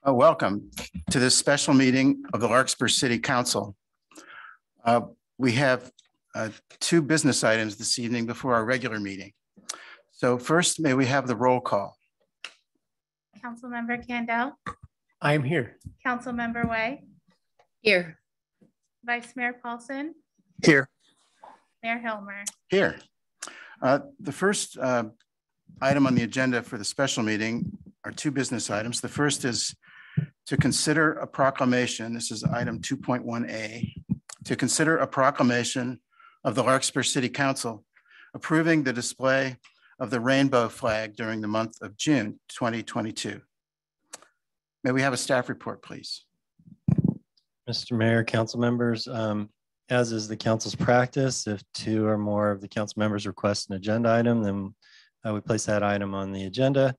Welcome to this special meeting of the Larkspur City Council. We have two business items this evening before our regular meeting. So first, may we have the roll call? Councilmember Candell. I am here. Councilmember Way. Here. Vice Mayor Paulson. Here. Mayor Hilmer. Here. The first item on the agenda for the special meeting are two business items. The first is to consider a proclamation. This is item 2.1A. To consider a proclamation of the Larkspur City Council approving the display of the rainbow flag during the month of June 2022. May we have a staff report, please? Mr. Mayor, council members, as is the council's practice, if two or more of the council members request an agenda item, then we place that item on the agenda.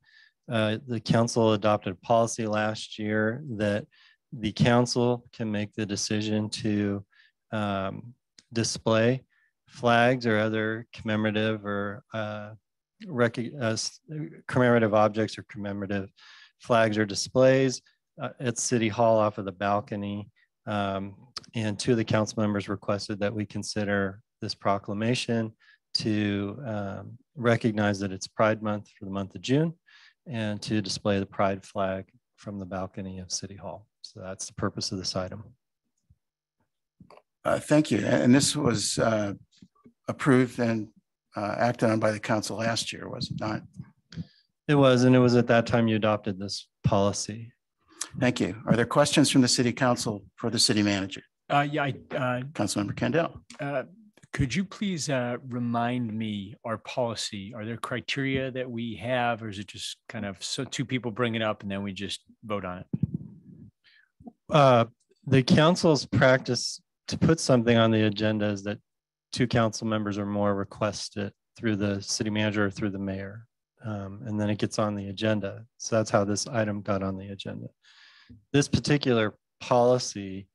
The council adopted a policy last year that the council can make the decision to display flags or other commemorative or commemorative objects or commemorative flags or displays at City Hall off of the balcony. And two of the council members requested that we consider this proclamation to recognize that it's Pride Month for the month of June and to display the Pride flag from the balcony of City Hall. So that's the purpose of this item. Thank you. And this was approved and acted on by the council last year, was it not? It was, and it was at that time you adopted this policy. Thank you. Are there questions from the city council for the city manager? Councilmember Candell. Could you please remind me our policy? Are there criteria that we have, or is it just kind of so two people bring it up and then we just vote on it? The council's practice to put something on the agenda is that two council members or more request it through the city manager or through the mayor. And then it gets on the agenda. So that's how this item got on the agenda. This particular policy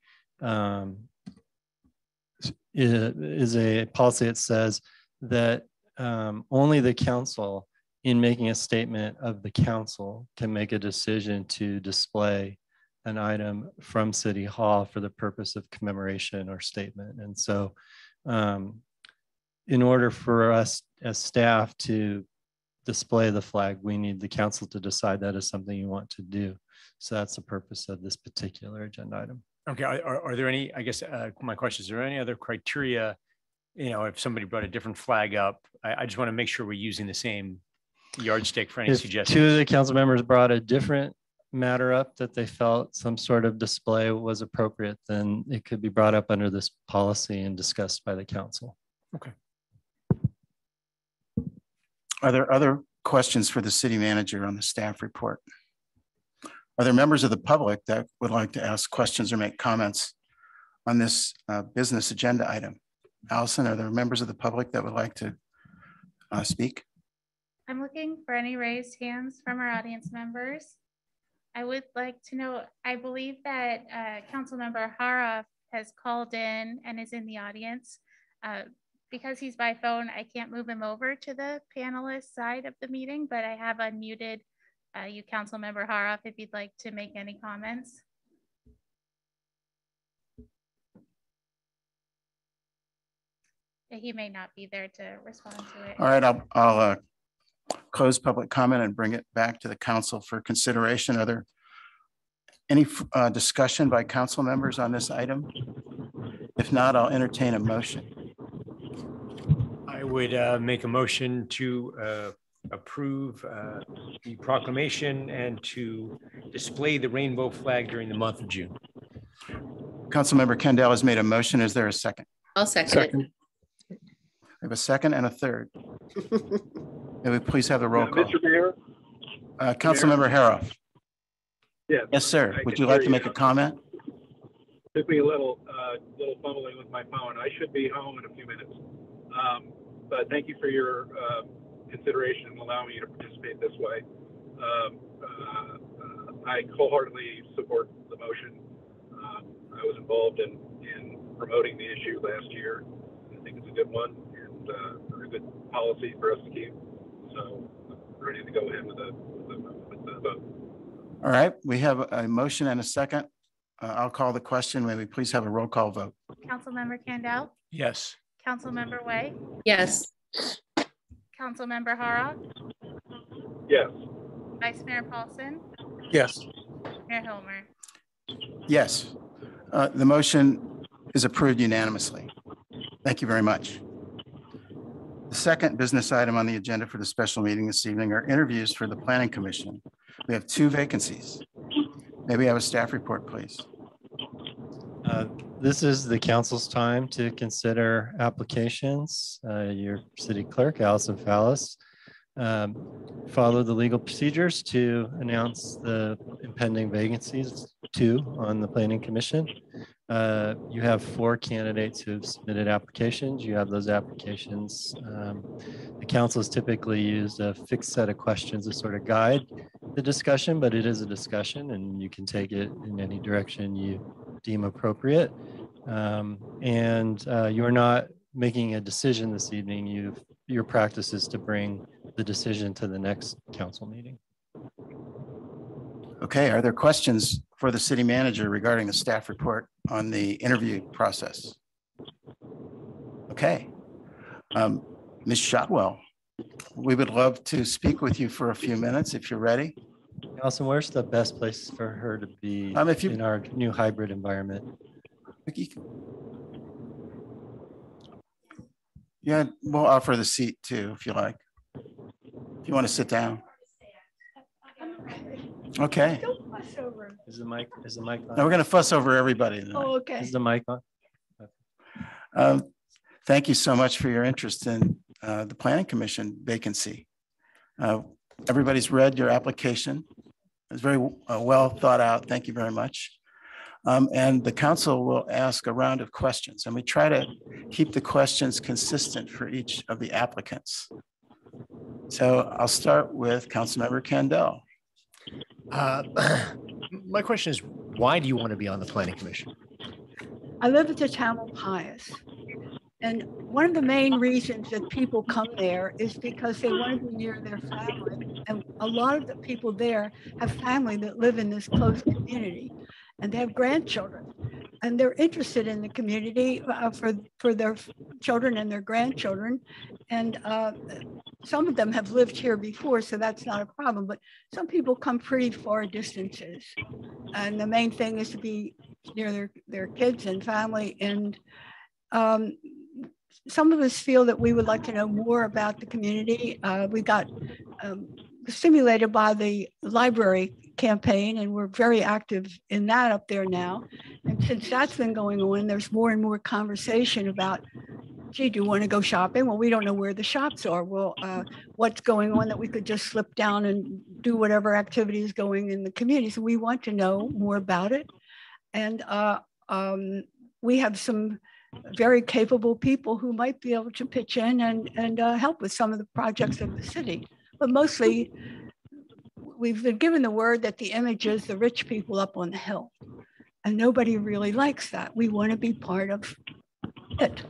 is a policy that says that only the council, in making a statement of the council, can make a decision to display an item from City Hall for the purpose of commemoration or statement. And so in order for us as staff to display the flag, we need the council to decide that is something you want to do. So that's the purpose of this particular agenda item. Okay, are there any, I guess my question is there any other criteria, you know, if somebody brought a different flag up? I just want to make sure we're using the same yardstick for any suggestions. Two of the council members brought a different matter up that they felt some sort of display was appropriate, then it could be brought up under this policy and discussed by the council. Okay. Are there other questions for the city manager on the staff report? Are there members of the public that would like to ask questions or make comments on this business agenda item? Allison, are there members of the public that would like to speak? I'm looking for any raised hands from our audience members. I would like to know, I believe that Councilmember Hara has called in and is in the audience. Because he's by phone, I can't move him over to the panelist side of the meeting, but I have unmuted you, Councilmember Hara, if you'd like to make any comments. He may not be there to respond to it. All right, I'll close public comment and bring it back to the council for consideration. Are there any discussion by council members on this item? If not, I'll entertain a motion. I would make a motion to approve the proclamation and to display the rainbow flag during the month of June. Councilmember Candell has made a motion. Is there a second? I'll second it. We have a second and a third. May we please have the roll call? Mr. Mayor? Councilmember Hara. Yes, sir. Would you like to make a comment? Took me a little fumbling with my phone. I should be home in a few minutes. But thank you for your consideration and allowing me to participate this way. I wholeheartedly support the motion. I was involved in promoting the issue last year. I think it's a good one and a good policy for us to keep. So I'm ready to go. go ahead with the vote. All right, we have a motion and a second. I'll call the question. May we please have a roll call vote? Councilmember Kendall, Yes. Councilmember Way, Yes. Councilmember Hara, Yes. Vice Mayor Paulson, Yes. Mayor Hilmer. Yes, the motion is approved unanimously. Thank you very much. The second business item on the agenda for the special meeting this evening are interviews for the Planning Commission. We have 2 vacancies. May we have a staff report, please? This is the council's time to consider applications. Your city clerk, Allison Fallis, followed the legal procedures to announce the impending vacancies, 2 on the Planning Commission. You have 4 candidates who have submitted applications. You have those applications. The council has typically used a fixed set of questions to sort of guide the discussion, but it is a discussion and you can take it in any direction you deem appropriate. You are not making a decision this evening. Your practice is to bring the decision to the next council meeting. Okay, are there questions for the city manager regarding the staff report on the interview process? Okay. Ms. Shotwell, we would love to speak with you for a few minutes if you're ready. Allison, where's the best place for her to be in our new hybrid environment? Yeah, we'll offer the seat too, if you like. If you want to sit down. Okay. Is the mic on? Now we're going to fuss over everybody tonight. Oh, okay. Is the mic on? Thank you so much for your interest in the Planning Commission vacancy. Everybody's read your application. It's very well thought out. Thank you very much. And the council will ask a round of questions, and we try to keep the questions consistent for each of the applicants. So I'll start with Councilmember Kendall. My question is, why do you want to be on the Planning Commission? I live at the Tamalpais. And one of the main reasons that people come there is because they want to be near their family. And a lot of the people there have family that live in this close community, and they have grandchildren. And they're interested in the community for their children and their grandchildren. And some of them have lived here before, so that's not a problem. But some people come pretty far distances. And the main thing is to be near their kids and family. And some of us feel that we would like to know more about the community. We got stimulated by the library campaign, and we're very active in that up there now. And since that's been going on, there's more and more conversation about, gee, do you want to go shopping? Well, we don't know where the shops are. Well, what's going on that we could just slip down and do whatever activity is going in the community. So we want to know more about it. And we have some very capable people who might be able to pitch in and help with some of the projects of the city. But mostly, we've been given the word that the image is the rich people up on the hill. And nobody really likes that. We want to be part of it.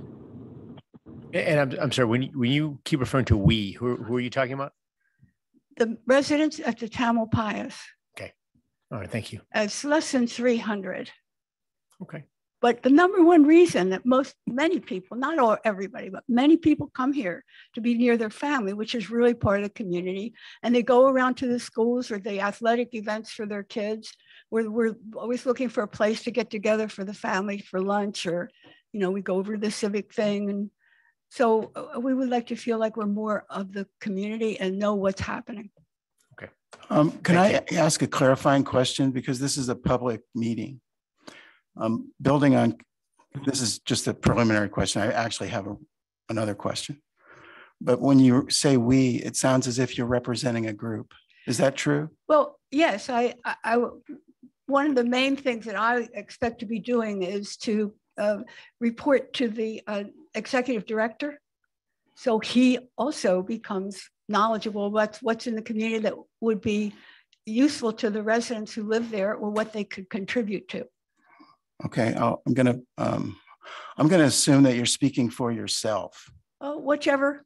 And I'm sorry, when you keep referring to we, who are you talking about? The residents at the Tamalpais. Okay. All right. Thank you. It's less than 300. Okay. But the number one reason that many people, not everybody, but many people come here to be near their family, which is really part of the community. And they go around to the schools or the athletic events for their kids. We're always looking for a place to get together for the family for lunch, or, we go over to the civic thing. And so we would like to feel like we're more of the community and know what's happening. Okay. Can I ask a clarifying question? Because this is a public meeting. Building on, this is just a preliminary question. I actually have another question. But when you say we, it sounds as if you're representing a group. Is that true? Well, yes. One of the main things that I expect to be doing is to report to the executive director. So he also becomes knowledgeable about what's in the community that would be useful to the residents who live there, or what they could contribute to. Okay, I'm gonna assume that you're speaking for yourself. Whichever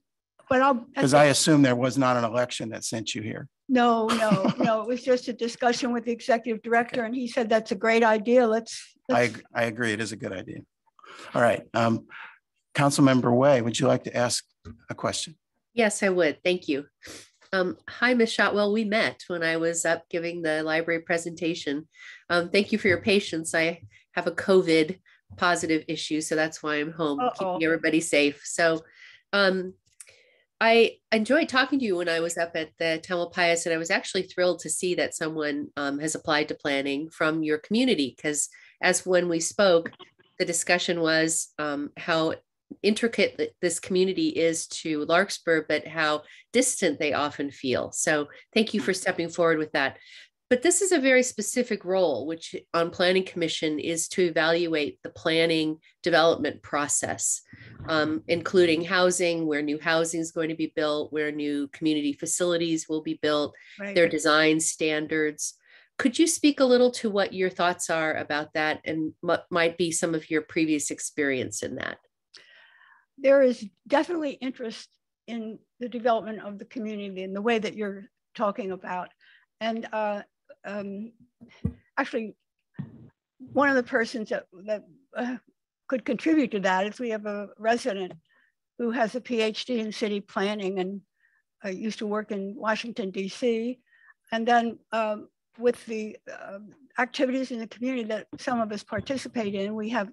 but I'll. Because I assume there was not an election that sent you here. No. It was just a discussion with the executive director, and he said that's a great idea. I agree. It is a good idea. All right. Councilmember Way, would you like to ask a question? Yes, I would. Thank you. Hi, Ms. Shotwell. We met when I was up giving the library presentation. Thank you for your patience. I have a COVID positive issue, so that's why I'm home, keeping everybody safe. So I enjoyed talking to you when I was up at the Tamalpais, and I was actually thrilled to see that someone has applied to planning from your community, because as when we spoke, the discussion was how intricate this community is to Larkspur, but how distant they often feel. So thank you for stepping forward with that. But this is a very specific role, which on Planning Commission is to evaluate the planning development process, including housing, where new housing is going to be built, where new community facilities will be built, Right. their design standards. Could you speak a little to what your thoughts are about that and what might be some of your previous experience in that? There is definitely interest in the development of the community in the way that you're talking about. And actually, one of the persons that could contribute to that is we have a resident who has a PhD in city planning and used to work in Washington, D.C. And then with the activities in the community that some of us participate in, we have,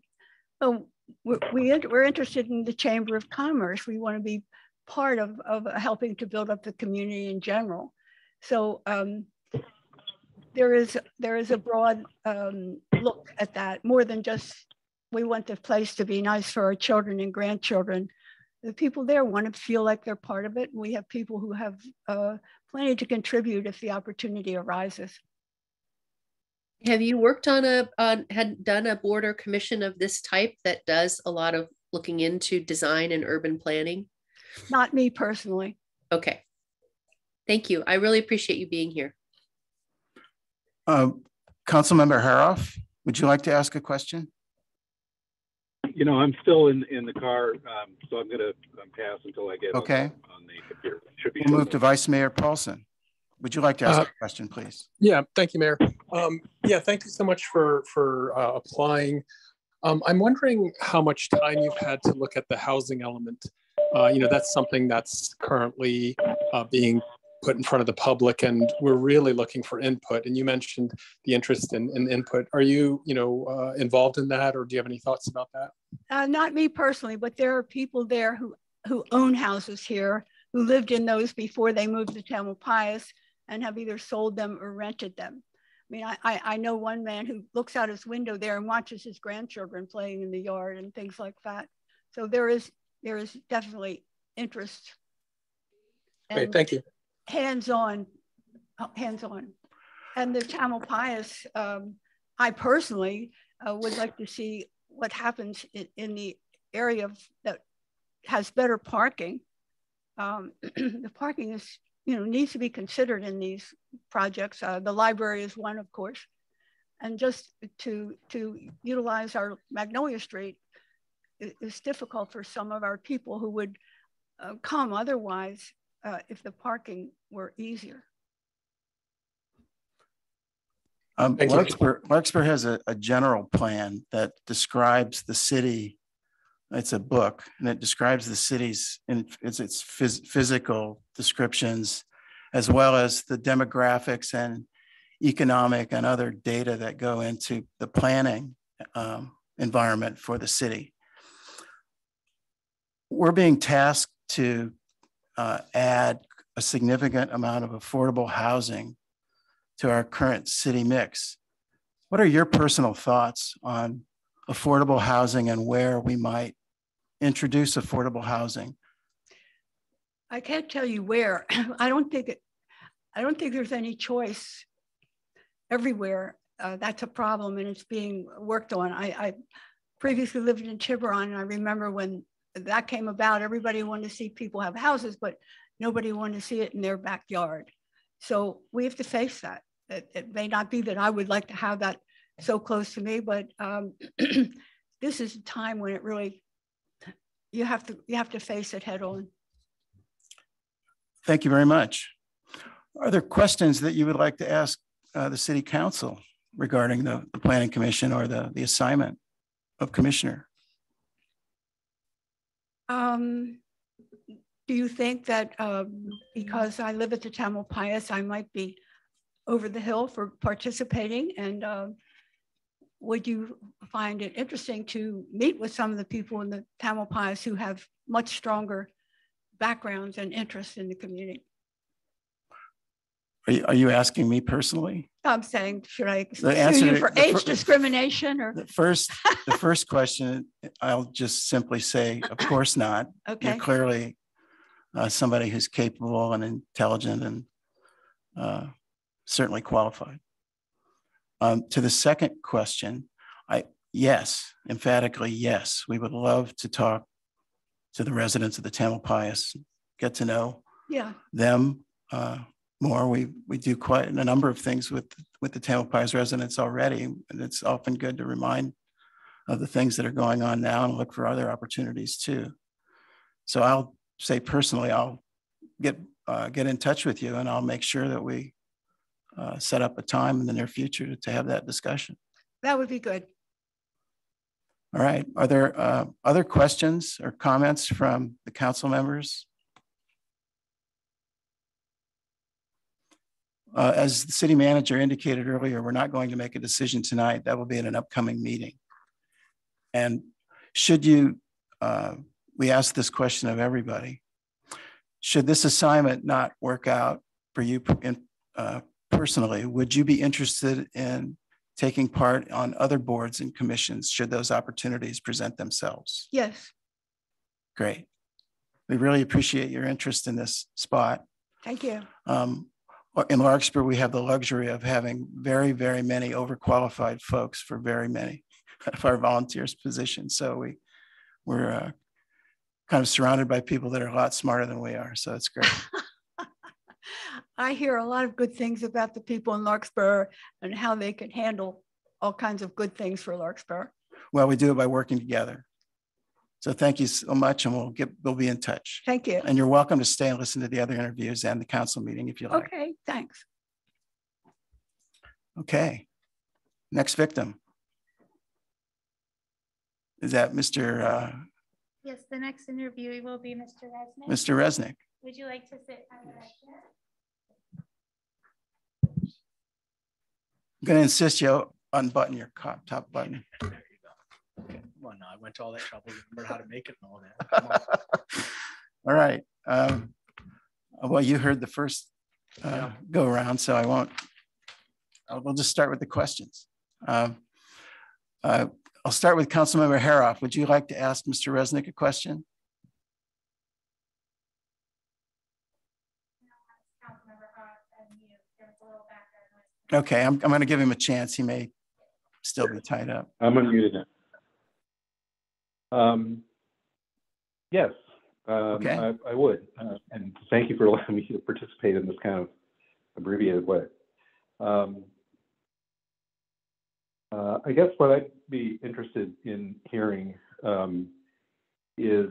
we're interested in the Chamber of Commerce. We want to be part of helping to build up the community in general. So there is a broad look at that, more than just we want the place to be nice for our children and grandchildren. The people there want to feel like they're part of it. And we have people who have plenty to contribute if the opportunity arises. Have you worked on had done a board or commission of this type that does a lot of looking into design and urban planning? Not me personally. Okay. Thank you. I really appreciate you being here. Councilmember Haroff, would you like to ask a question? You know, I'm still in the car, so I'm going to pass until I get on the computer. We'll move to Vice Mayor Paulson. Would you like to ask a question, please? Yeah, thank you, Mayor. Yeah, thank you so much for applying. I'm wondering how much time you've had to look at the housing element. You know, that's something that's currently being put in front of the public, and we're really looking for input. And you mentioned the interest in input. Are you, involved in that, or do you have any thoughts about that? Not me personally, but there are people there who own houses here, who lived in those before they moved to Tamalpais and have either sold them or rented them. I mean, I know one man who looks out his window there and watches his grandchildren playing in the yard and things like that. So there is definitely interest. Great, thank you. Hands-on. And the Tamalpais, I personally would like to see what happens in the area that has better parking. The parking is, needs to be considered in these projects. The library is one, of course, and just to utilize our Magnolia Street is difficult for some of our people who would come otherwise if the parking were easier. Larkspur has a general plan that describes the city. It's a book, and it describes the cities in its physical descriptions, as well as the demographics and economic and other data that go into the planning environment for the city. We're being tasked to add a significant amount of affordable housing to our current city mix. What are your personal thoughts on affordable housing and where we might introduce affordable housing? I can't tell you where. I don't think there's any choice everywhere. That's a problem, and it's being worked on. I previously lived in Tiburon, and I remember when that came about, everybody wanted to see people have houses, but nobody wanted to see it in their backyard. So we have to face that. It may not be that I would like to have that so close to me, but this is a time when it really, you have to face it head on. Thank you very much. Are there questions that you would like to ask the City Council regarding the Planning Commission or the assignment of Commissioner? Do you think that because I live at the Tamalpais, I might be over the hill for participating? And would you find it interesting to meet with some of the people in the Tamalpais who have much stronger backgrounds and interests in the community? Are you asking me personally? I'm saying, should I sue answer you to- for the age fir- discrimination or? The first question, I'll just simply say, of course not. Okay. You're clearly somebody who's capable and intelligent and certainly qualified. To the second question, yes, emphatically yes. We would love to talk to the residents of the Tamalpais, get to know them more. We do quite a number of things with the Tamalpais residents already, and it's often good to remind of the things that are going on now and look for other opportunities too. So I'll say personally, I'll get in touch with you, and I'll make sure that we set up a time in the near future to have that discussion. That would be good. All right. Are there other questions or comments from the council members? As the city manager indicated earlier, we're not going to make a decision tonight. That will be in an upcoming meeting. And should you, we ask this question of everybody, should this assignment not work out for you personally, would you be interested in taking part on other boards and commissions should those opportunities present themselves? Yes. Great. We really appreciate your interest in this spot. Thank you. In Larkspur, we have the luxury of having very, very many overqualified folks for very many of our volunteers positions. So we're kind of surrounded by people that are a lot smarter than we are. So it's great. I hear a lot of good things about the people in Larkspur and how they can handle all kinds of good things for Larkspur. Well, we do it by working together. So thank you so much, and we'll be in touch. Thank you. And you're welcome to stay and listen to the other interviews and the council meeting if you like. Okay, thanks. Okay. Next victim. Is that Mr. Yes, the next interviewee will be Mr. Resnick. Mr. Resnick? Would you like to sit on the right chair? I'm going to insist you unbutton your top button. There you go. Okay. Well, no, I went to all that trouble to remember how to make it and all that. Come on. All right. Well, you heard the first go around, so I won't. We'll just start with the questions. I'll start with Councilmember Haroff. Would you like to ask Mr. Resnick a question? Okay, I'm going to give him a chance. He may still be tied up. I'm unmuted now. Yes, Okay. I would. And thank you for allowing me to participate in this kind of abbreviated way. I guess what I'd be interested in hearing is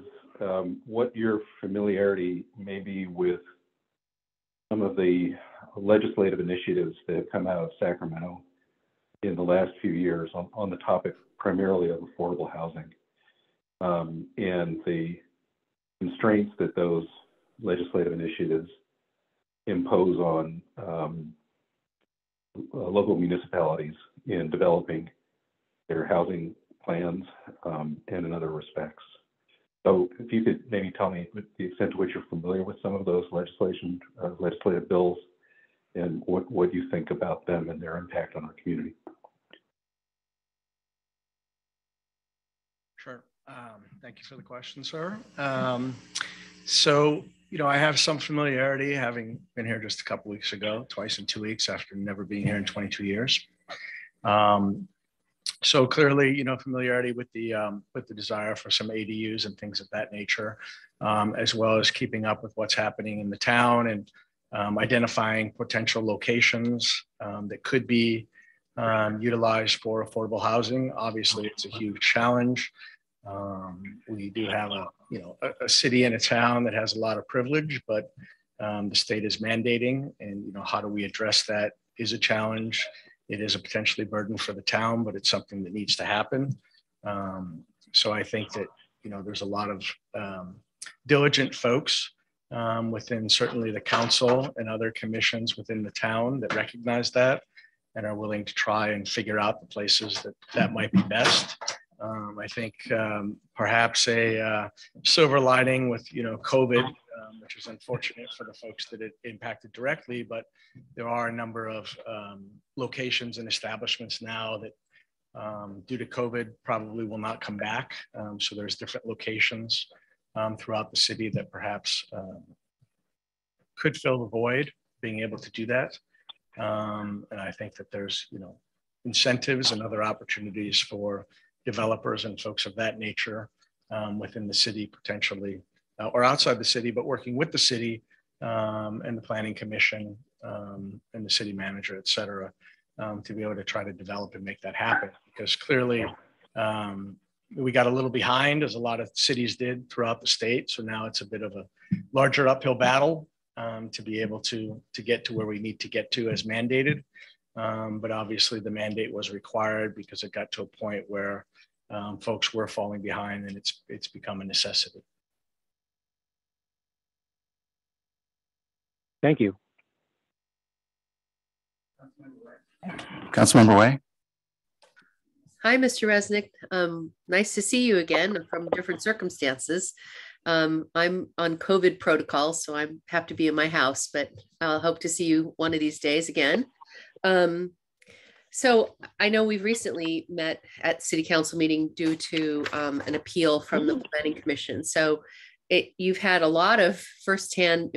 what your familiarity may be with some of the legislative initiatives that have come out of Sacramento in the last few years on the topic primarily of affordable housing and the constraints that those legislative initiatives impose on local municipalities in developing their housing plans and in other respects. So if you could maybe tell me the extent to which you're familiar with some of those legislative bills and what you think about them and their impact on our community. Sure. Thank you for the question, sir. So, I have some familiarity, having been here just a couple weeks ago, twice in 2 weeks after never being here in 22 years. So clearly, familiarity with the desire for some ADUs and things of that nature, as well as keeping up with what's happening in the town and identifying potential locations that could be utilized for affordable housing. Obviously, it's a huge challenge. We do have a city and a town that has a lot of privilege, but the state is mandating, and how do we address that is a challenge. It is a potentially burden for the town, but it's something that needs to happen. So I think that there's a lot of diligent folks within certainly the council and other commissions within the town that recognize that and are willing to try and figure out the places that might be best. I think perhaps a silver lining with COVID, which is unfortunate for the folks that it impacted directly, but there are a number of locations and establishments now that due to COVID probably will not come back. So there's different locations throughout the city that perhaps could fill the void, being able to do that. And I think that there's incentives and other opportunities for developers and folks of that nature within the city potentially, or outside the city, but working with the city and the planning commission and the city manager, et cetera, to be able to try to develop and make that happen. Because clearly we got a little behind, as a lot of cities did throughout the state. So now it's a bit of a larger uphill battle to be able to get to where we need to get to as mandated. But obviously the mandate was required because it got to a point where folks were falling behind, and it's become a necessity. Thank you. Councilmember Way. Hi, Mr. Resnick. Nice to see you again from different circumstances. I'm on COVID protocol, so I have to be in my house, but I'll hope to see you one of these days again. So I know we've recently met at City Council meeting due to an appeal from the Planning Commission. So you've had a lot of firsthand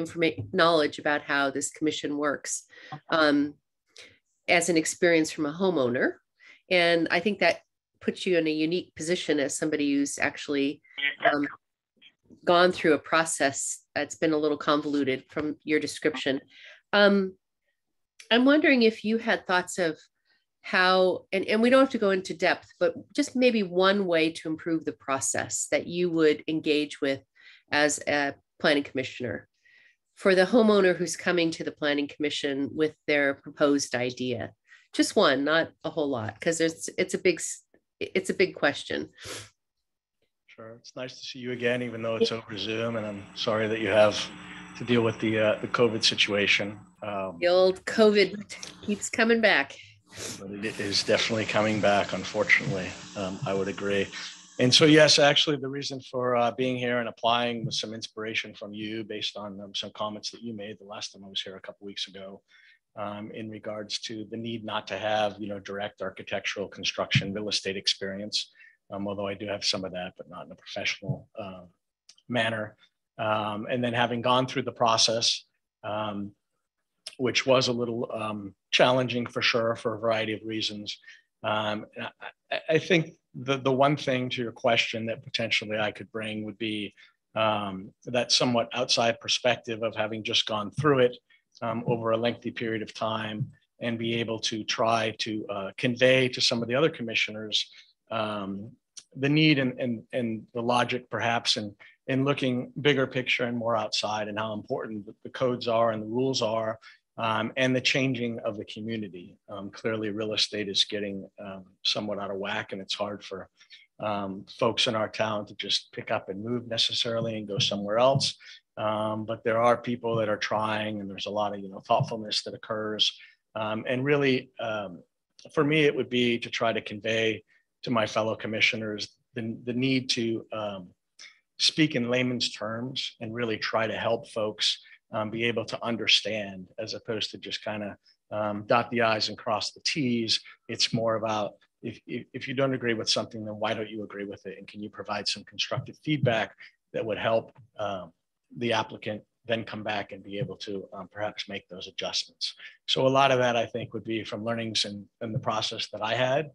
knowledge about how this commission works as an experience from a homeowner. And I think that puts you in a unique position as somebody who's actually gone through a process that's been a little convoluted from your description. I'm wondering if you had thoughts of how, and we don't have to go into depth, but just maybe one way to improve the process that you would engage with as a planning commissioner for the homeowner who's coming to the planning commission with their proposed idea. Just one, not a whole lot, because it's a big question. Sure, it's nice to see you again, even though it's over Zoom, and I'm sorry that you have to deal with the COVID situation. The old COVID keeps coming back. But it is definitely coming back, unfortunately. I would agree. And so, yes, actually, the reason for being here and applying was some inspiration from you based on some comments that you made the last time I was here a couple of weeks ago in regards to the need not to have, direct architectural construction, real estate experience, although I do have some of that, but not in a professional manner. And then having gone through the process, which was a little challenging for sure for a variety of reasons. I think the one thing to your question that potentially I could bring would be that somewhat outside perspective of having just gone through it over a lengthy period of time and be able to try to convey to some of the other commissioners the need and the logic perhaps in looking bigger picture and more outside, and how important the codes are and the rules are. And the changing of the community. Clearly, real estate is getting somewhat out of whack, and it's hard for folks in our town to just pick up and move necessarily and go somewhere else. But there are people that are trying, and there's a lot of thoughtfulness that occurs. And really, for me, it would be to try to convey to my fellow commissioners the need to speak in layman's terms and really try to help folks be able to understand, as opposed to just kind of dot the I's and cross the T's. It's more about if you don't agree with something, then why don't you agree with it? And can you provide some constructive feedback that would help the applicant then come back and be able to perhaps make those adjustments? So a lot of that, I think, would be from learnings in the process that I had,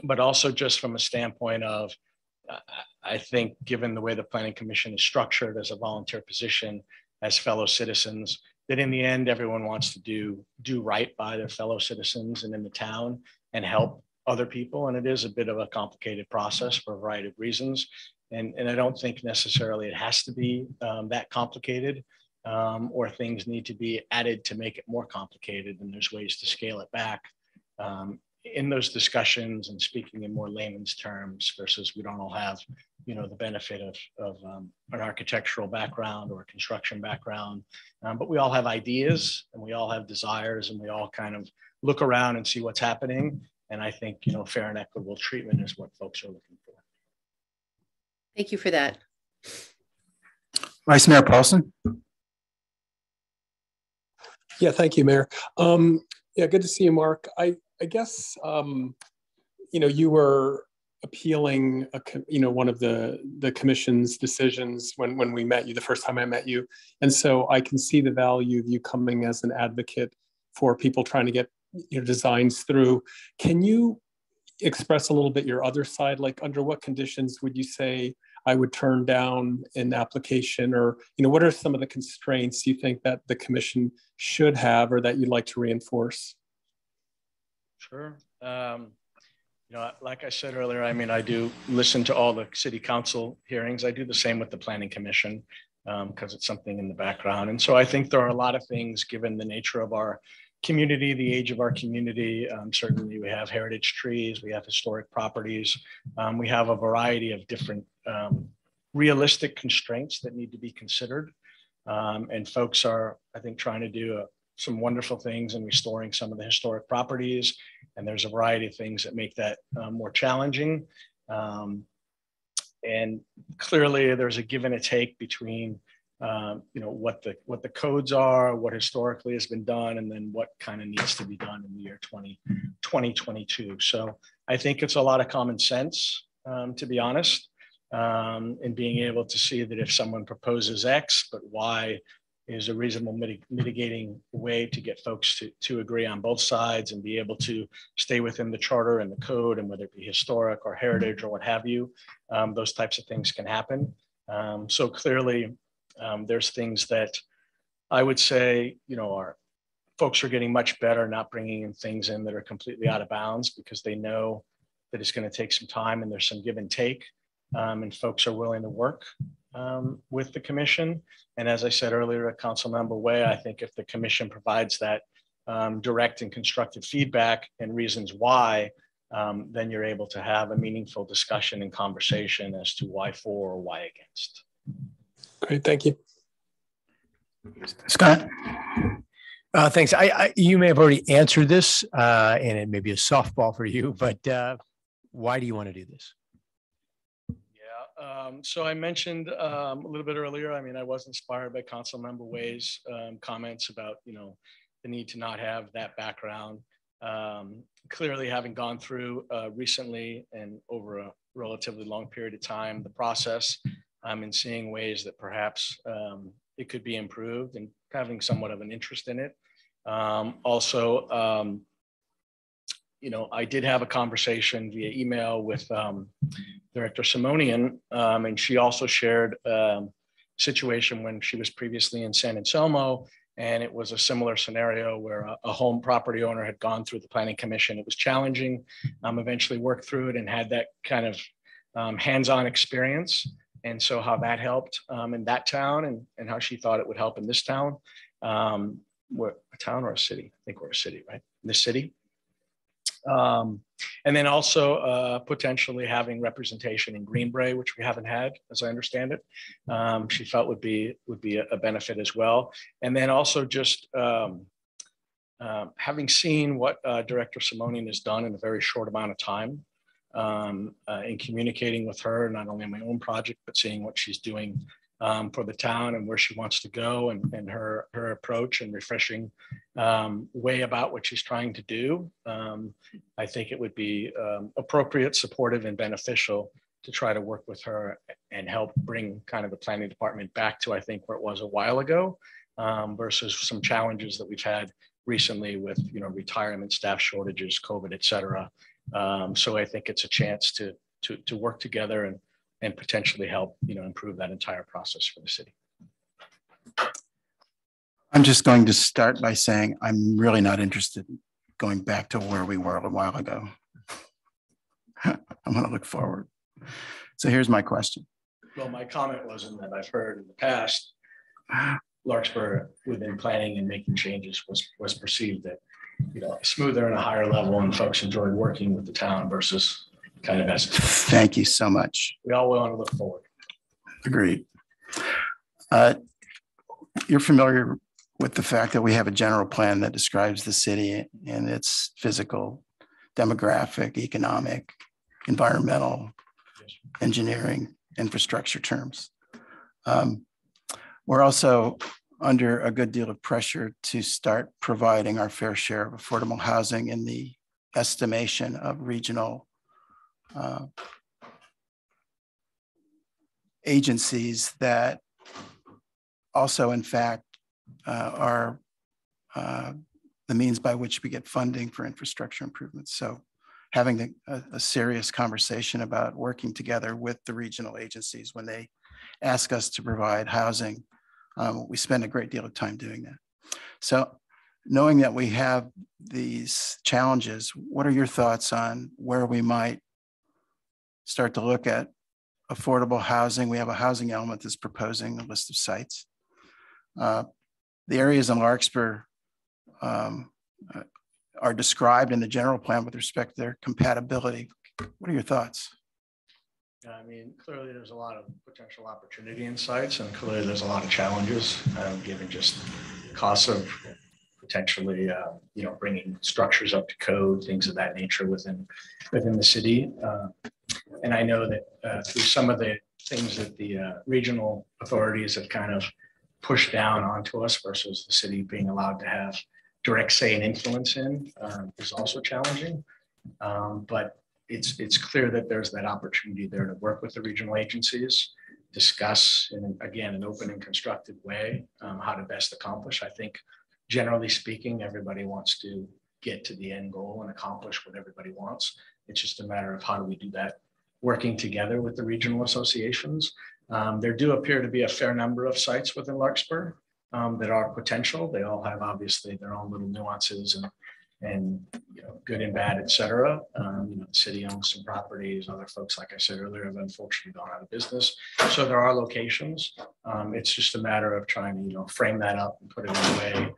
but also just from a standpoint of, I think, given the way the Planning Commission is structured as a volunteer position, as fellow citizens, that in the end, everyone wants to do right by their fellow citizens and in the town and help other people. And it is a bit of a complicated process for a variety of reasons. And I don't think necessarily it has to be that complicated. or things need to be added to make it more complicated, and there's ways to scale it back. In those discussions and speaking in more layman's terms versus we don't all have, the benefit of an architectural background or a construction background, but we all have ideas and we all have desires and we all kind of look around and see what's happening. And I think, fair and equitable treatment is what folks are looking for. Thank you for that. Vice Mayor Paulson. Yeah, thank you, Mayor. Yeah, good to see you, Mark. I guess, you were appealing, one of the commission's decisions when we met you, the first time I met you. And so I can see the value of you coming as an advocate for people trying to get designs through. Can you express a little bit your other side? Like, under what conditions would you say I would turn down an application, or, what are some of the constraints you think that the commission should have or that you'd like to reinforce? Sure. Like I said earlier, I do listen to all the city council hearings. I do the same with the planning commission because it's something in the background. And so I think there are a lot of things, given the nature of our community, the age of our community. Certainly we have heritage trees, we have historic properties. We have a variety of different realistic constraints that need to be considered. And folks are, I think, trying to do some wonderful things in restoring some of the historic properties. And there's a variety of things that make that more challenging. And clearly there's a give and a take between what the codes are, what historically has been done, and then what kind of needs to be done in the year 2022. So I think it's a lot of common sense, to be honest, in being able to see that if someone proposes X, but Y is a reasonable mitigating way to get folks to agree on both sides and be able to stay within the charter and the code, and whether it be historic or heritage or what have you, those types of things can happen. So clearly, there's things that I would say, our folks are getting much better not bringing in things in that are completely out of bounds, because they know that it's going to take some time and there's some give and take, and folks are willing to work with the commission. And as I said earlier, at Councilmember Way, I think if the commission provides that direct and constructive feedback and reasons why, then you're able to have a meaningful discussion and conversation as to why for or why against. Great, thank you. Scott. Thanks. You may have already answered this, and it may be a softball for you, but why do you want to do this? So I mentioned a little bit earlier, I was inspired by Councilmember Way's comments about, the need to not have that background. Clearly, having gone through recently and over a relatively long period of time, the process, and seeing ways that perhaps it could be improved, and having somewhat of an interest in it. Also, I did have a conversation via email with Director Simonian, and she also shared a situation when she was previously in San Anselmo, and it was a similar scenario where a home property owner had gone through the planning commission. It was challenging, eventually worked through it and had that kind of hands-on experience. And so how that helped in that town, and how she thought it would help in this town. We're a town or a city? I think we're a city, right? In this city. And then also potentially having representation in Greenbrae, which we haven't had, as I understand it. She felt would be a benefit as well. And then also just having seen what Director Simonian has done in a very short amount of time, in communicating with her, not only on my own project, but seeing what she's doing for the town and where she wants to go, and her approach and refreshing way about what she's trying to do. I think it would be appropriate, supportive, and beneficial to try to work with her and help bring kind of the planning department back to, I think, where it was a while ago, versus some challenges that we've had recently with, retirement, staff shortages, COVID, et cetera. So I think it's a chance to work together and potentially help, improve that entire process for the city. I'm just going to start by saying I'm really not interested in going back to where we were a while ago. I'm going to look forward. So here's my question. Well, my comment wasn't that I've heard in the past Larkspur within planning and making changes was perceived that, you know, smoother and a higher level, and folks enjoyed working with the town versus kind of as. Thank you so much. We all want to look forward. Agreed. You're familiar with the fact that we have a general plan that describes the city in its physical, demographic, economic, environmental, engineering, infrastructure terms. We're also under a good deal of pressure to start providing our fair share of affordable housing in the estimation of regional agencies that also, in fact, are the means by which we get funding for infrastructure improvements. So having a serious conversation about working together with the regional agencies when they ask us to provide housing, we spend a great deal of time doing that. So knowing that we have these challenges, what are your thoughts on where we might start to look at affordable housing? We have a housing element that's proposing a list of sites. The areas in Larkspur are described in the general plan with respect to their compatibility. What are your thoughts? I mean, clearly there's a lot of potential opportunity in sites, and clearly there's a lot of challenges given just costs of potentially, you know, bringing structures up to code, things of that nature within the city. And I know that through some of the things that the regional authorities have kind of pushed down onto us versus the city being allowed to have direct say and influence in is also challenging. But it's clear that there's that opportunity there to work with the regional agencies, discuss in, again, an open and constructive way how to best accomplish. I think generally speaking, everybody wants to get to the end goal and accomplish what everybody wants. It's just a matter of how do we do that working together with the regional associations. There do appear to be a fair number of sites within Larkspur that are potential. They all have obviously their own little nuances and you know, good and bad, et cetera. You know, the city owns some properties. Other folks, like I said earlier, have unfortunately gone out of business. So there are locations. It's just a matter of trying to, you know, frame that up and put it in a way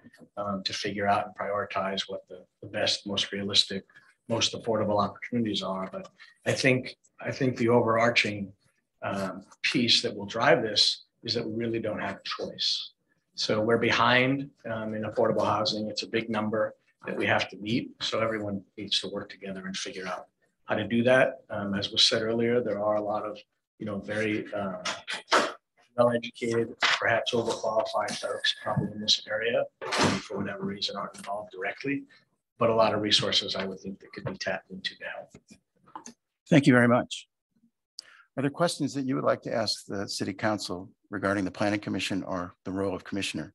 to figure out and prioritize what the best, most realistic, most affordable opportunities are. But I think the overarching piece that will drive this is that we really don't have a choice. So we're behind in affordable housing. It's a big number that we have to meet. So everyone needs to work together and figure out how to do that. As was said earlier, there are a lot of, you know, very well-educated, perhaps overqualified folks probably in this area for whatever reason aren't involved directly, but a lot of resources I would think that could be tapped into now. Thank you very much. Are there questions that you would like to ask the City Council regarding the Planning Commission or the role of Commissioner?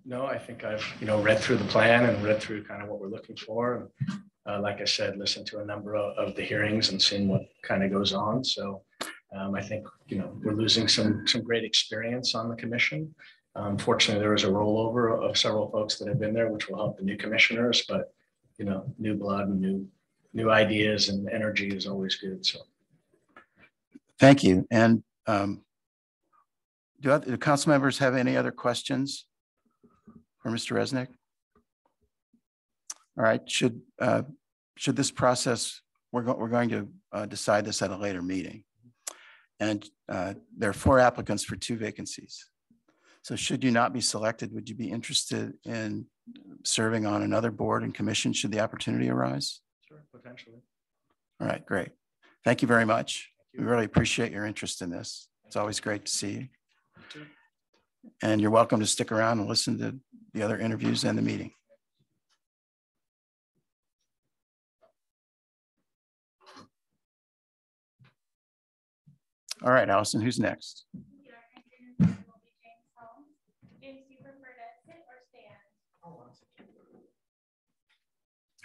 No, I think I've, you know, read through the plan and read through kind of what we're looking for. And like I said, listened to a number of the hearings and seen what kind of goes on. So I think, you know, we're losing some great experience on the commission. Fortunately, there was a rollover of several folks that have been there, which will help the new commissioners, but, you know, new blood and new ideas and energy is always good. So. Thank you. And do council members have any other questions for Mr. Resnick? All right. Should this process, we're going to decide this at a later meeting. And there are 4 applicants for 2 vacancies. So should you not be selected, would you be interested in serving on another board and commission should the opportunity arise? Sure, potentially. All right, great. Thank you very much. We really appreciate your interest in this. It's always great to see you. And you're welcome to stick around and listen to the other interviews and the meeting. All right, Allison, who's next?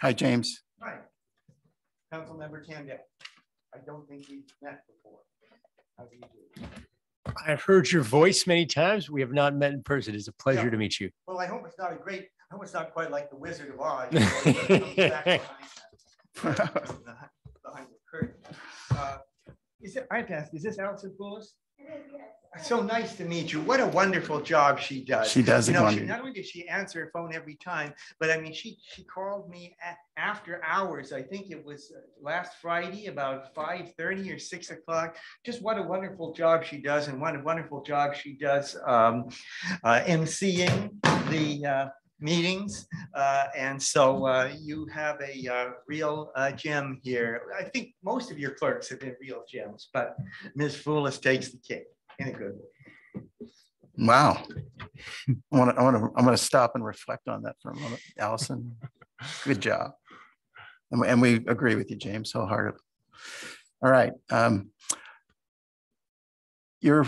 Hi, James. Hi, Councilmember Tamdale. I don't think we've met before. How do you do? I've heard your voice many times. We have not met in person. It's a pleasure to meet you. Well, I hope it's not I hope it's not quite like the Wizard of Oz. Behind the curtain. I have to ask, is this Allison Poulos? So nice to meet you. What a wonderful job she does. She does. You know, not only does she answer her phone every time, but I mean, she called me after hours. I think it was last Friday about 5:30 or 6 o'clock. Just what a wonderful job she does, and what a wonderful job she does emceeing the meetings. And so you have a real gem here. I think most of your clerks have been real gems, but Ms. Foulis takes the cake. In a good way. Wow. I'm gonna stop and reflect on that for a moment. Allison, good job. And we agree with you, James, wholeheartedly. All right. You're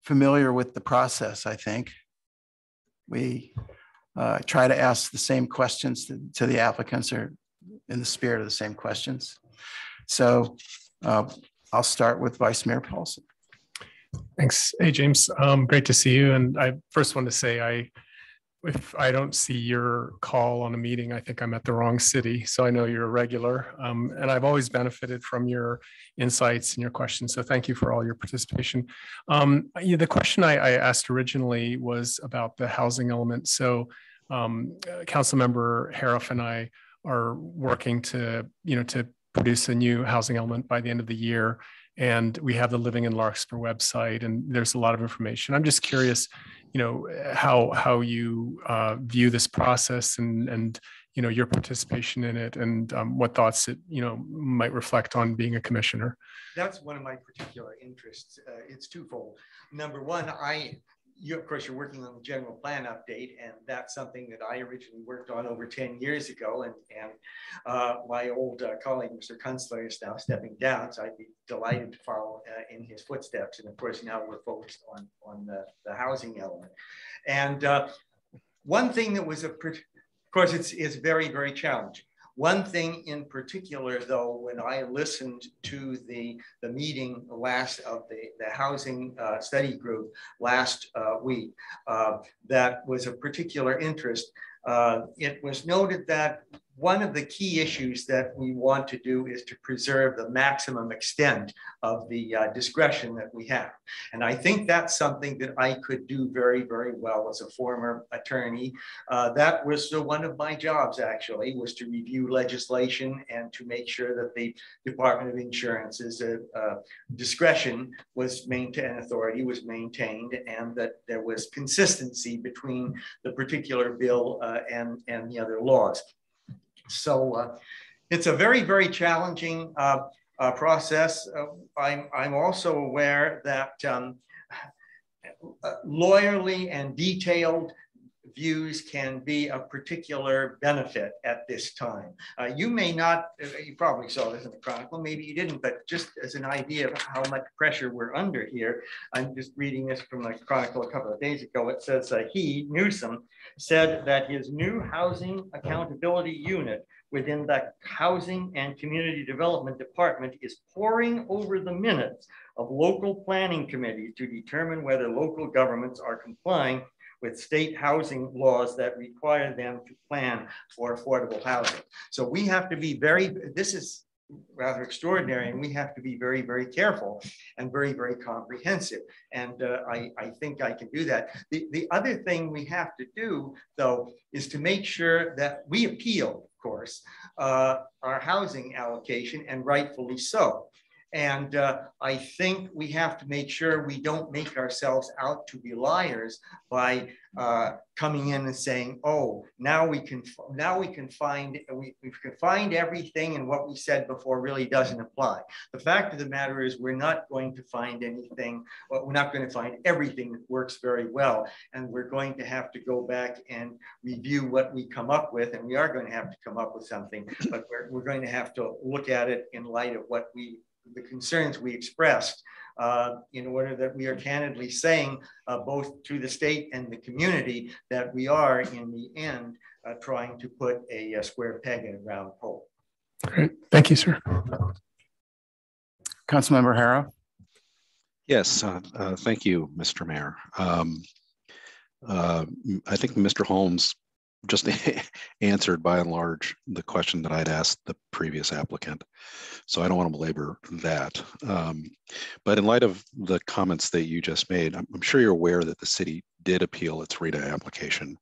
familiar with the process, I think. We try to ask the same questions to the applicants, or in the spirit of the same questions. So I'll start with Vice Mayor Paulson. Thanks. Hey, James. Great to see you. And I first want to say, if I don't see your call on a meeting, I think I'm at the wrong city. So I know you're a regular. And I've always benefited from your insights and your questions. So thank you for all your participation. The question I asked originally was about the housing element. So Councilmember Harif and I are working to produce a new housing element by the end of the year. And we have the Living in Larkspur website, and there's a lot of information. I'm just curious, how you view this process and your participation in it, and what thoughts it might reflect on being a commissioner. That's one of my particular interests. It's twofold. Number one, of course, you're working on the general plan update, and that's something that I originally worked on over 10 years ago. And my old colleague, Mr. Kunstler, is now stepping down, so I'd be delighted to follow in his footsteps. And of course, now we're focused on the housing element. And one thing that was, of course, it's very, very challenging. One thing in particular, though, when I listened to the meeting of the housing study group last week, that was of particular interest. It was noted that one of the key issues that we want to do is to preserve the maximum extent of the discretion that we have. And I think that's something that I could do very, very well as a former attorney. That was one of my jobs, actually, was to review legislation and to make sure that the Department of Insurance's discretion was maintained, authority was maintained, and that there was consistency between the particular bill and the other laws. So it's a very, very challenging process. I'm also aware that lawyerly and detailed views can be a particular benefit at this time. You may not, you probably saw this in the Chronicle, maybe you didn't, but just as an idea of how much pressure we're under here, I'm just reading this from the Chronicle a couple of days ago. It says Newsom, said that his new housing accountability unit within the Housing and Community Development Department is poring over the minutes of local planning committees to determine whether local governments are complying with state housing laws that require them to plan for affordable housing. So we have to be this is rather extraordinary, and we have to be very, very careful and very, very comprehensive. And I think I can do that. The other thing we have to do, though, is to make sure that we appeal, of course, our housing allocation, and rightfully so. And I think we have to make sure we don't make ourselves out to be liars by coming in and saying, "Oh, now we can find everything, and what we said before really doesn't apply." The fact of the matter is, we're not going to find anything. Well, we're not going to find everything that works very well, and we're going to have to go back and review what we come up with, and we are going to have to come up with something. But we're going to have to look at it in light of the concerns we expressed, in order that we are candidly saying, both to the state and the community, that we are in the end trying to put a square peg in a round hole. Great, thank you, sir. Councilmember Harif. Yes, thank you, Mr. Mayor. I think Mr. Holmes just answered by and large the question that I'd asked the previous applicant. So I don't want to belabor that. But in light of the comments that you just made, I'm sure you're aware that the city did appeal its RETA application.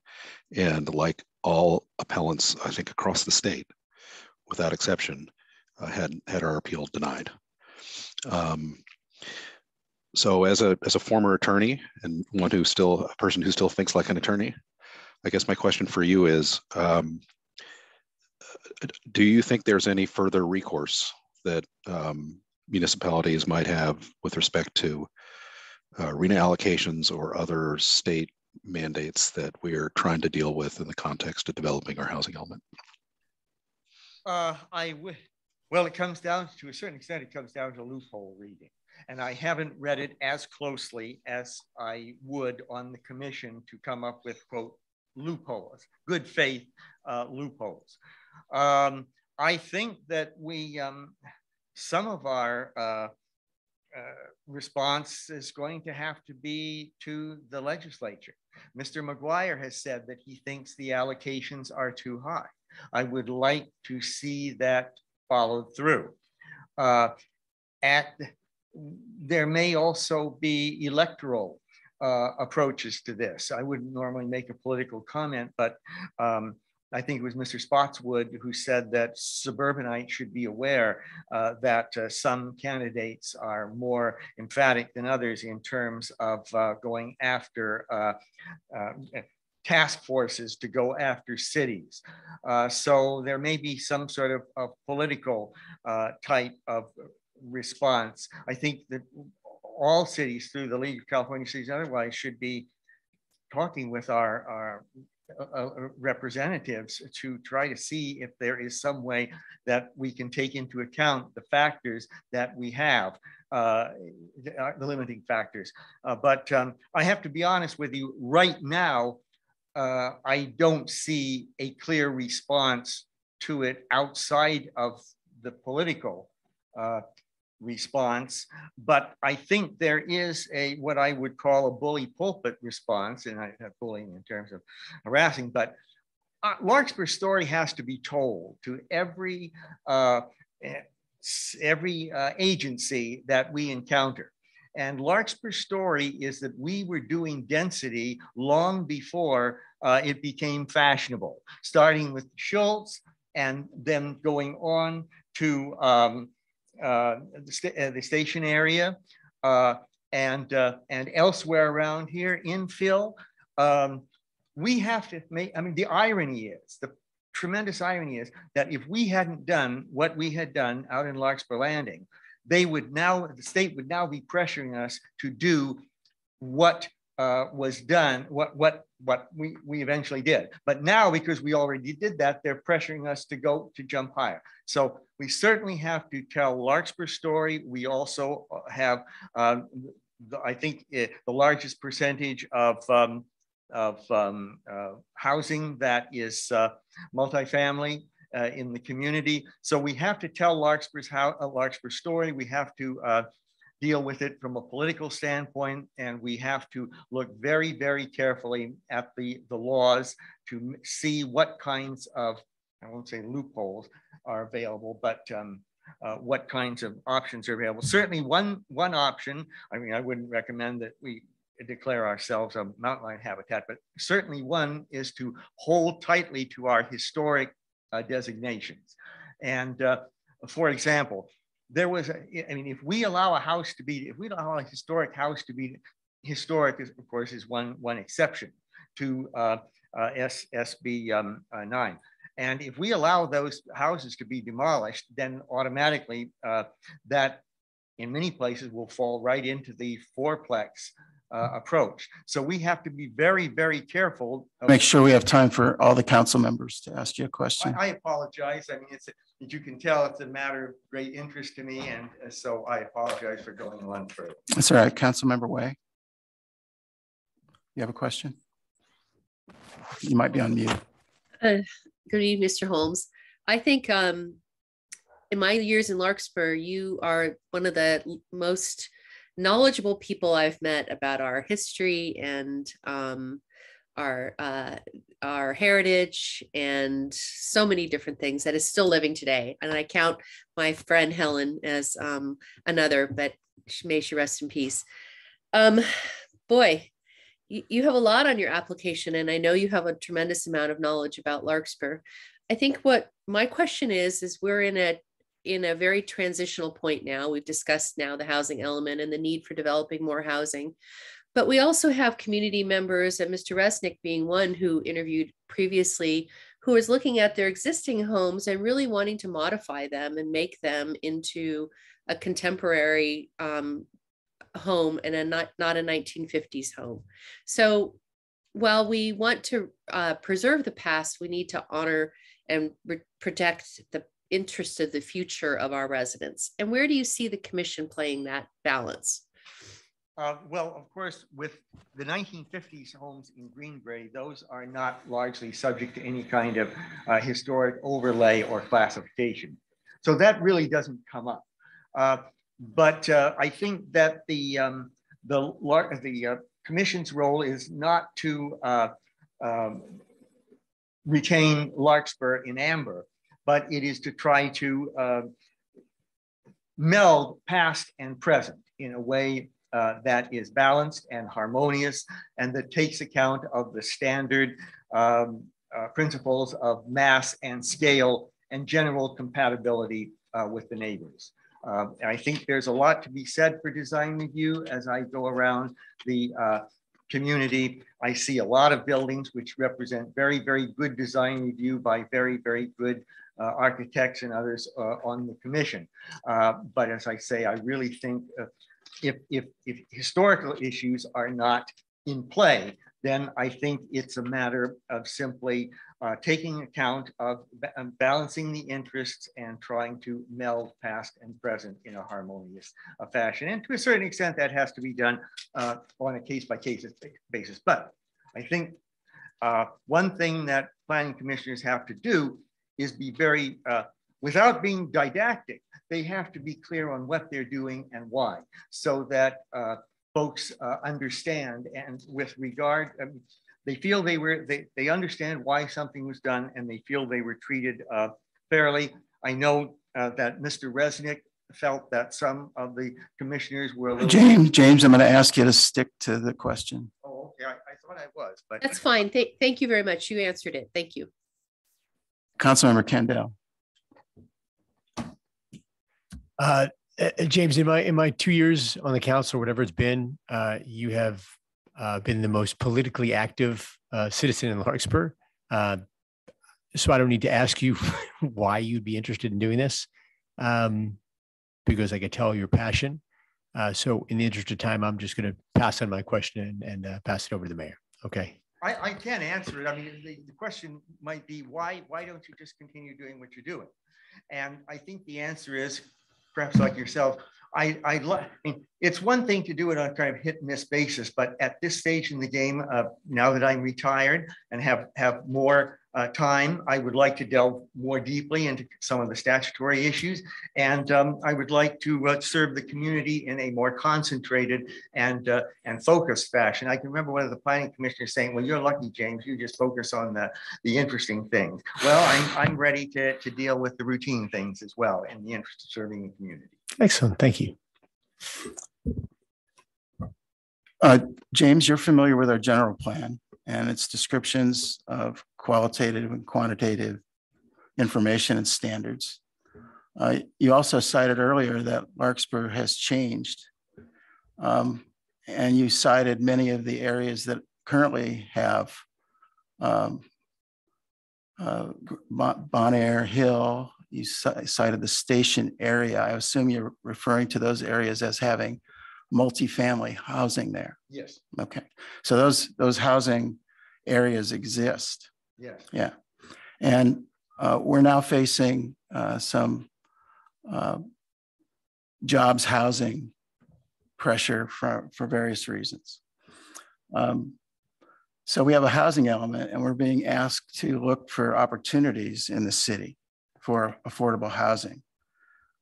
And like all appellants, I think across the state, without exception, had our appeal denied. So as a former attorney and a person who still thinks like an attorney, I guess my question for you is, do you think there's any further recourse that municipalities might have with respect to RETA allocations or other state mandates that we're trying to deal with in the context of developing our housing element? Well, it comes down to a certain extent, it comes down to loophole reading. And I haven't read it as closely as I would on the commission to come up with, quote, loopholes, good faith loopholes. I think that some of our response is going to have to be to the legislature. Mr. McGuire has said that he thinks the allocations are too high. I would like to see that followed through. There may also be electoral approaches to this. I wouldn't normally make a political comment, but I think it was Mr. Spotswood who said that suburbanites should be aware that some candidates are more emphatic than others in terms of going after task forces to go after cities. So there may be some sort of political type of response. I think that all cities through the League of California Cities and otherwise should be talking with our representatives to try to see if there is some way that we can take into account the factors that we have, the limiting factors. But I have to be honest with you, right now, I don't see a clear response to it outside of the political response, but I think there is what I would call a bully pulpit response, and I have bullying in terms of harassing, but Larkspur's story has to be told to every agency that we encounter. And Larkspur's story is that we were doing density long before it became fashionable, starting with Schultz and then going on to the station area and elsewhere around here, infill. We have to make, I mean, the tremendous irony is that if we hadn't done what we had done out in Larkspur Landing, the state would now be pressuring us to do what was done, what we eventually did. But now, because we already did that, they're pressuring us to jump higher. So we certainly have to tell Larkspur's story. We also have, I think, the largest percentage of housing that is multifamily in the community. So we have to tell Larkspur's story. We have to deal with it from a political standpoint, and we have to look very, very carefully at the laws to see what kinds of, I won't say loopholes are available, but what kinds of options are available. Certainly one option, I mean, I wouldn't recommend that we declare ourselves a mountain lion habitat, but certainly one is to hold tightly to our historic designations. And for example, if we allow a historic house to be historic, of course, is one exception to SB 9. And if we allow those houses to be demolished, then automatically that in many places will fall right into the fourplex approach. So we have to be very, very careful. Make sure we have time for all the council members to ask you a question. I apologize. I mean, as you can tell, it's a matter of great interest to me. And so I apologize for going on further. That's all right. Councilmember Way. You have a question? You might be on mute. Good evening, Mr. Holmes. I think in my years in Larkspur, you are one of the most knowledgeable people I've met about our history and our heritage and so many different things that is still living today. And I count my friend Helen as another, but may she rest in peace. Boy, you have a lot on your application, and I know you have a tremendous amount of knowledge about Larkspur. I think what my question is we're in a very transitional point now. We've discussed now the housing element and the need for developing more housing. But we also have community members, and Mr. Resnick being one who interviewed previously, who is looking at their existing homes and really wanting to modify them and make them into a contemporary home and not a 1950s home. So while we want to preserve the past, we need to honor and protect the interest of the future of our residents. And where do you see the commission playing that balance? Well, of course, with the 1950s homes in Greenbrae, those are not largely subject to any kind of historic overlay or classification. So that really doesn't come up. But I think that the commission's role is not to retain Larkspur in amber, but it is to try to meld past and present in a way that is balanced and harmonious, and that takes account of the standard principles of mass and scale and general compatibility with the neighbors. I think there's a lot to be said for design review. As I go around the community, I see a lot of buildings which represent very, very good design review by very, very good architects and others on the commission. But as I say, I really think if historical issues are not in play, then I think it's a matter of simply taking account of balancing the interests and trying to meld past and present in a harmonious fashion. And to a certain extent, that has to be done on a case-by-case basis. But I think one thing that planning commissioners have to do is be very, without being didactic, they have to be clear on what they're doing and why, so that folks understand. And with regard, they feel they understand why something was done, and they feel they were treated fairly. I know that Mr. Resnick felt that some of the commissioners were a little James, I'm going to ask you to stick to the question. Oh, okay. I thought I was, but that's fine. Thank you very much. You answered it. Thank you. Councilmember Kendall. James, in my 2 years on the council, whatever it's been, you have been the most politically active citizen in Larkspur. So I don't need to ask you why you'd be interested in doing this, because I could tell your passion. So in the interest of time, I'm just going to pass on my question and pass it over to the mayor. Okay. I can't answer it. I mean, the question might be, why don't you just continue doing what you're doing? And I think the answer is, perhaps like yourself, I mean, it's one thing to do it on a kind of hit and miss basis, but at this stage in the game, now that I'm retired and have more time, I would like to delve more deeply into some of the statutory issues. And I would like to serve the community in a more concentrated and focused fashion. I can remember one of the planning commissioners saying, well, you're lucky, James, you just focus on the interesting things. Well, I'm ready to deal with the routine things as well in the interest of serving the community. Excellent. Thank you. James, you're familiar with our general plan and its descriptions of qualitative and quantitative information and standards. You also cited earlier that Larkspur has changed, and you cited many of the areas that currently have Bon Air Hill. You cited the station area. I assume you're referring to those areas as having multifamily housing there. Yes. Okay. So those housing areas exist. Yes. Yeah. And we're now facing some jobs housing pressure for various reasons. So we have a housing element, and we're being asked to look for opportunities in the city for affordable housing.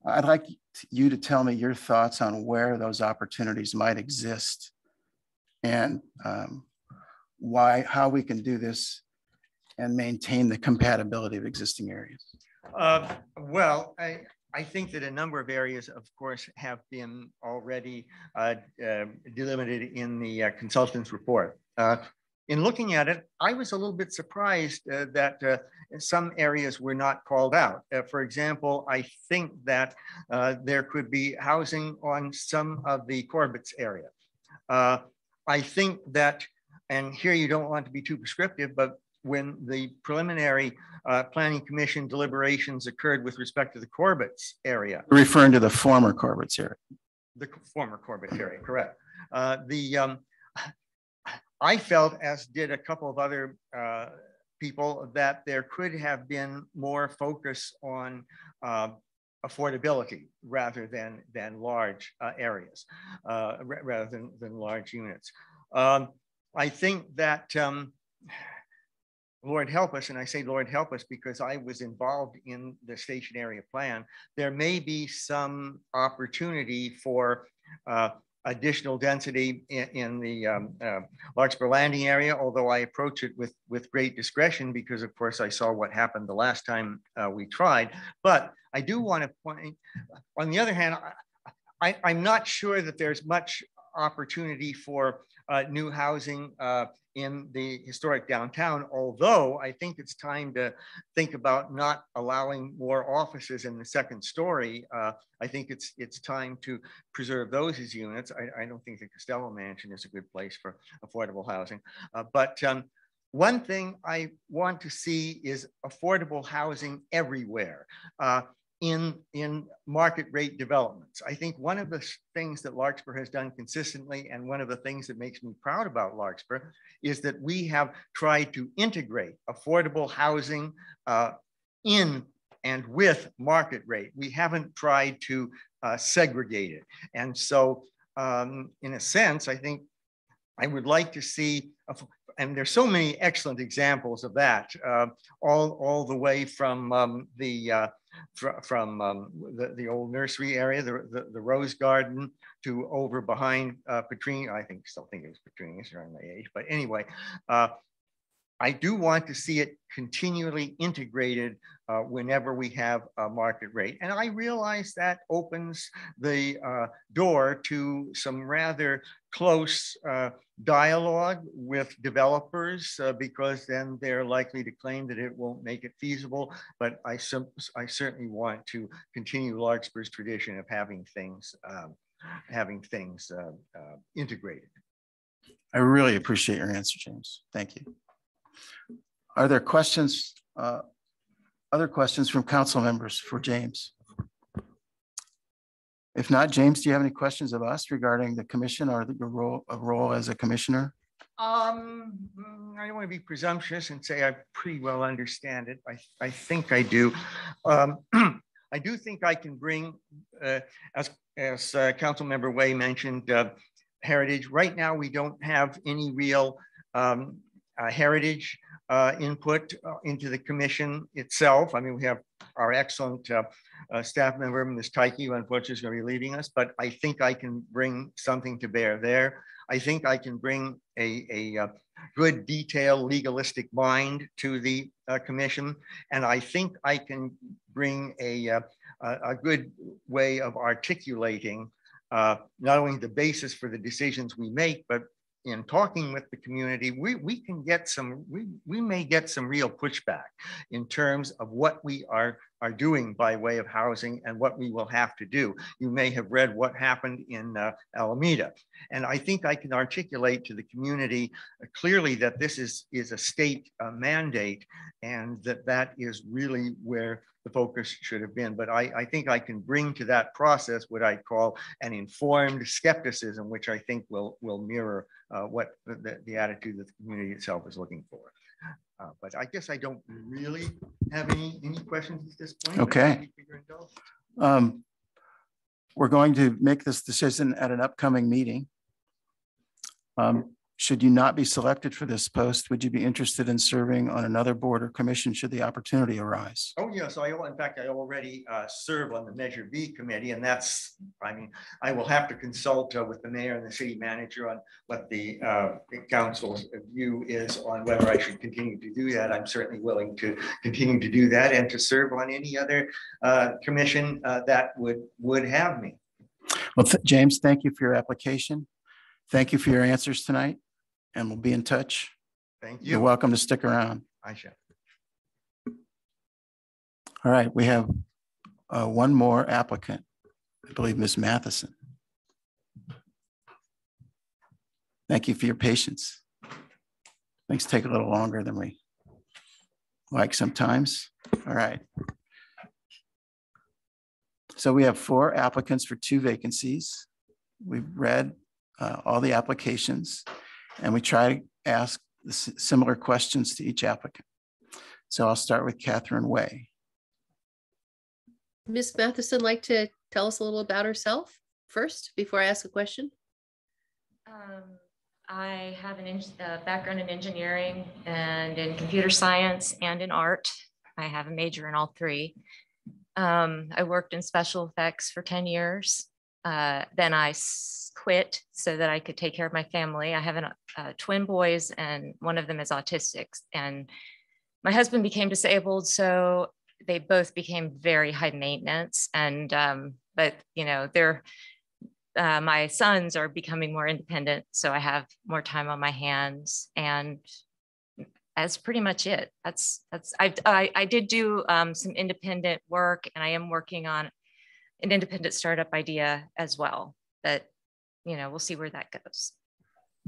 I'd like you to tell me your thoughts on where those opportunities might exist and how we can do this and maintain the compatibility of existing areas? Well, I think that a number of areas, of course, have been already delimited in the consultant's report. In looking at it, I was a little bit surprised that some areas were not called out. For example, I think that there could be housing on some of the Corbett's area. I think that, and here you don't want to be too prescriptive, but when the preliminary planning commission deliberations occurred with respect to the Corbett's area. Referring to the former Corbett's area. The former Corbett area, correct. I felt, as did a couple of other people, that there could have been more focus on affordability rather than large areas, rather than large units. I think that Lord help us, and I say Lord help us because I was involved in the station area plan, there may be some opportunity for additional density in the Larkspur landing area, although I approach it with great discretion because of course I saw what happened the last time we tried. But I do want to point, on the other hand, I'm not sure that there's much opportunity for new housing in the historic downtown, although I think it's time to think about not allowing more offices in the second story. I think it's time to preserve those as units. I don't think the Costello Mansion is a good place for affordable housing. But one thing I want to see is affordable housing everywhere. In market rate developments. I think one of the things that Larkspur has done consistently, and one of the things that makes me proud about Larkspur, is that we have tried to integrate affordable housing in and with market rate. We haven't tried to segregate it. And so in a sense, I think I would like to see, and there's so many excellent examples of that, all the way from the old nursery area, the Rose Garden, to over behind Petrini. I still think it was Petrini, it's around my age, but anyway, I do want to see it continually integrated whenever we have a market rate. And I realize that opens the door to some rather close dialogue with developers because then they're likely to claim that it won't make it feasible. But I certainly want to continue Larkspur's tradition of having things integrated. I really appreciate your answer, James. Thank you. Are there questions, other questions from council members for James? If not, James, do you have any questions of us regarding the commission or your role as a commissioner? I don't want to be presumptuous and say I pretty well understand it. I think I do. I do think I can bring, as Councilmember Way mentioned, heritage. Right now, we don't have any real heritage input into the commission itself. I mean, we have our excellent staff member, Ms. Tyke, who unfortunately is going to be leaving us, but I think I can bring something to bear there. I think I can bring a good, detailed, legalistic mind to the commission, and I think I can bring a good way of articulating not only the basis for the decisions we make, but in talking with the community, we can get some, we may get some real pushback in terms of what we are doing by way of housing and what we will have to do. You may have read what happened in Alameda. And I think I can articulate to the community clearly that this is a state mandate and that is really where the focus should have been. But I think I can bring to that process what I call an informed skepticism, which I think will mirror what the attitude that the community itself is looking for. But I guess I don't really have any questions at this point. Okay. We're going to make this decision at an upcoming meeting. Should you not be selected for this post, would you be interested in serving on another board or commission should the opportunity arise? Oh, yeah. So in fact, I already serve on the Measure B committee, and that's, I mean, I will have to consult with the mayor and the city manager on what the council's view is on whether I should continue to do that. I'm certainly willing to continue to do that and to serve on any other commission that would have me. Well, James, thank you for your application. Thank you for your answers tonight, and we'll be in touch. Thank you. You're welcome to stick around. I shall. All right, we have one more applicant, I believe Ms. Matheson. Thank you for your patience. Things take a little longer than we like sometimes. All right. So we have 4 applicants for 2 vacancies. We've read all the applications, and we try to ask similar questions to each applicant. So I'll start with Catherine Way. Ms. Matheson like to tell us a little about herself first before I ask a question? I have a background in engineering and in computer science and in art. I have a major in all 3. I worked in special effects for 10 years. Then I quit so that I could take care of my family. I have twin boys, and one of them is autistic. And my husband became disabled, so they both became very high maintenance. And but you know, my sons are becoming more independent, so I have more time on my hands, and that's pretty much it. I did do some independent work, and I am working on an independent startup idea as well, but you know, we'll see where that goes.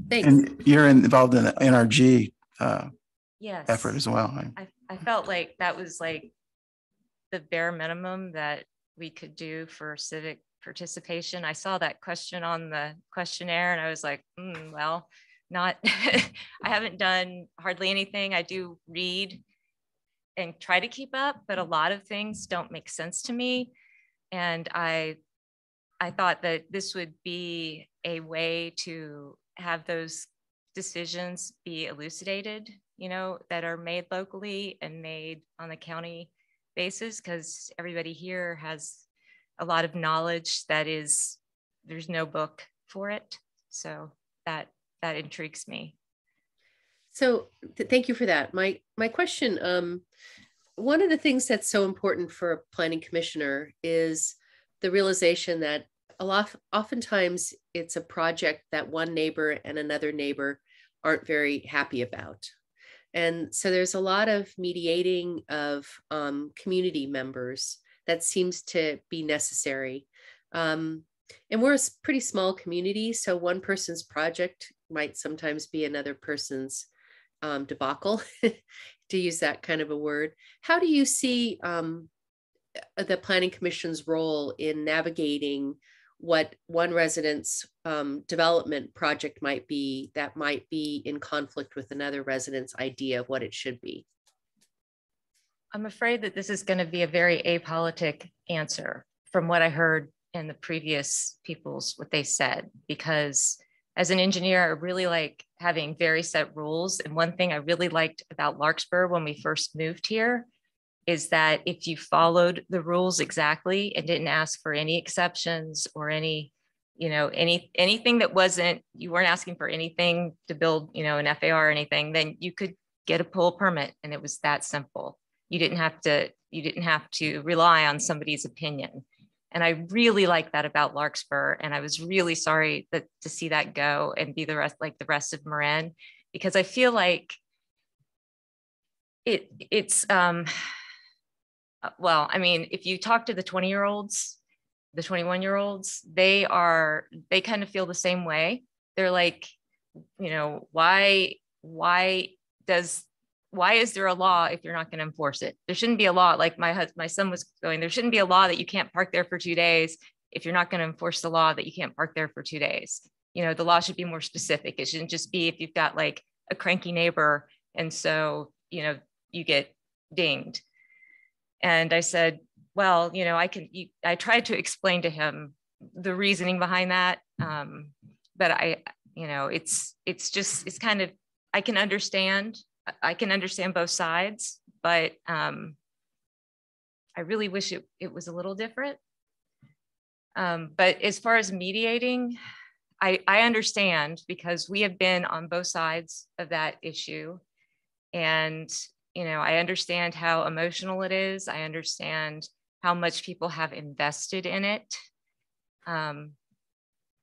Thanks. And you're involved in the NRG yes. effort as well. I felt like that was like the bare minimum that we could do for civic participation. I saw that question on the questionnaire and I was like, well, not, I haven't done hardly anything. I do read and try to keep up, but a lot of things don't make sense to me. And I thought that this would be a way to have those decisions be elucidated, you know, that are made locally and made on the county basis, because everybody here has a lot of knowledge that is, there's no book for it. So that intrigues me. So thank you for that. My question, one of the things that's so important for a planning commissioner is the realization that oftentimes it's a project that one neighbor and another neighbor aren't very happy about. And so there's a lot of mediating of community members that seems to be necessary. And we're a pretty small community, so one person's project might sometimes be another person's debacle, to use that kind of a word. How do you see the Planning Commission's role in navigating what one resident's development project might be that might be in conflict with another resident's idea of what it should be? I'm afraid that this is going to be a very apolitic answer from what I heard in the previous people's, what they said, because as an engineer, I really like having very set rules. And one thing I really liked about Larkspur when we first moved here is that if you followed the rules exactly and didn't ask for any exceptions or any, you know, anything that wasn't, you weren't asking for anything to build, you know, an FAR or anything, then you could get a pull permit, and it was that simple. You didn't have to rely on somebody's opinion. And I really like that about Larkspur. And I was really sorry to see that go and be the rest of Marin, because I feel like it's well, I mean, if you talk to the 20-year-olds, the 21-year-olds, they kind of feel the same way. They're like, you know, why is there a law if you're not going to enforce it? There shouldn't be a law. Like my son was going, there shouldn't be a law that you can't park there for 2 days if you're not going to enforce the law that you can't park there for 2 days. You know, the law should be more specific. It shouldn't just be if you've got like a cranky neighbor and so, you know, you get dinged. And I said, well, you know, I tried to explain to him the reasoning behind that. But You know, it's kind of, I can understand both sides, but I really wish it was a little different. But as far as mediating, I understand, because we have been on both sides of that issue. And, you know, I understand how emotional it is. I understand how much people have invested in it.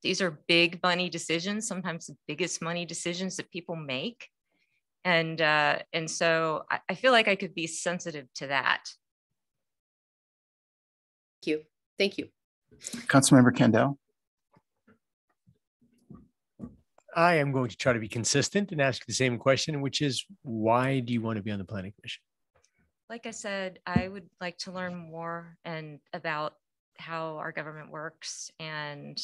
These are big money decisions, sometimes the biggest money decisions that people make. And so I feel like I could be sensitive to that. Thank you. Thank you. Councilmember Kendall. I am going to try to be consistent and ask the same question, which is, why do you want to be on the Planning Commission? Like I said, I would like to learn more and about how our government works. And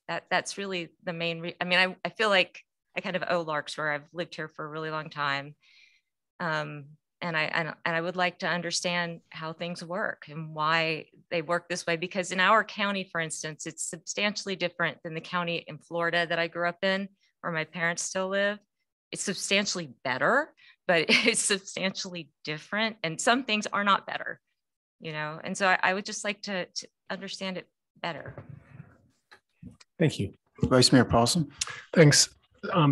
that's really the main I mean, I feel like I kind of owe Larkspur. I've lived here for a really long time. And I would like to understand how things work and why they work this way, because in our county, for instance, it's substantially different than the county in Florida that I grew up in, where my parents still live. It's substantially better, but it's substantially different. And some things are not better, you know? And so I would just like to understand it better. Thank you. Vice Mayor Paulson. Thanks.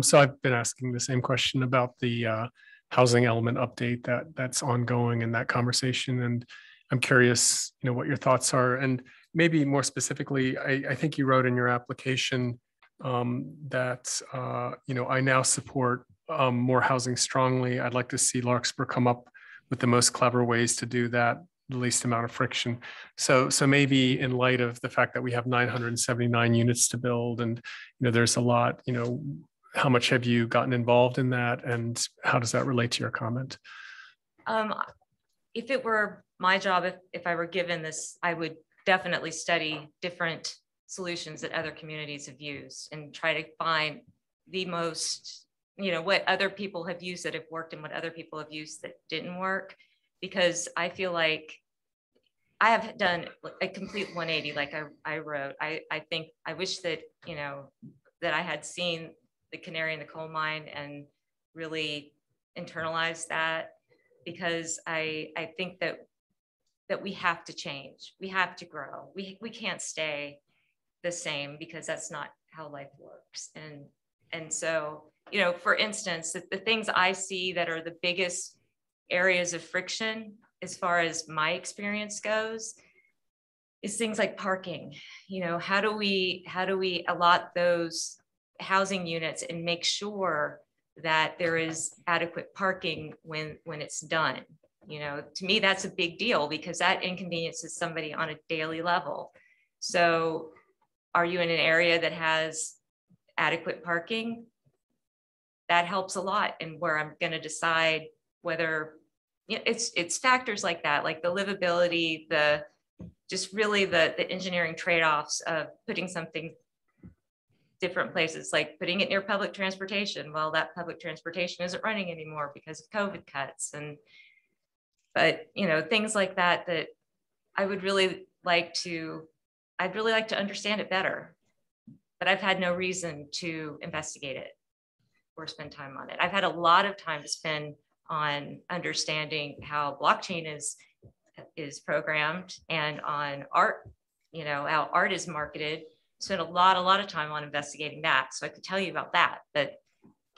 So I've been asking the same question about the housing element update that's ongoing in that conversation. And I'm curious, you know, what your thoughts are. And maybe more specifically, I think you wrote in your application that, you know, I now support more housing strongly. I'd like to see Larkspur come up with the most clever ways to do that, the least amount of friction. So maybe in light of the fact that we have 979 units to build, and, you know, there's a lot, you know, how much have you gotten involved in that, and how does that relate to your comment? If it were my job, if I were given this, I would definitely study different solutions that other communities have used and try to find the most, you know, what other people have used that have worked and what other people have used that didn't work. Because I feel like I have done a complete 180, like I wrote. I think I wish that, you know, that I had seen the canary in the coal mine and really internalize that, because I think that we have to change. We have to grow. We can't stay the same, because that's not how life works. And so, you know, for instance, the things I see that are the biggest areas of friction, as far as my experience goes, is things like parking. You know, how do we allot those housing units and make sure that there is adequate parking when it's done? You know, to me, that's a big deal, because that inconveniences somebody on a daily level. So are you in an area that has adequate parking? That helps a lot in where I'm going to decide whether, you know, it's factors like that, like the livability, just really the engineering trade-offs of putting something different places, like putting it near public transportation. Well, that public transportation isn't running anymore because of COVID cuts. But you know, things like that I'd really like to understand it better, but I've had no reason to investigate it or spend time on it. I've had a lot of time to spend on understanding how blockchain is programmed, and on art, you know, how art is marketed. Spent a lot of time on investigating that, so I could tell you about that. But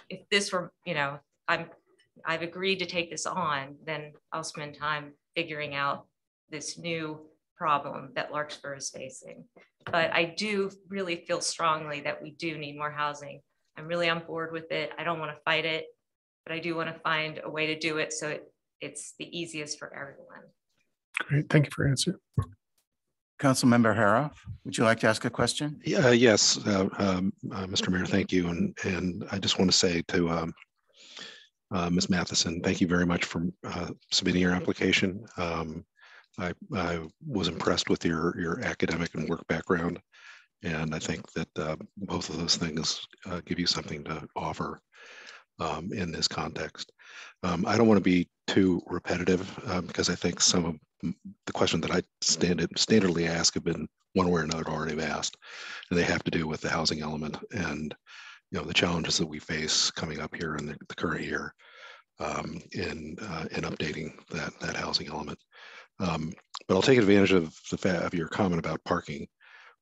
if this were, you know, I've agreed to take this on, then I'll spend time figuring out this new problem that Larkspur is facing. But I do really feel strongly that we do need more housing. I'm really on board with it. I don't want to fight it, but I do want to find a way to do it so it's the easiest for everyone. Great, thank you for your answer. Councilmember Haroff, would you like to ask a question? Yes, Mr. Mayor, thank you. And I just want to say to Ms. Matheson, thank you very much for submitting your application. I was impressed with your academic and work background, and I think that both of those things give you something to offer in this context. I don't want to be too repetitive because I think some of the questions that I standardly ask have been one way or another already asked, and they have to do with the housing element and the challenges that we face coming up here in the current year in updating that housing element. But I'll take advantage of of your comment about parking.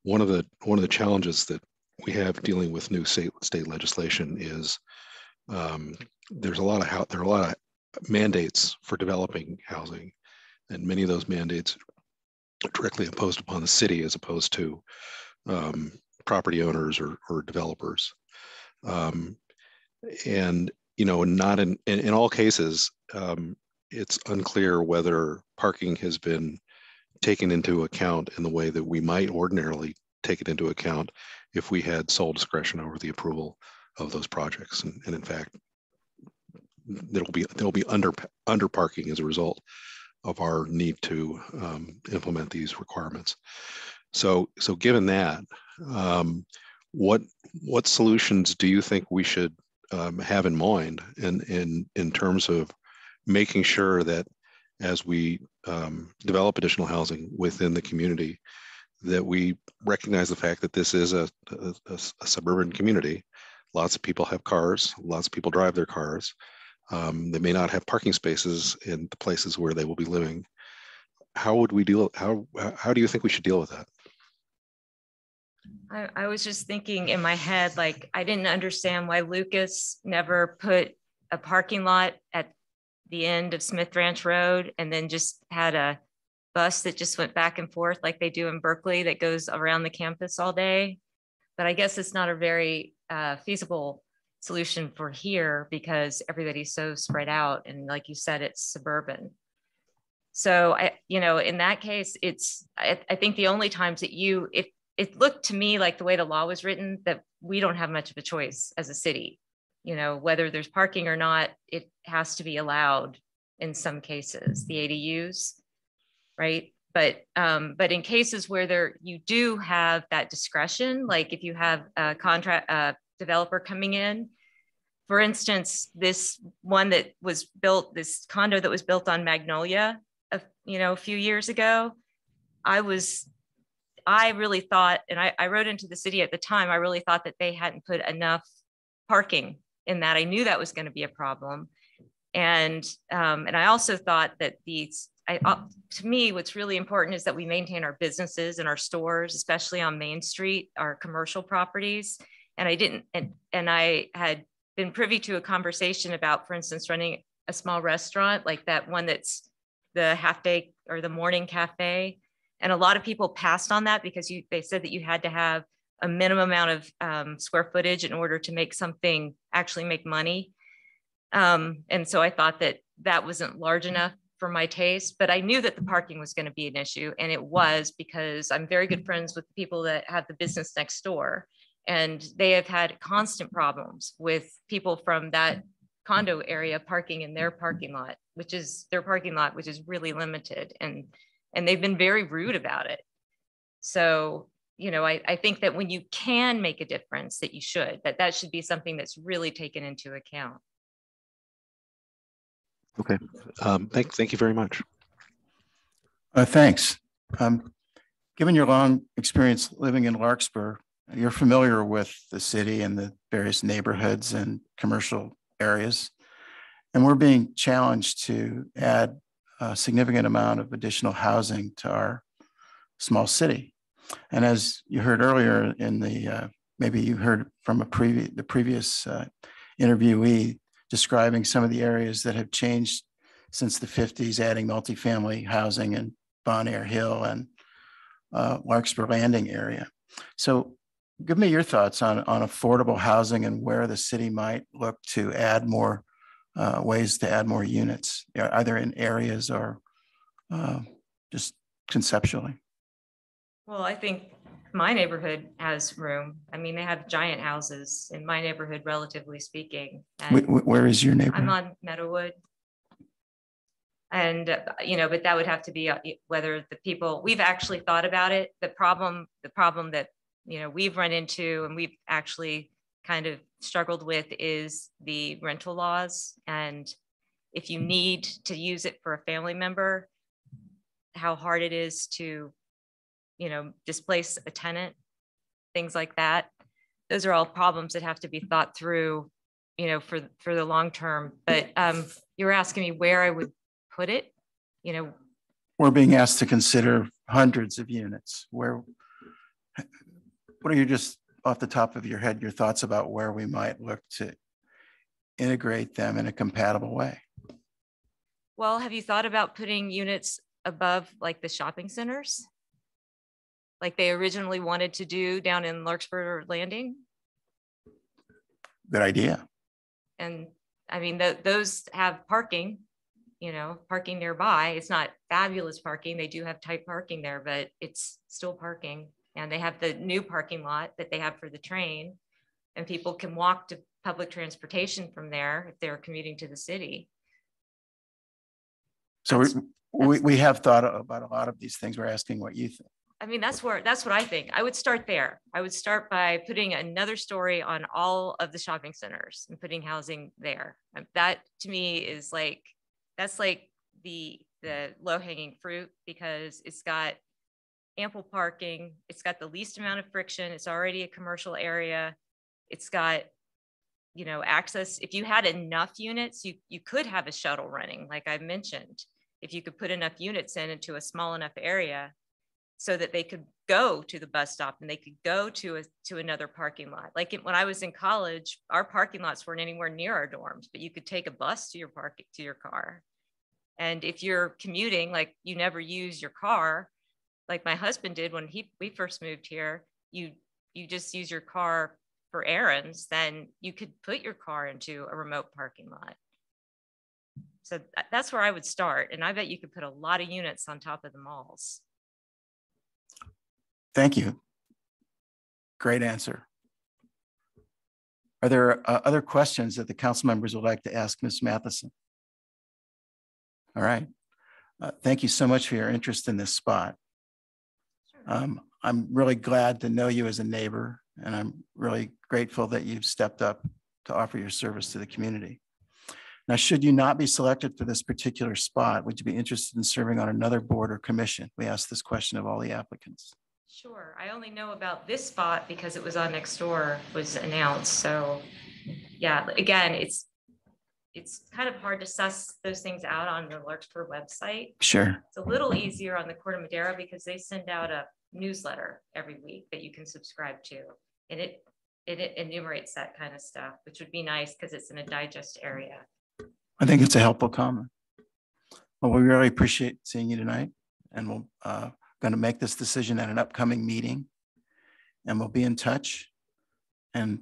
One of the challenges that we have dealing with new state legislation is there are a lot of mandates for developing housing, and many of those mandates are directly imposed upon the city as opposed to property owners or developers. And not in all cases, it's unclear whether parking has been taken into account in the way that we might ordinarily take it into account if we had sole discretion over the approval of those projects. And in fact, there'll be under parking as a result of our need to implement these requirements. So given that, what solutions do you think we should have in mind in terms of making sure that as we develop additional housing within the community, that we recognize the fact that this is a suburban community. Lots of people have cars, lots of people drive their cars. They may not have parking spaces in the places where they will be living. How would we deal? How do you think we should deal with that? I was just thinking in my head, like, I didn't understand why Lucas never put a parking lot at the end of Smith Ranch Road and then just had a bus that just went back and forth like they do in Berkeley that goes around the campus all day. But I guess it's not a very feasible solution for here because everybody's so spread out. And like you said, it's suburban. So in that case, I think the only times that it looked to me like the way the law was written that we don't have much of a choice as a city, whether there's parking or not, it has to be allowed in some cases, the ADUs, right? But in cases where you do have that discretion, like if you have a developer coming in, for instance, this one that was built, this condo that was built on Magnolia, a few years ago, I really thought, and I wrote into the city at the time, I really thought that they hadn't put enough parking in that. I knew that was going to be a problem. And I also thought that to me, what's really important is that we maintain our businesses and our stores, especially on Main Street, our commercial properties. And I had been privy to a conversation about, for instance, running a small restaurant like that one that's the half day or the morning cafe. And a lot of people passed on that because they said that you had to have a minimum amount of square footage in order to make something actually make money. And so I thought that wasn't large enough for my taste, but I knew that the parking was going to be an issue. And it was because I'm very good friends with the people that have the business next door. And they have had constant problems with people from that condo area parking in their parking lot, which is really limited. And they've been very rude about it. So, I think that when you can make a difference, that you should, that should be something that's really taken into account. Okay, thank you very much. Thanks. Given your long experience living in Larkspur, you're familiar with the city and the various neighborhoods and commercial areas. And we're being challenged to add a significant amount of additional housing to our small city. And as you heard earlier maybe you heard from the previous interviewee describing some of the areas that have changed since the 50s, adding multifamily housing in Bon Air Hill and Larkspur Landing area. So give me your thoughts on affordable housing and where the city might look to add more ways to add more units, either in areas or just conceptually. Well, I think my neighborhood has room. I mean, they have giant houses in my neighborhood, relatively speaking. Where is your neighborhood? I'm on Meadowood. And, but that would have to be whether the people, we've actually thought about it. The problem that, we've run into, and we've actually kind of struggled with is the rental laws. And if you need to use it for a family member, how hard it is to, displace a tenant, things like that. Those are all problems that have to be thought through, for the long term. But you were asking me where I would put it, We're being asked to consider hundreds of units. What are you, just off the top of your head, your thoughts about where we might look to integrate them in a compatible way? Well, have you thought about putting units above like the shopping centers? Like they originally wanted to do down in Larkspur Landing? Good idea. And I mean, those have parking, parking nearby. It's not fabulous parking. They do have tight parking there, but it's still parking. And they have the new parking lot that they have for the train, and people can walk to public transportation from there if they're commuting to the city. So we have thought about a lot of these things. We're asking what you think. I mean, that's what I think. I would start there. I would start by putting another story on all of the shopping centers and putting housing there. That to me is like, that's like the low hanging fruit, because it's got ample parking. It's got the least amount of friction. It's already a commercial area. It's got, access. If you had enough units, you could have a shuttle running, like I mentioned, if you could put enough units into a small enough area so that they could go to the bus stop and they could go to another parking lot. Like when I was in college, our parking lots weren't anywhere near our dorms, but you could take a bus to your car. And if you're commuting, like you never use your car, like my husband did when we first moved here, you just use your car for errands, then you could put your car into a remote parking lot. So that's where I would start. And I bet you could put a lot of units on top of the malls. Thank you. Great answer. Are there other questions that the council members would like to ask Ms. Matheson? All right. Thank you so much for your interest in this spot. I'm really glad to know you as a neighbor, and I'm really grateful that you've stepped up to offer your service to the community. Now, should you not be selected for this particular spot, would you be interested in serving on another board or commission? We asked this question of all the applicants. Sure. I only know about this spot because it was on next door, was announced. So yeah, again, it's kind of hard to suss those things out on the Larkspur website. Sure. It's a little easier on the Corte Madera because they send out a newsletter every week that you can subscribe to. And it enumerates that kind of stuff, which would be nice because it's in a digest area. I think it's a helpful comment. Well, we really appreciate seeing you tonight, and we'll going to make this decision at an upcoming meeting, and we'll be in touch. And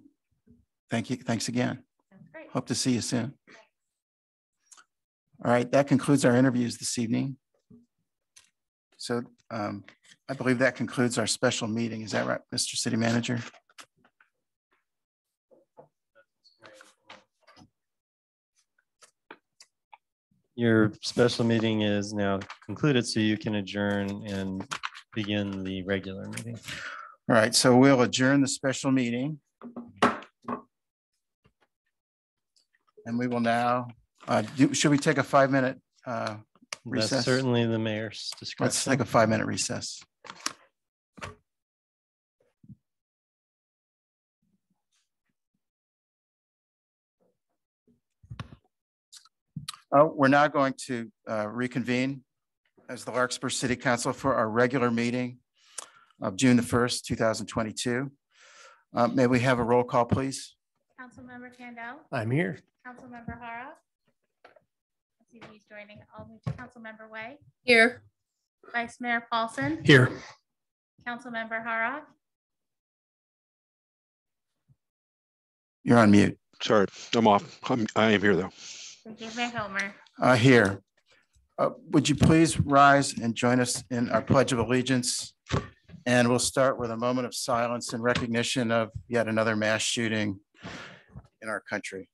thank you. Thanks again. That's great. Hope to see you soon. All right, that concludes our interviews this evening. So I believe that concludes our special meeting. Is that right, Mr. City Manager? Your special meeting is now concluded, so you can adjourn and begin the regular meeting. All right, so we'll adjourn the special meeting. And we will now, should we take a 5-minute recess? That's certainly the mayor's discretion. Let's take a 5-minute recess. We're now going to reconvene as the Larkspur City Council for our regular meeting of June the 1st, 2022. May we have a roll call, please? Councilmember Candell. I'm here. Councilmember Hara. Let's see if he's joining. I'll move to Councilmember Way. Here. Vice Mayor Paulson. Here. Councilmember Hara. You're on mute. Sorry, I'm off. I am here though. Thank you, Mayor Hilmer. Here. Would you please rise and join us in our Pledge of Allegiance? And we'll start with a moment of silence in recognition of yet another mass shooting in our country.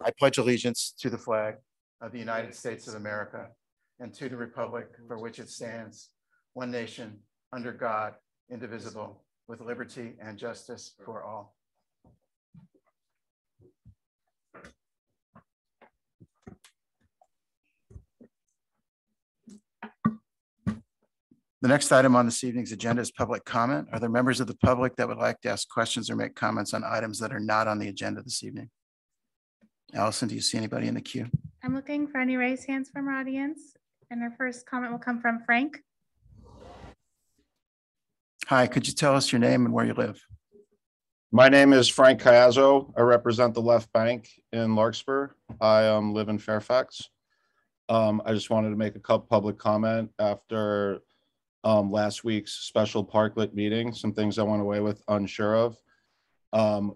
I pledge allegiance to the flag of the United States of America and to the republic for which it stands, one nation, under God, indivisible, with liberty and justice for all. The next item on this evening's agenda is public comment. Are there members of the public that would like to ask questions or make comments on items that are not on the agenda this evening? Allison, do you see anybody in the queue? I'm looking for any raised hands from our audience. And our first comment will come from Frank. Hi, could you tell us your name and where you live? My name is Frank Caiazzo. I represent the Left Bank in Larkspur. I live in Fairfax. I just wanted to make a public comment after last week's special parklet meeting. Some things I went away with unsure of.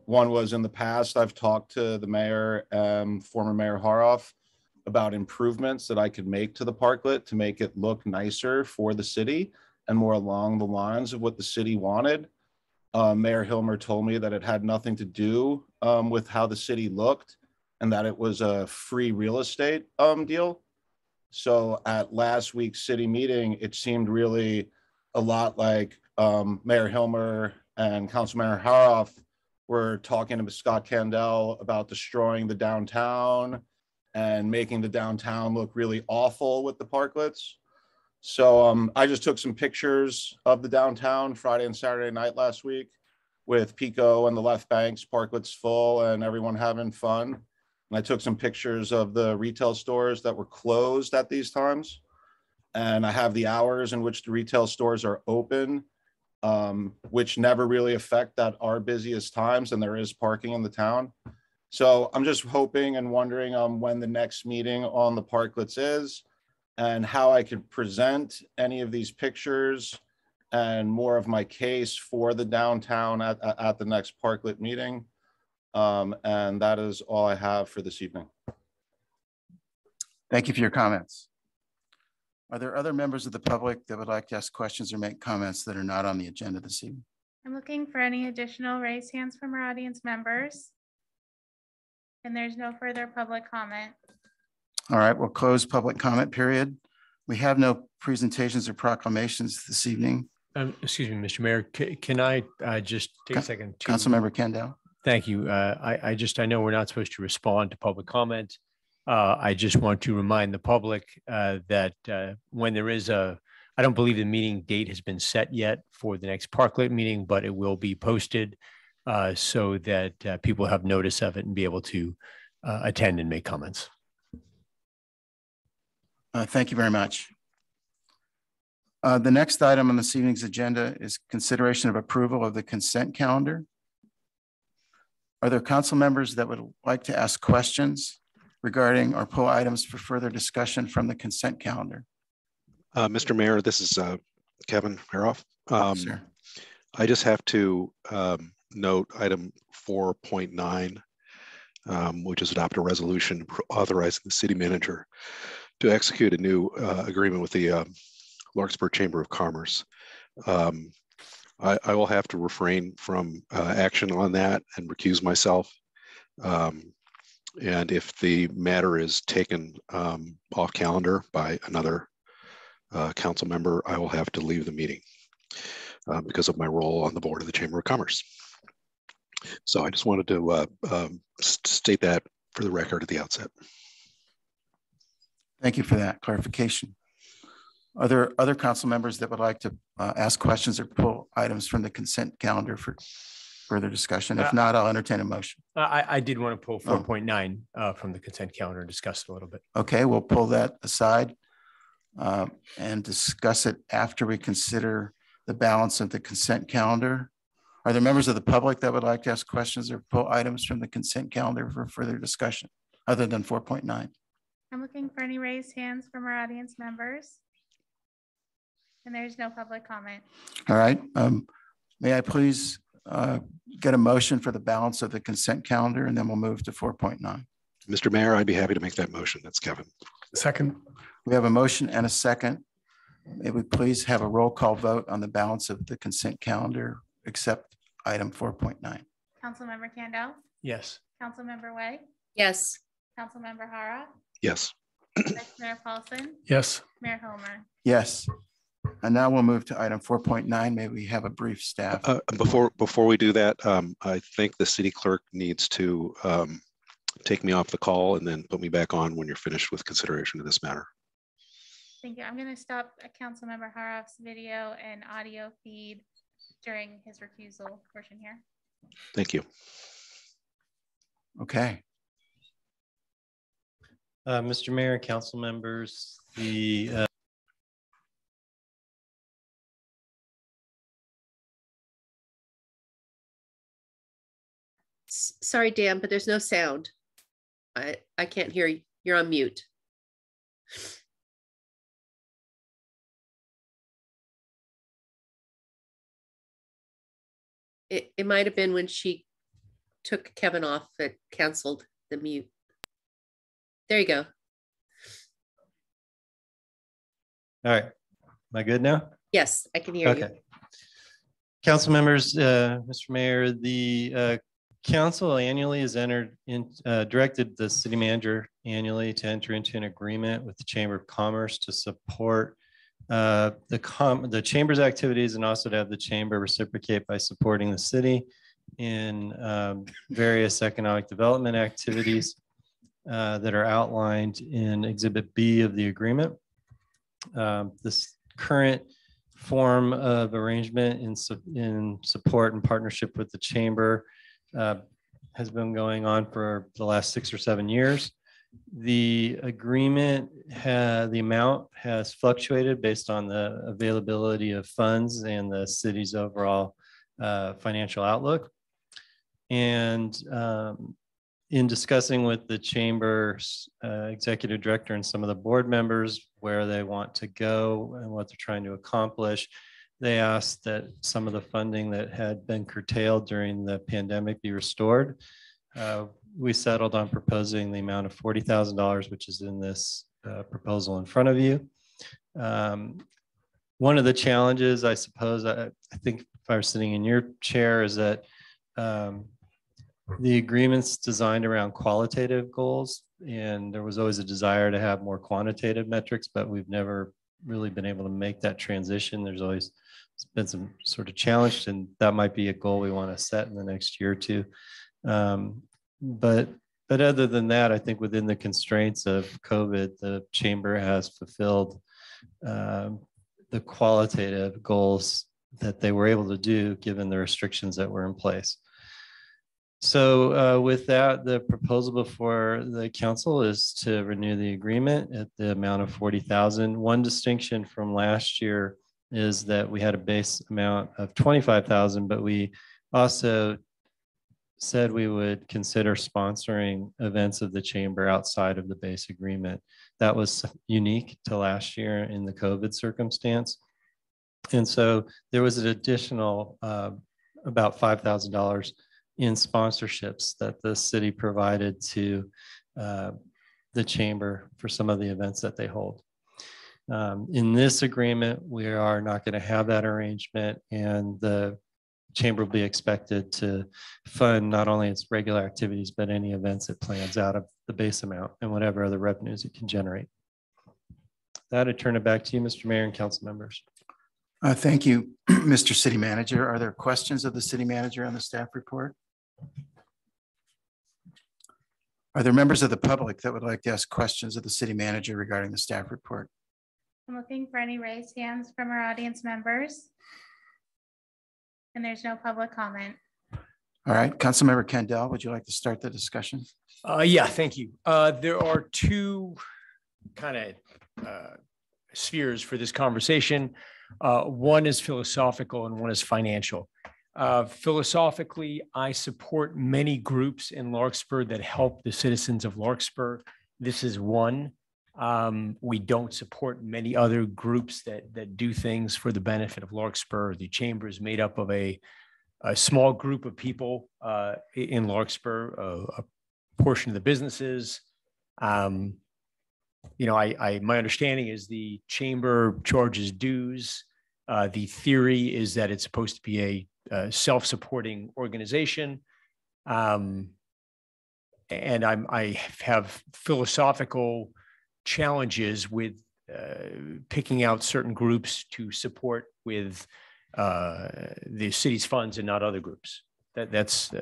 One was, in the past, I've talked to the mayor and former Mayor Haroff about improvements that I could make to the parklet to make it look nicer for the city and more along the lines of what the city wanted. Mayor Hilmer told me that it had nothing to do with how the city looked and that it was a free real estate deal. So at last week's city meeting, it seemed really a lot like Mayor Hilmer and Councilmember Haroff were talking to Scott Candell about destroying the downtown and making the downtown look really awful with the parklets. So I just took some pictures of the downtown Friday and Saturday night last week with Pico and the Left Bank's parklets full and everyone having fun. And I took some pictures of the retail stores that were closed at these times. And I have the hours in which the retail stores are open, which never really affect that our busiest times, and there is parking in the town. So I'm just hoping and wondering when the next meeting on the parklets is and how I could present any of these pictures and more of my case for the downtown at the next parklet meeting. And that is all I have for this evening. Thank you for your comments. Are there other members of the public that would like to ask questions or make comments that are not on the agenda this evening? I'm looking for any additional raised hands from our audience members. And there's no further public comment. All right, we'll close public comment period. We have no presentations or proclamations this evening. Excuse me, Mr. Mayor, can I just take a second? Councilmember Candell. Thank you. I know we're not supposed to respond to public comment. I just want to remind the public that when there is I don't believe the meeting date has been set yet for the next parklet meeting, but it will be posted so that people have notice of it and be able to attend and make comments. Thank you very much. The next item on this evening's agenda is consideration of approval of the consent calendar. Are there council members that would like to ask questions regarding or pull items for further discussion from the consent calendar? Mr. Mayor, this is Kevin Haroff. Sir. I just have to note item 4.9, which is adopt a resolution authorizing the city manager to execute a new agreement with the Larkspur Chamber of Commerce. I will have to refrain from action on that and recuse myself. And if the matter is taken off calendar by another council member, I will have to leave the meeting because of my role on the board of the Chamber of Commerce. So I just wanted to state that for the record at the outset. Thank you for that clarification. Are there other council members that would like to ask questions or pull items from the consent calendar for further discussion? If not, I'll entertain a motion. I did want to pull 4.9 from the consent calendar and discuss it a little bit. Okay, we'll pull that aside and discuss it after we consider the balance of the consent calendar. Are there members of the public that would like to ask questions or pull items from the consent calendar for further discussion other than 4.9? I'm looking for any raised hands from our audience members. And there's no public comment. All right. May I please get a motion for the balance of the consent calendar, and then we'll move to 4.9. Mr. Mayor, I'd be happy to make that motion. That's Kevin. Second. We have a motion and a second. May we please have a roll call vote on the balance of the consent calendar, except item 4.9. Councilmember Candell? Yes. Councilmember Way? Yes. Councilmember Hara, Yes. Vice Mayor Paulson, Yes. Mayor Homer. Yes. And now we'll move to item 4.9. May we have a brief staff? Before we do that, I think the city clerk needs to take me off the call and then put me back on when you're finished with consideration of this matter. Thank you. I'm going to stop Councilmember Haraf's video and audio feed during his recusal portion here. Thank you. Okay. Mr. Mayor, council members, the Sorry, Dan, but there's no sound. I can't hear you. You're on mute. It might have been when she took Kevin off that canceled the mute. There you go. all right. Am I good now? Yes, I can hear you. Okay. Council members, Mr. Mayor, the council annually has directed the city manager annually to enter into an agreement with the Chamber of Commerce to support the chamber's activities and also to have the chamber reciprocate by supporting the city in various economic development activities that are outlined in Exhibit B of the agreement. This current form of arrangement in support and partnership with the chamber has been going on for the last 6 or 7 years. The agreement, the amount has fluctuated based on the availability of funds and the city's overall financial outlook. And in discussing with the chamber's executive director and some of the board members where they want to go and what they're trying to accomplish, they asked that some of the funding that had been curtailed during the pandemic be restored. We settled on proposing the amount of $40,000, which is in this proposal in front of you. One of the challenges, I suppose, I think if I were sitting in your chair, is that the agreement's designed around qualitative goals, and there was always a desire to have more quantitative metrics, but we've never really been able to make that transition. There's always been some sort of challenge, and that might be a goal we want to set in the next year or two. But other than that, I think within the constraints of COVID, the chamber has fulfilled the qualitative goals that they were able to do given the restrictions that were in place. So with that, the proposal before the council is to renew the agreement at the amount of $40,000. One distinction from last year is that we had a base amount of $25,000, but we also said we would consider sponsoring events of the chamber outside of the base agreement. That was unique to last year in the COVID circumstance. And so there was an additional about $5,000 in sponsorships that the city provided to the chamber for some of the events that they hold. In this agreement, we are not going to have that arrangement, and the chamber will be expected to fund not only its regular activities, but any events it plans out of the base amount and whatever other revenues it can generate. That, I turn it back to you, Mr. Mayor and council members. Thank you, Mr. City Manager. Are there questions of the city manager on the staff report? Are there members of the public that would like to ask questions of the city manager regarding the staff report? I'm looking for any raised hands from our audience members. And there's no public comment. All right, Councilmember Kendall, would you like to start the discussion? Yeah, thank you. There are two kind of spheres for this conversation. One is philosophical and one is financial. Philosophically, I support many groups in Larkspur that help the citizens of Larkspur. This is one. We don't support many other groups that do things for the benefit of Larkspur. The chamber is made up of a small group of people in Larkspur, a portion of the businesses. You know, my understanding is the chamber charges dues. The theory is that it's supposed to be a self-supporting organization. and I have philosophical challenges with picking out certain groups to support with the city's funds and not other groups. That's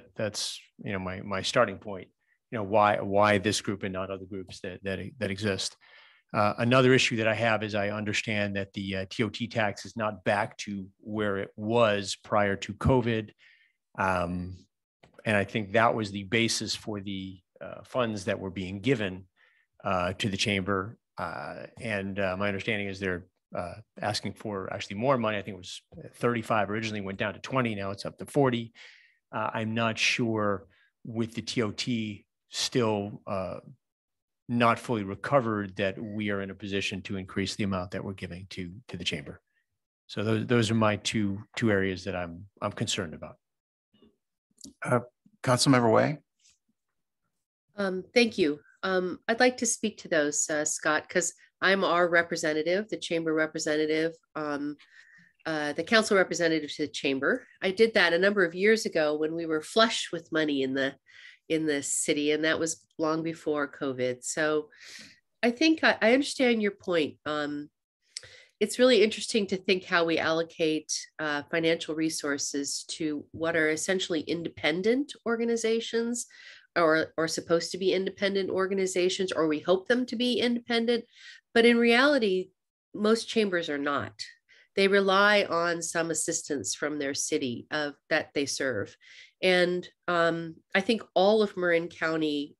my starting point. Why this group and not other groups that exist. Another issue that I have is I understand that the TOT tax is not back to where it was prior to COVID. And I think that was the basis for the funds that were being given to the chamber. And my understanding is they're asking for actually more money. I think it was 35 originally, went down to 20. Now it's up to 40. I'm not sure with the TOT still not fully recovered that we are in a position to increase the amount that we're giving to the chamber. So those are my two areas that I'm concerned about. Councilmember Way. Thank you. I'd like to speak to those, Scott, because I'm our representative, the chamber representative, the council representative to the chamber. I did that a number of years ago when we were flush with money in the city, and that was long before COVID. So I think I understand your point. It's really interesting to think how we allocate financial resources to what are essentially independent organizations, or supposed to be independent organizations, or we hope them to be independent. But in reality, most chambers are not. They rely on some assistance from their city that they serve. And I think all of Marin County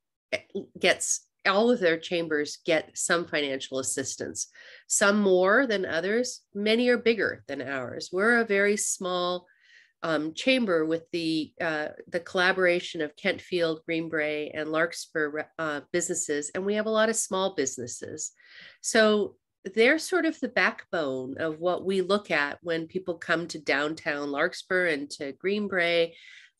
all of their chambers get some financial assistance, some more than others. Many are bigger than ours. We're a very small chamber with the collaboration of Kentfield, Greenbrae, and Larkspur businesses, and we have a lot of small businesses. So they're sort of the backbone of what we look at when people come to downtown Larkspur and to Greenbrae.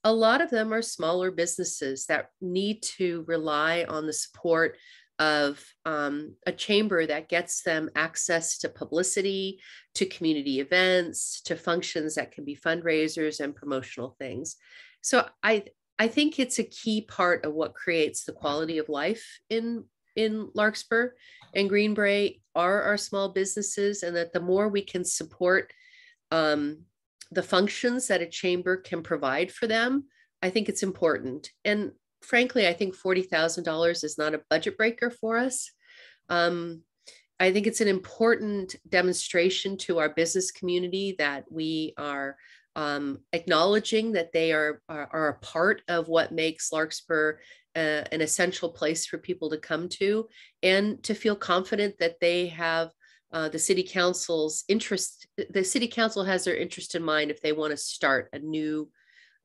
A lot of them are smaller businesses that need to rely on the support of a chamber that gets them access to publicity, to community events, to functions that can be fundraisers and promotional things. So I think it's a key part of what creates the quality of life in Larkspur and Greenbrae are our small businesses, and that the more we can support the functions that a chamber can provide for them, I think it's important. And frankly, I think $40,000 is not a budget breaker for us. I think it's an important demonstration to our business community that we are acknowledging that they are a part of what makes Larkspur an essential place for people to come to, and to feel confident that they have the city council's interest. The city council has their interest in mind if they want to start a new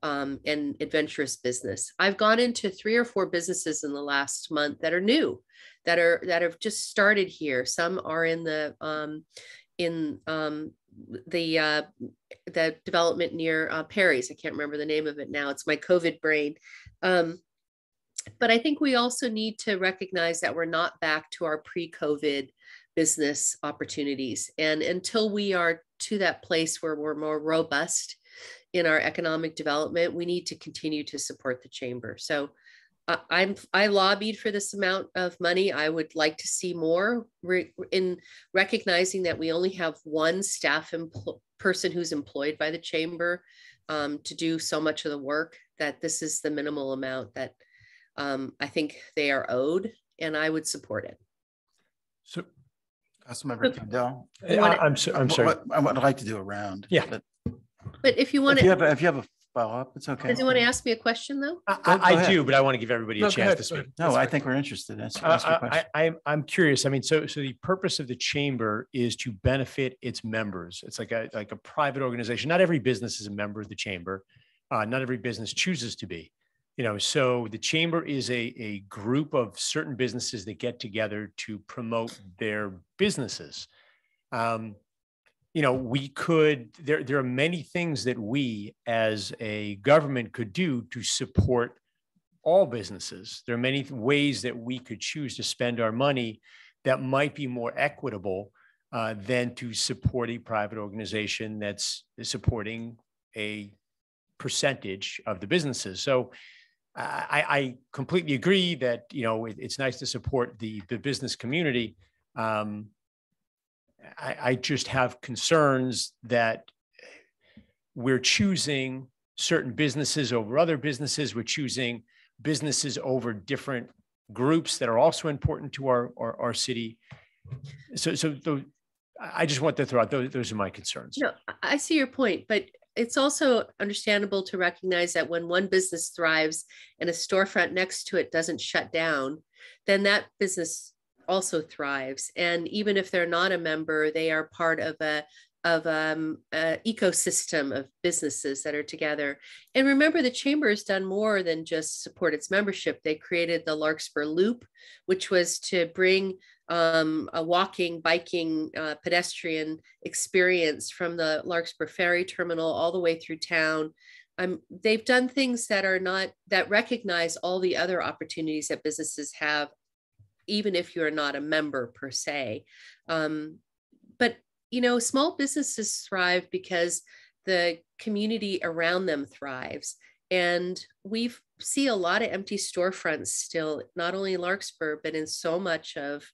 and adventurous business. I've gone into 3 or 4 businesses in the last month that are new, that have just started here. Some are in the development near Perry's. I can't remember the name of it now. It's my COVID brain. But I think we also need to recognize that we're not back to our pre-COVID business opportunities. And until we are to that place where we're more robust in our economic development, we need to continue to support the chamber. So I lobbied for this amount of money. I would like to see more, in recognizing that we only have one staff person who's employed by the chamber to do so much of the work, that this is the minimal amount that I think they are owed, and I would support it. So, Councilmember Kendall, I'm sorry. I would like to do a round. Yeah. But if you want to, if you have a follow-up, it's okay. Does you want to ask me a question though? I do, but I want to give everybody a chance to speak. No, I think we're interested. Ask your question. I'm curious. I mean, so the purpose of the chamber is to benefit its members. It's like a private organization. Not every business is a member of the chamber. Not every business chooses to be. So the chamber is a group of certain businesses that get together to promote their businesses. We could, there are many things that we as a government could do to support all businesses. There are many ways that we could choose to spend our money that might be more equitable than to support a private organization that's supporting a percentage of the businesses. So I completely agree that, you know, it's nice to support the business community. I just have concerns that we're choosing certain businesses over other businesses. We're choosing businesses over different groups that are also important to our city. So I just want to throw out those are my concerns. No, I see your point, but it's also understandable to recognize that when one business thrives and a storefront next to it doesn't shut down, then that business also thrives. And even if they're not a member, they are part of a ecosystem of businesses that are together. And remember, the chamber has done more than just support its membership. They created the Larkspur Loop, which was to bring a walking, biking, pedestrian experience from the Larkspur ferry terminal all the way through town. They've done things that recognize all the other opportunities that businesses have, even if you're not a member per se. But you know, small businesses thrive because the community around them thrives. And we see a lot of empty storefronts still, not only in Larkspur, but in so much of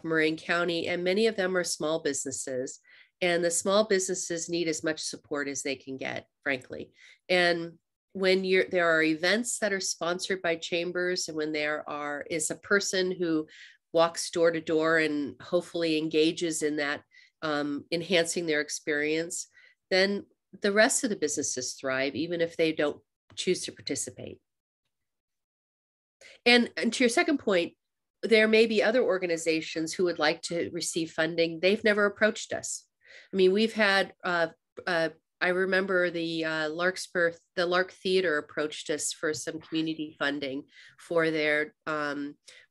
Marin County. And many of them are small businesses. And the small businesses need as much support as they can get, frankly. And when there are events that are sponsored by chambers, and when there is a person who walks door to door and hopefully engages in that, enhancing their experience, then the rest of the businesses thrive, even if they don't choose to participate. And to your second point, there may be other organizations who would like to receive funding. They've never approached us. I mean, we've had, I remember the Larkspur, the Lark Theater approached us for some community funding for their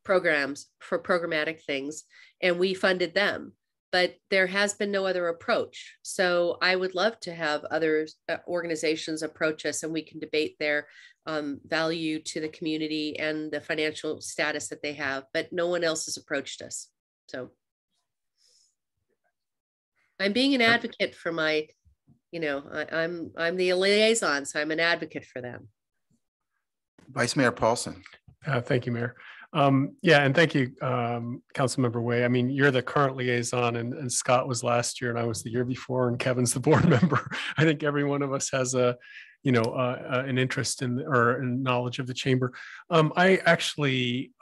programs, for programmatic things, and we funded them. But there has been no other approach. So I would love to have other organizations approach us, and we can debate their value to the community and the financial status that they have, but no one else has approached us. So I'm being an advocate for my, you know, I'm the liaison, so I'm an advocate for them. Vice Mayor Paulson. Thank you, Mayor. Yeah, and thank you, Councilmember Way. I mean, you're the current liaison, and Scott was last year, and I was the year before, and Kevin's the board member. I think every one of us has an interest in or in knowledge of the chamber. I actually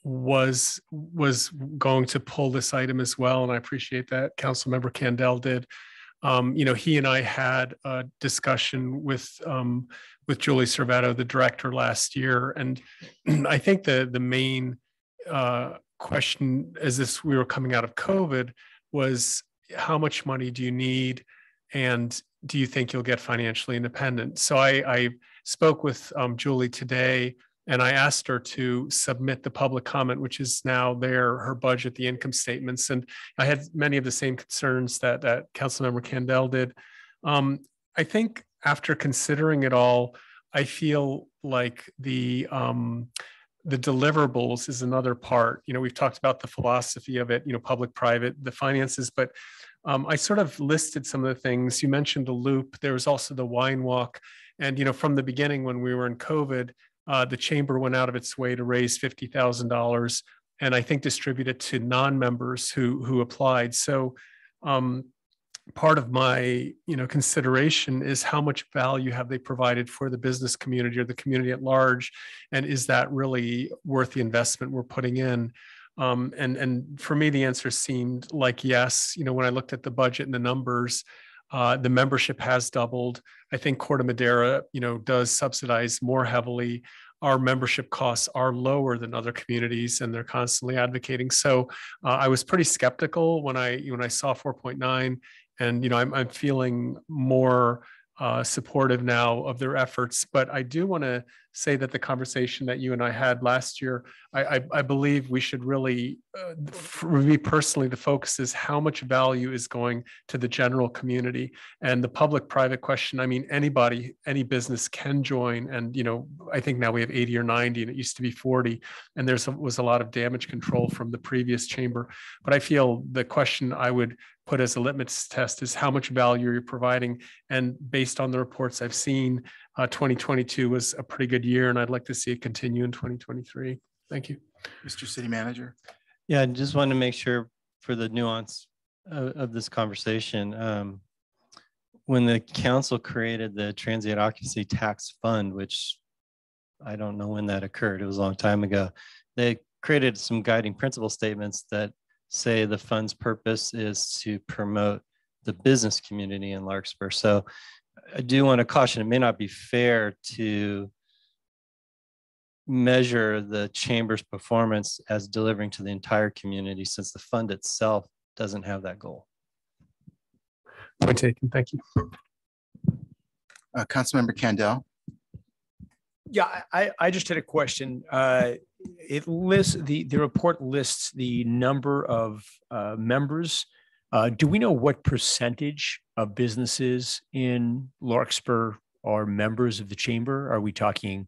was going to pull this item as well, and I appreciate that Councilmember Candell did. He and I had a discussion with Julie Servato, the director, last year. And I think the main question as we were coming out of COVID was, how much money do you need? And do you think you'll get financially independent? So I spoke with Julie today, and I asked her to submit the public comment, which is now there, her budget, the income statements. And I had many of the same concerns that Councilmember Candell did. I think after considering it all, I feel like the deliverables is another part. We've talked about the philosophy of it, public, private, the finances, but I sort of listed some of the things. You mentioned the loop. There was also the wine walk. And, from the beginning, when we were in COVID, the chamber went out of its way to raise $50,000 and I think distribute it to non-members who applied. So part of my consideration is how much value have they provided for the business community or the community at large, and is that really worth the investment we're putting in? And for me, the answer seemed like yes. When I looked at the budget and the numbers, the membership has doubled. I think Corte Madera, does subsidize more heavily. Our membership costs are lower than other communities, and they're constantly advocating. So I was pretty skeptical when I saw 4.9, and I'm feeling more supportive now of their efforts. But I do want to say that the conversation that you and I had last year, I believe we should really, for me personally, the focus is how much value is going to the general community. And the public-private question, I mean, anybody, any business can join. And, I think now we have 80 or 90, and it used to be 40. And was a lot of damage control from the previous chamber. But I feel the question I would put as a litmus test is how much value you're providing. And based on the reports I've seen, 2022 was a pretty good year, and I'd like to see it continue in 2023. Thank you. Mr. City Manager. Yeah, I just wanted to make sure for the nuance of this conversation. When the council created the transient occupancy tax fund, which I don't know when that occurred, it was a long time ago, they created some guiding principle statements that say the fund's purpose is to promote the business community in Larkspur. So I do want to caution, it may not be fair to measure the chamber's performance as delivering to the entire community, since the fund itself doesn't have that goal. Point taken. Thank you. Councilmember Candell. Yeah, I just had a question. It lists the report lists the number of members. Do we know what percentage of businesses in Larkspur are members of the chamber? Are we talking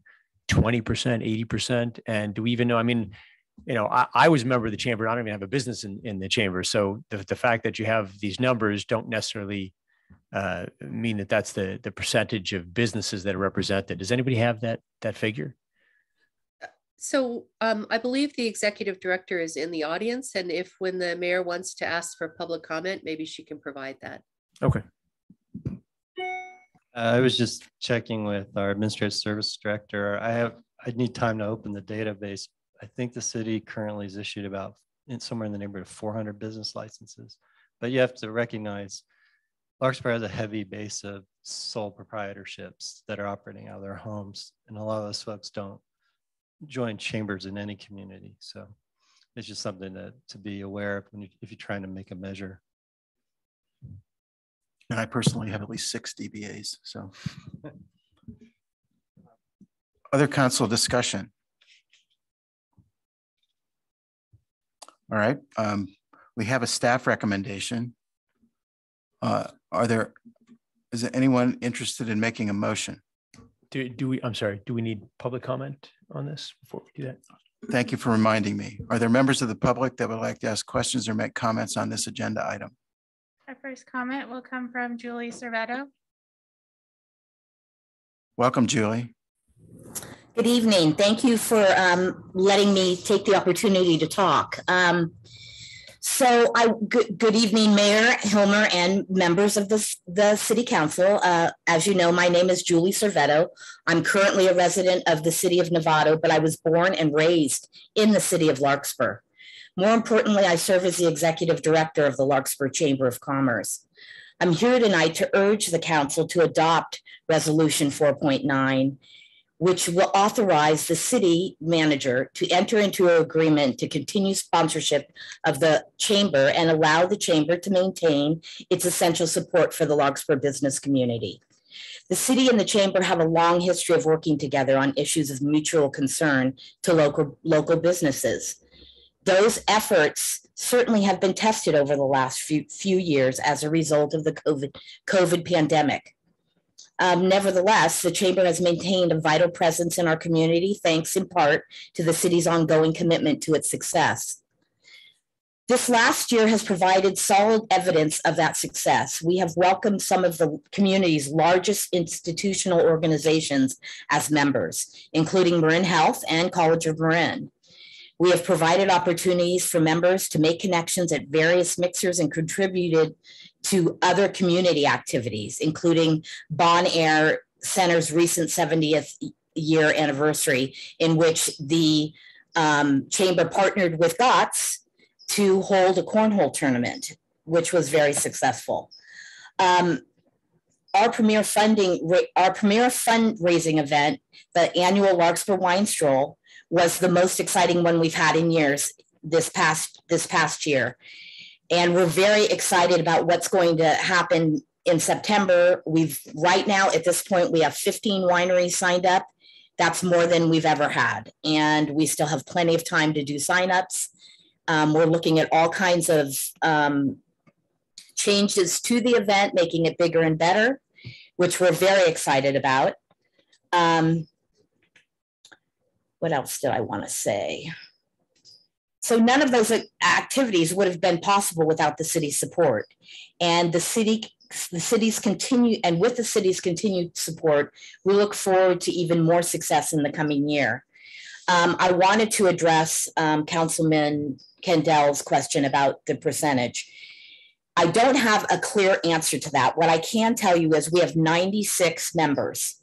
20%, 80%? And do we even know? I mean, you know, I was a member of the chamber. I don't even have a business in the chamber. So the fact that you have these numbers don't necessarily mean that that's the percentage of businesses that are represented. Does anybody have that figure? So I believe the executive director is in the audience, and if when the mayor wants to ask for public comment, maybe she can provide that. Okay. I was just checking with our administrative service director. I'd need time to open the database. I think the city currently has issued about somewhere in the neighborhood of 400 business licenses, but you have to recognize Larkspur has a heavy base of sole proprietorships that are operating out of their homes, and a lot of those folks don't join chambers in any community. So it's just something to be aware of if you're trying to make a measure. And I personally have at least 6 DBAs. So other council discussion. All right. We have a staff recommendation. Is there anyone interested in making a motion? I'm sorry, do we need public comment on this before we do that? Thank you for reminding me. Are there members of the public that would like to ask questions or make comments on this agenda item? Our first comment will come from Julie Servetto. Welcome, Julie. Good evening. Thank you for letting me take the opportunity to talk. Good evening, Mayor Hilmer and members of the City Council. As you know, my name is Julie Servetto. I'm currently a resident of the City of Novato, but I was born and raised in the City of Larkspur. More importantly, I serve as the Executive Director of the Larkspur Chamber of Commerce. I'm here tonight to urge the Council to adopt Resolution 4.9, which will authorize the city manager to enter into an agreement to continue sponsorship of the chamber and allow the chamber to maintain its essential support for the Larkspur business community. The city and the chamber have a long history of working together on issues of mutual concern to local businesses. Those efforts certainly have been tested over the last few years as a result of the COVID pandemic. Nevertheless, the chamber has maintained a vital presence in our community, thanks in part to the city's ongoing commitment to its success. This last year has provided solid evidence of that success. We have welcomed some of the community's largest institutional organizations as members, including Marin Health and College of Marin. We have provided opportunities for members to make connections at various mixers and contributed to other community activities, including Bon Air Center's recent 70th year anniversary, in which the chamber partnered with GOTS to hold a cornhole tournament, which was very successful. Our premier fundraising event, the annual Larkspur Wine Stroll, was the most exciting one we've had in years this past year. And we're very excited about what's going to happen in September. Right now at this point, we have 15 wineries signed up. That's more than we've ever had. And we still have plenty of time to do signups. We're looking at all kinds of changes to the event, making it bigger and better, which we're very excited about. What else did I want to say? So none of those activities would have been possible without the city's support. And the city's continued, and with the city's continued support, we look forward to even more success in the coming year. I wanted to address Councilman Kendall's question about the percentage. I don't have a clear answer to that. What I can tell you is we have 96 members.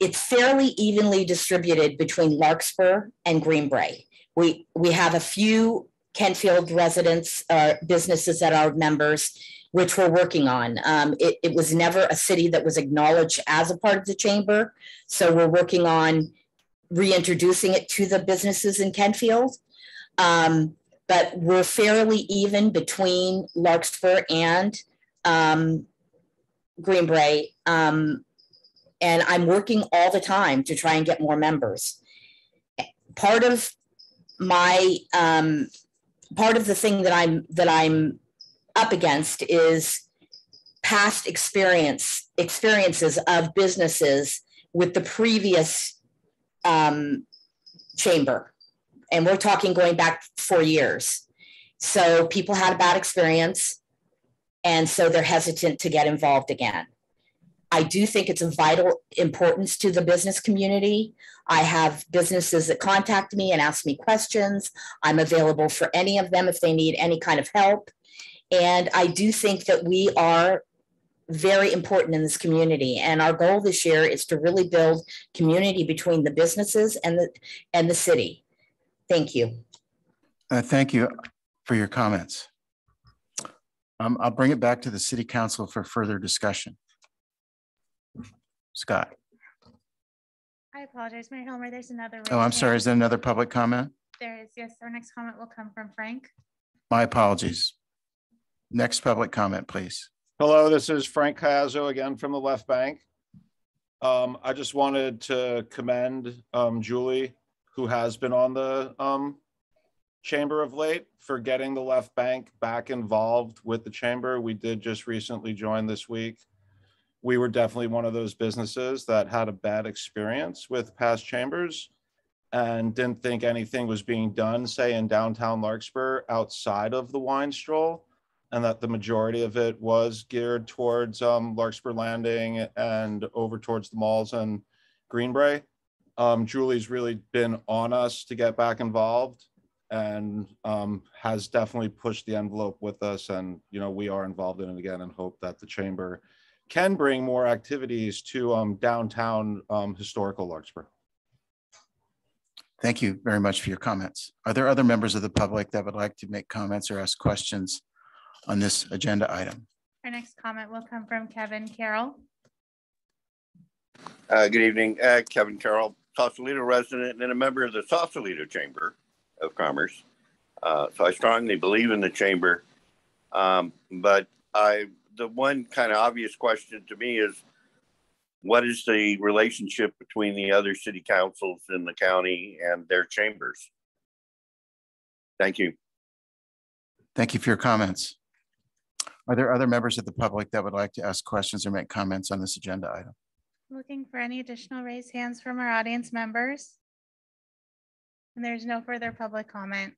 It's fairly evenly distributed between Larkspur and Greenbrae. We have a few Kentfield residents, businesses that are members, which we're working on. It was never a city that was acknowledged as a part of the chamber. So we're working on reintroducing it to the businesses in Kentfield. But we're fairly even between Larkspur and Greenbrae. And I'm working all the time to try and get more members. Part of my, part of the thing that I'm up against is past experiences of businesses with the previous chamber. And we're talking going back 4 years. So people had a bad experience, and so they're hesitant to get involved again. I do think it's of vital importance to the business community. I have businesses that contact me and ask me questions. I'm available for any of them if they need any kind of help. And I do think that we are very important in this community. And our goal this year is to really build community between the businesses and the city. Thank you. Thank you for your comments. I'll bring it back to the City Council for further discussion. Scott. I apologize, Mayor Helmer. There's another. Oh, I'm sorry. Is there another public comment? There is, yes. Our next comment will come from Frank. My apologies. Next public comment, please. Hello, this is Frank Cazzo again from the Left Bank. I just wanted to commend Julie, who has been on the chamber of late, for getting the Left Bank back involved with the chamber. We did just recently join this week. We were definitely one of those businesses that had a bad experience with past chambers and didn't think anything was being done, say in downtown Larkspur, outside of the wine stroll, and that the majority of it was geared towards Larkspur Landing and over towards the malls and Greenbrae. Julie's really been on us to get back involved and has definitely pushed the envelope with us. And, you know, we are involved in it again and hope that the chamber can bring more activities to downtown historical Larkspur. Thank you very much for your comments. Are there other members of the public that would like to make comments or ask questions on this agenda item? Our next comment will come from Kevin Carroll. Good evening, Kevin Carroll, Sausalito resident and a member of the Sausalito Chamber of Commerce. So I strongly believe in the chamber, but the one kind of obvious question to me is, what is the relationship between the other city councils in the county and their chambers? Thank you. Thank you for your comments. Are there other members of the public that would like to ask questions or make comments on this agenda item? Looking for any additional raised hands from our audience members. And there's no further public comment.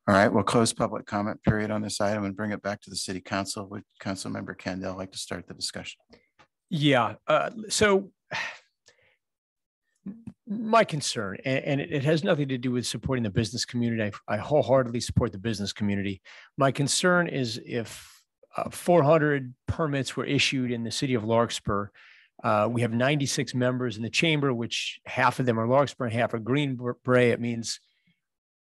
All right, we'll close public comment period on this item and bring it back to the City Council. Would Councilmember Kendall like to start the discussion? Yeah, so my concern, and it has nothing to do with supporting the business community. I wholeheartedly support the business community. My concern is if 400 permits were issued in the city of Larkspur, we have 96 members in the chamber, which half of them are Larkspur and half are Greenbrae. It means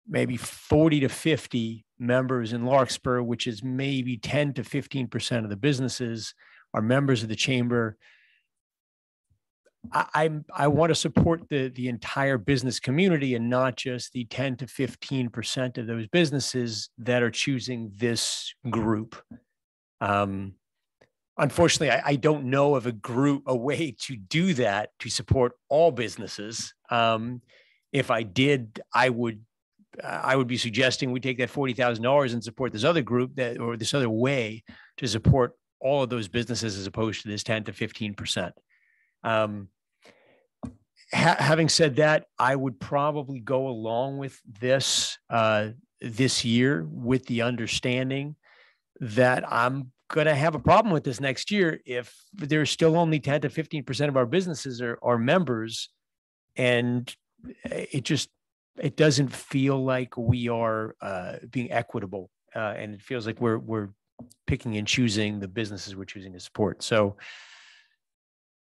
maybe 40 to 50 members in Larkspur, which is maybe 10 to 15% of the businesses are members of the chamber. I want to support the entire business community and not just the 10 to 15% of those businesses that are choosing this group. Unfortunately, I don't know of a way to do that to support all businesses. If I did, I would be suggesting we take that $40,000 and support this other group or this other way to support all of those businesses as opposed to this 10 to 15%. Having said that, I would probably go along with this this year with the understanding that I'm going to have a problem with this next year if there's still only 10 to 15% of our businesses are members, and it doesn't feel like we are being equitable, and it feels like we're picking and choosing the businesses we're choosing to support. So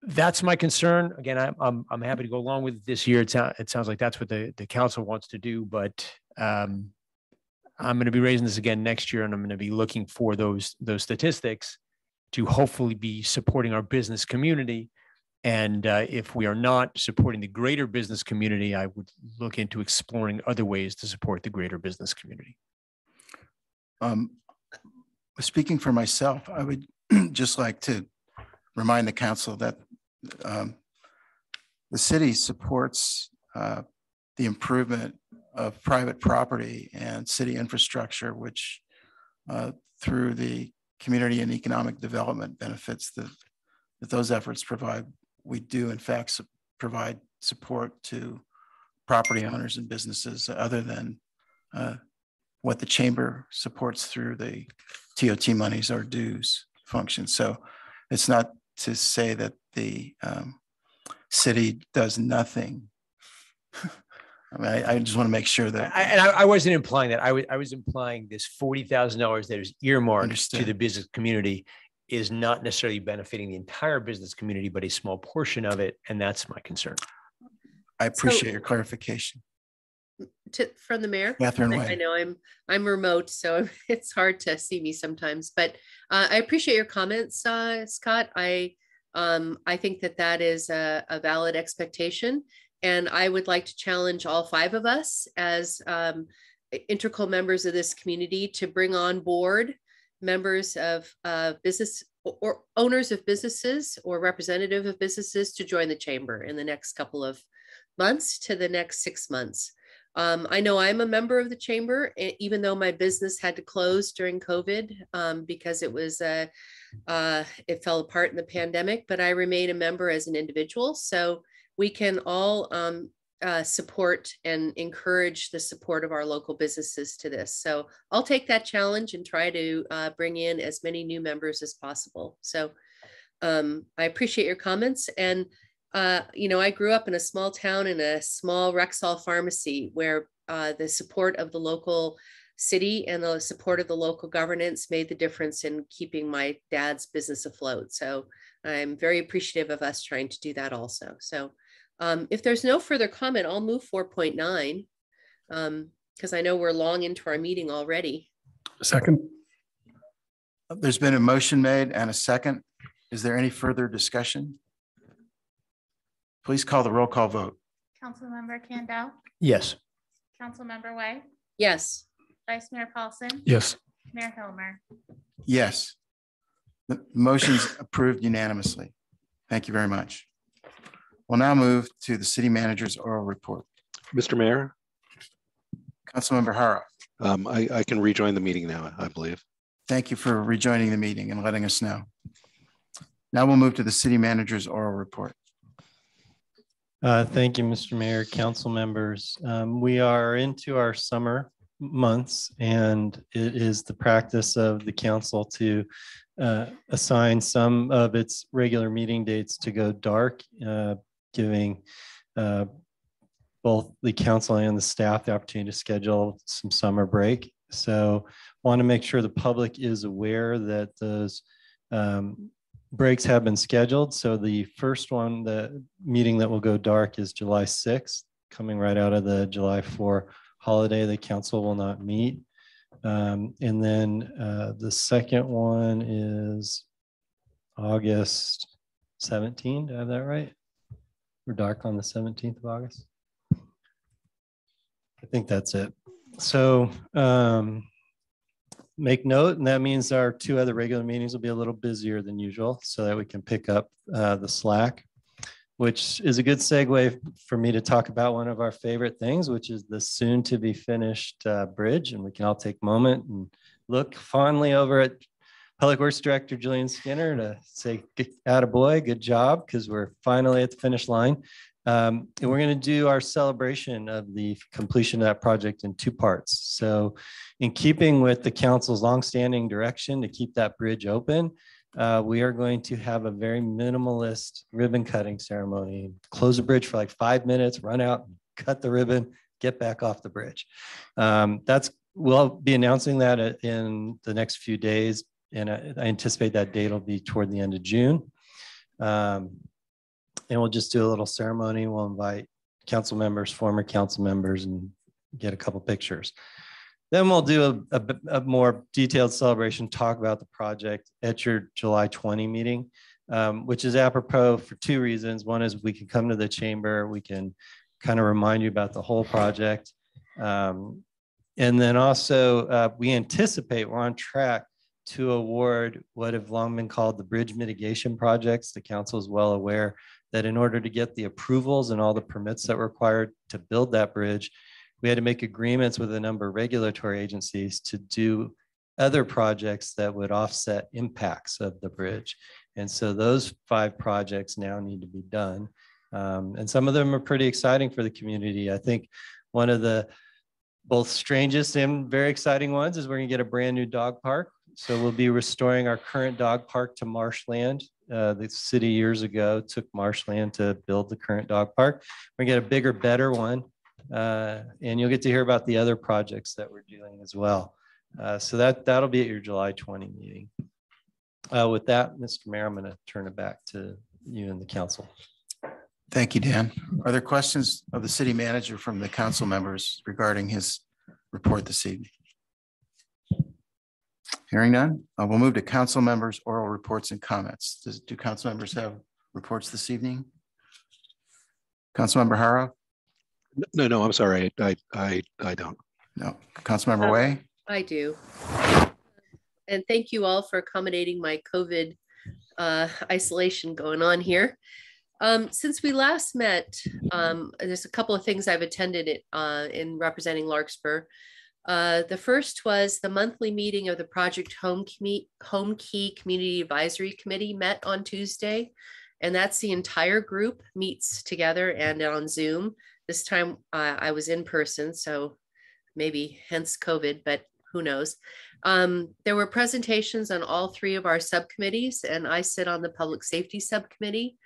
that's my concern. Again, I'm happy to go along with it this year. It sounds like that's what the council wants to do, but I'm going to be raising this again next year, and I'm going to be looking for those statistics to hopefully be supporting our business community. And if we are not supporting the greater business community, I would look into exploring other ways to support the greater business community. Speaking for myself, I would just like to remind the council that the city supports the improvement of private property and city infrastructure, which through the community and economic development benefits that those efforts provide, we do in fact provide support to property owners and businesses other than what the chamber supports through the TOT monies or dues function. So it's not to say that the city does nothing. I mean, I just want to make sure that. I wasn't implying that. I was implying this $40,000 that is earmarked to the business community is not necessarily benefiting the entire business community, but a small portion of it. And that's my concern. I appreciate your clarification. From the mayor. Catherine Way. I know I'm remote, so it's hard to see me sometimes, but I appreciate your comments, Scott. I think that is a valid expectation, and I would like to challenge all 5 of us as integral members of this community to bring on board members of business or owners of businesses or representative of businesses to join the chamber in the next couple of months to the next 6 months. I know I'm a member of the chamber, even though my business had to close during COVID because it fell apart in the pandemic, but I remain a member as an individual. So we can all support and encourage the support of our local businesses to this. So I'll take that challenge and try to bring in as many new members as possible. So I appreciate your comments. And I grew up in a small town in a small Rexall pharmacy where the support of the local city and the support of the local governance made the difference in keeping my dad's business afloat. So I'm very appreciative of us trying to do that also. So if there's no further comment, I'll move 4.9 because I know we're long into our meeting already. Second. There's been a motion made and a second. Is there any further discussion? Please call the roll call vote. Councilmember Candell? Yes. Councilmember Way? Yes. Vice Mayor Paulson? Yes. Mayor Hilmer? Yes. The motion's approved unanimously. Thank you very much. We'll now move to the city manager's oral report. Mr. Mayor? Councilmember Hara. I can rejoin the meeting now, I believe. Thank you for rejoining the meeting and letting us know. Now we'll move to the city manager's oral report. Thank you, Mr. Mayor, council members. We are into our summer months, and it is the practice of the council to assign some of its regular meeting dates to go dark, giving both the council and the staff the opportunity to schedule some summer break. So want to make sure the public is aware that those breaks have been scheduled. So the first one, the meeting that will go dark is July 6th, coming right out of the July 4 holiday. The council will not meet. And then the second one is August 17th. Do I have that right? We're dark on the 17th of August. I think that's it. So make note, and that means our 2 other regular meetings will be a little busier than usual so that we can pick up the slack, which is a good segue for me to talk about one of our favorite things, which is the soon to be finished bridge. And we can all take a moment and look fondly over at Public Works Director Julian Skinner to say, attaboy, good job, because we're finally at the finish line. And we're going to do our celebration of the completion of that project in two parts. So in keeping with the council's longstanding direction to keep that bridge open, we are going to have a very minimalist ribbon cutting ceremony. Close the bridge for like 5 minutes, run out, cut the ribbon, get back off the bridge. We'll be announcing that in the next few days, and I anticipate that date will be toward the end of June. And we'll just do a little ceremony. We'll invite council members, former council members, and get a couple pictures. Then we'll do a more detailed celebration, talk about the project at your July 20 meeting, which is apropos for two reasons. One is we can come to the chamber, we can kind of remind you about the whole project. And then also we anticipate we're on track to award what have long been called the bridge mitigation projects. The council is well aware that in order to get the approvals and all the permits that were required to build that bridge, we had to make agreements with a number of regulatory agencies to do other projects that would offset impacts of the bridge. And so those 5 projects now need to be done. And some of them are pretty exciting for the community. I think one of the both strangest and very exciting ones is we're gonna get a brand new dog park. So we'll be restoring our current dog park to marshland. The city years ago took marshland to build the current dog park. We're gonna get a bigger, better one. And you'll get to hear about the other projects that we're doing as well. So that'll be at your July 20 meeting. With that, Mr. Mayor, I'm gonna turn it back to you and the council. Thank you, Dan. Are there questions of the city manager from the council members regarding his report this evening? Hearing none, we'll move to council members' oral reports and comments. Do council members have reports this evening? Councilmember Hara? No, I'm sorry. I don't. No. Councilmember Way? I do. And thank you all for accommodating my COVID isolation going on here. Since we last met, there's a couple of things I've attended in representing Larkspur. The first was the monthly meeting of the Project Home Key Community Advisory Committee met on Tuesday. And that's the entire group meets together and on Zoom. This time I was in person, so maybe hence COVID, but who knows. There were presentations on all 3 of our subcommittees, and I sit on the Public Safety Subcommittee.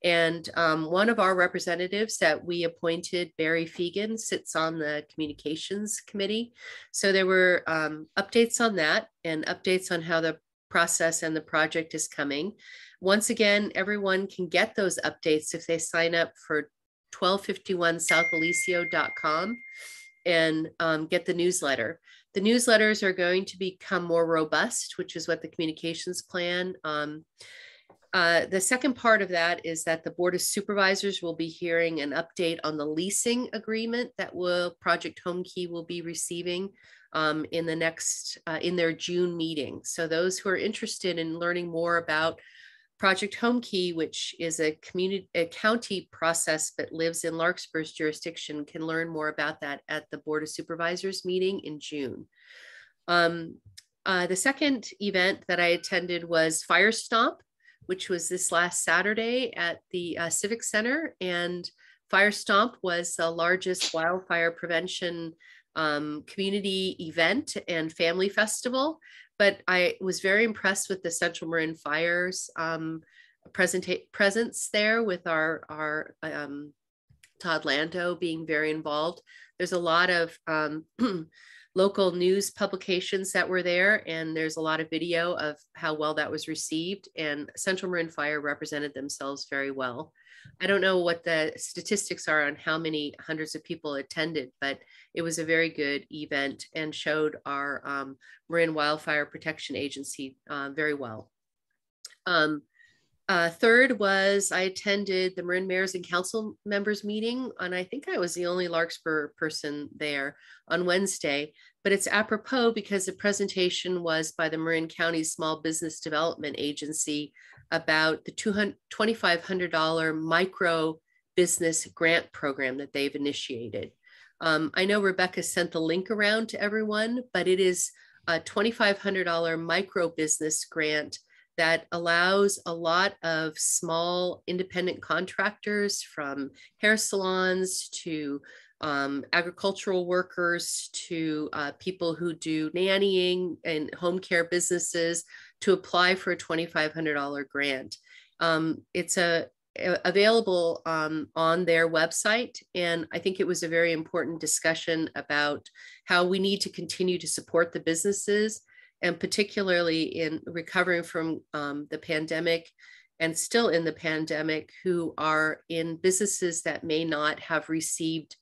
And one of our representatives that we appointed, Barry Fegan, sits on the Communications Committee. So there were updates on that and updates on how the process and the project is coming. Once again, everyone can get those updates if they sign up for 1251southalicio.com and get the newsletter. The newsletters are going to become more robust, which is what the communications plan. The second part of that is that the Board of Supervisors will be hearing an update on the leasing agreement that Project Home Key will be receiving in their June meeting. So those who are interested in learning more about Project Home Key, which is a county process but lives in Larkspur's jurisdiction, can learn more about that at the Board of Supervisors meeting in June. The second event that I attended was Fire Stomp, which was this last Saturday at the Civic Center. And Fire Stomp was the largest wildfire prevention community event and family festival. But I was very impressed with the Central Marin Fire's presence there, with our Todd Lando being very involved. There's a lot of local news publications that were there, and there's a lot of video of how well that was received, and Central Marin Fire represented themselves very well. I don't know what the statistics are on how many hundreds of people attended, but it was a very good event and showed our Marin Wildfire Protection Agency very well. Third was I attended the Marin Mayors and Council Members meeting, and I think I was the only Larkspur person there on Wednesday, but it's apropos because the presentation was by the Marin County Small Business Development Agency about the $2,500 micro business grant program that they've initiated. I know Rebecca sent the link around to everyone, but it is a $2,500 micro business grant that allows a lot of small independent contractors, from hair salons to agricultural workers to people who do nannying and home care businesses, to apply for a $2,500 grant. It's available on their website. And I think it was a very important discussion about how we need to continue to support the businesses, and particularly in recovering from the pandemic and still in the pandemic, who are in businesses that may not have received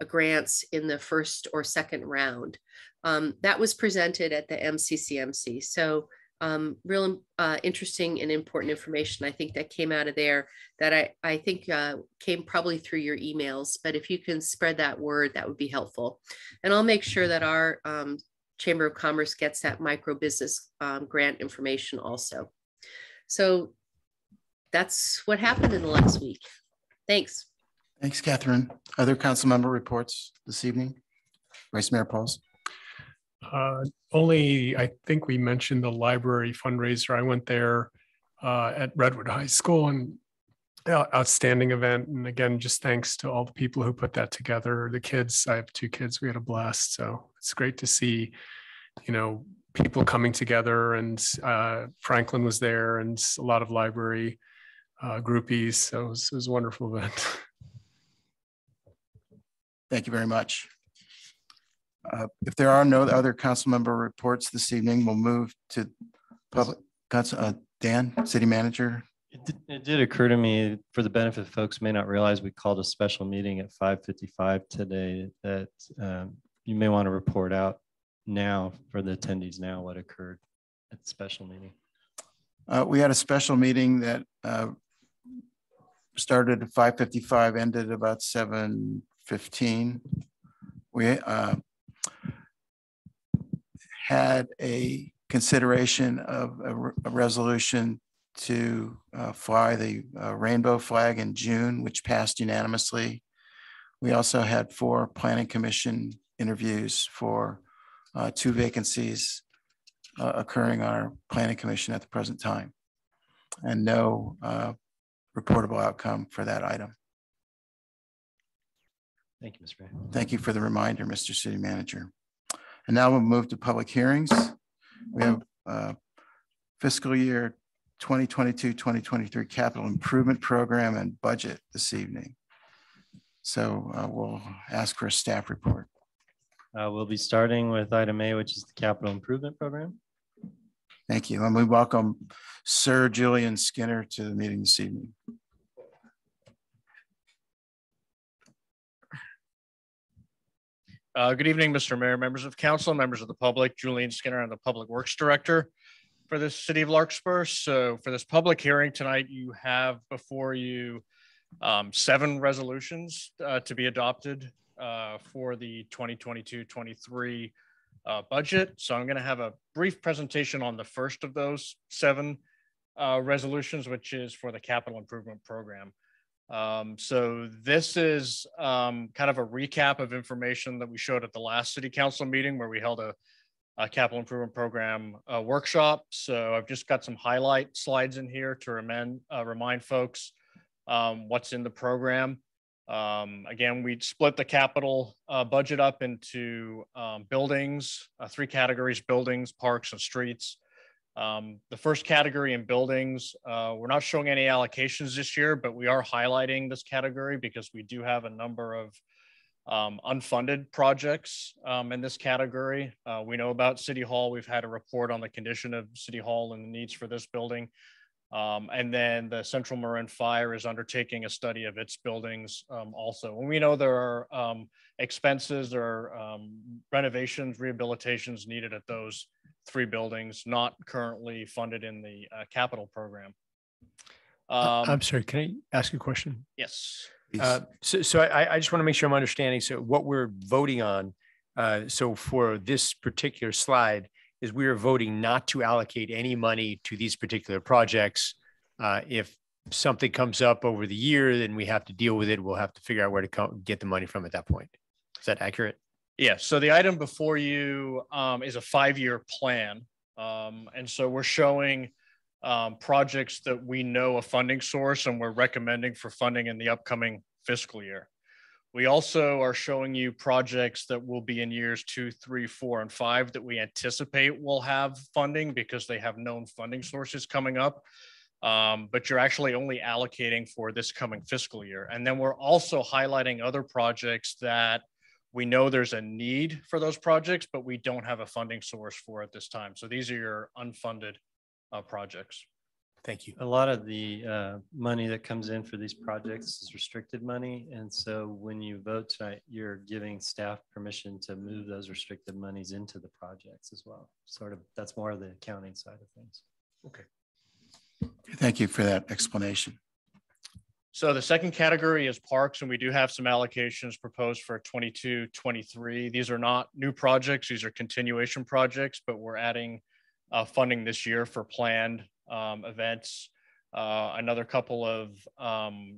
grants in the first or second round. That was presented at the MCCMC. So real interesting and important information, I think, that came out of there that I think came probably through your emails, but if you can spread that word, that would be helpful. And I'll make sure that our Chamber of Commerce gets that micro business grant information also. So that's what happened in the last week. Thanks. Thanks, Catherine. Other council member reports this evening? Vice Mayor Pauls. Only, I think we mentioned the library fundraiser. I went there at Redwood High School, and outstanding event. And again, just thanks to all the people who put that together. The kids, I have 2 kids, we had a blast. So it's great to see, you know, people coming together, and Franklin was there, and a lot of library groupies. So it was a wonderful event. Thank you very much. If there are no other council member reports this evening, we'll move to public. Dan, City Manager. It did occur to me, for the benefit of folks may not realize, we called a special meeting at 5:55 today, that you may want to report out now for the attendees now what occurred at the special meeting. We had a special meeting that started at 5:55, ended about 7:15. We had a consideration of a resolution to fly the rainbow flag in June, which passed unanimously. We also had 4 Planning Commission interviews for 2 vacancies occurring on our Planning Commission at the present time, and no reportable outcome for that item. Thank you, Mr. Mayor. Thank you for the reminder, Mr. City Manager. And now we'll move to public hearings. We have fiscal year 2022-2023 capital improvement program and budget this evening. So we'll ask for a staff report. We'll be starting with item A, which is the capital improvement program. Thank you. And we welcome Sir Julian Skinner to the meeting this evening. Good evening, Mr. Mayor, members of council, members of the public. Julian Skinner, I'm the Public Works Director for the City of Larkspur. So for this public hearing tonight, you have before you 7 resolutions to be adopted for the 2022-23 budget. So I'm going to have a brief presentation on the first of those 7 resolutions, which is for the capital improvement program. So this is kind of a recap of information that we showed at the last city council meeting, where we held a capital improvement program workshop. So I've just got some highlight slides in here to remind folks what's in the program. Again, we split the capital budget up into buildings, 3 categories: buildings, parks, and streets. The first category in buildings, we're not showing any allocations this year, but we are highlighting this category because we do have a number of unfunded projects in this category. We know about City Hall. We've had a report on the condition of City Hall and the needs for this building. And then the Central Marin Fire is undertaking a study of its buildings also. And we know there are expenses, there are renovations, rehabilitations needed at those 3 buildings, not currently funded in the capital program. I'm sorry, can I ask a question? Yes. So I just want to make sure I'm understanding. So what we're voting on, so for this particular slide, is we are voting not to allocate any money to these particular projects. If something comes up over the year, then we have to deal with it. We'll have to figure out where to get the money from at that point. Is that accurate? Yeah, so the item before you is a 5-year plan. And so we're showing projects that we know a funding source and we're recommending for funding in the upcoming fiscal year. We also are showing you projects that will be in years 2, 3, 4, and 5 that we anticipate will have funding because they have known funding sources coming up. But you're actually only allocating for this coming fiscal year. And then we're also highlighting other projects that we know there's a need for those projects, but we don't have a funding source for at this time. So these are your unfunded projects. Thank you. A lot of the money that comes in for these projects is restricted money. And so when you vote tonight, you're giving staff permission to move those restricted monies into the projects as well. Sort of, that's more of the accounting side of things. Okay. Thank you for that explanation. So the second category is parks, and we do have some allocations proposed for 22-23. These are not new projects. These are continuation projects, but we're adding funding this year for planned events, another couple of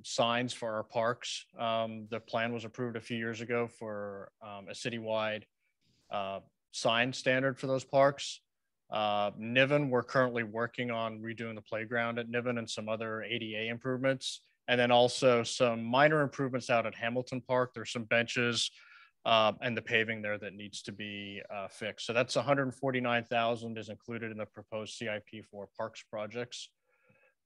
signs for our parks. The plan was approved a few years ago for a citywide sign standard for those parks. Niven, we're currently working on redoing the playground at Niven and some other ADA improvements. And then also some minor improvements out at Hamilton Park. There's some benches and the paving there that needs to be fixed. So that's 149,000 is included in the proposed CIP for parks projects.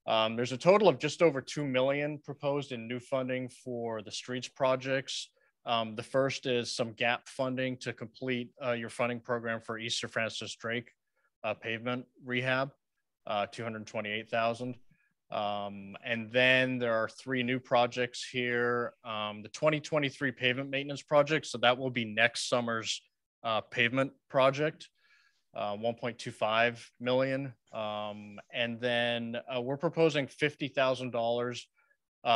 There's a total of just over 2 million proposed in new funding for the streets projects. The first is some gap funding to complete your funding program for East Sir Francis Drake pavement rehab, 228,000. And then there are 3 new projects here. The 2023 pavement maintenance project. So that will be next summer's pavement project, 1.25 million. And then we're proposing $50,000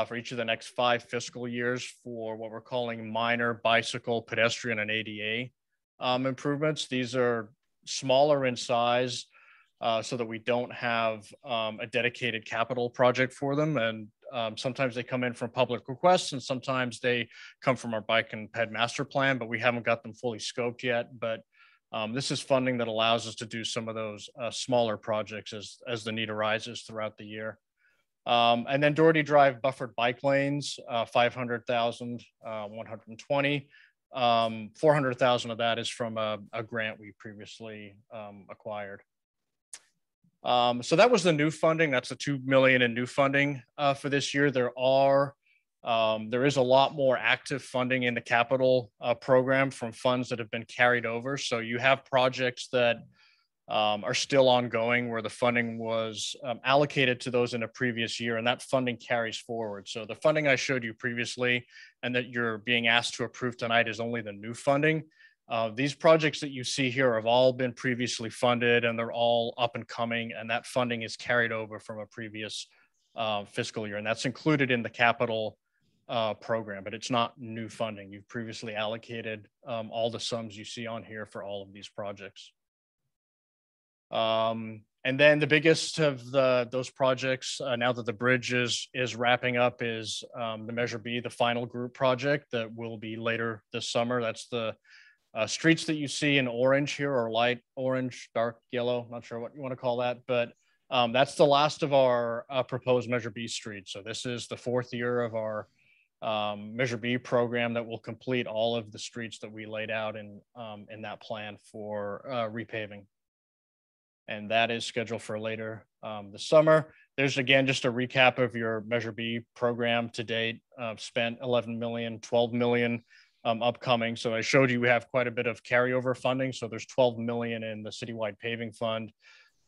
for each of the next 5 fiscal years for what we're calling minor bicycle, pedestrian, and ADA improvements. These are smaller in size, so that we don't have a dedicated capital project for them. And sometimes they come in from public requests, and sometimes they come from our bike and ped master plan, but we haven't got them fully scoped yet. But this is funding that allows us to do some of those smaller projects as the need arises throughout the year. And then Doherty Drive buffered bike lanes, 500,000, 120. 400,000 of that is from a grant we previously acquired. So that was the new funding. That's the 2 million in new funding for this year. There is a lot more active funding in the capital program from funds that have been carried over. So you have projects that are still ongoing where the funding was allocated to those in a previous year, and that funding carries forward. So the funding I showed you previously and that you're being asked to approve tonight is only the new funding. These projects that you see here have all been previously funded, and they're all up and coming, and that funding is carried over from a previous fiscal year, and that's included in the capital program, but it's not new funding. You've previously allocated all the sums you see on here for all of these projects. And then the biggest of those projects, now that the bridge is wrapping up, is the Measure B, the final group project that will be later this summer. That's the streets that you see in orange here, or light orange, dark yellow, not sure what you want to call that, but that's the last of our proposed Measure B streets. So this is the 4th year of our Measure B program that will complete all of the streets that we laid out in that plan for repaving. And that is scheduled for later this summer. There's again just a recap of your Measure B program to date. Spent 11 million, 12 million upcoming. So I showed you we have quite a bit of carryover funding. So there's 12 million in the citywide paving fund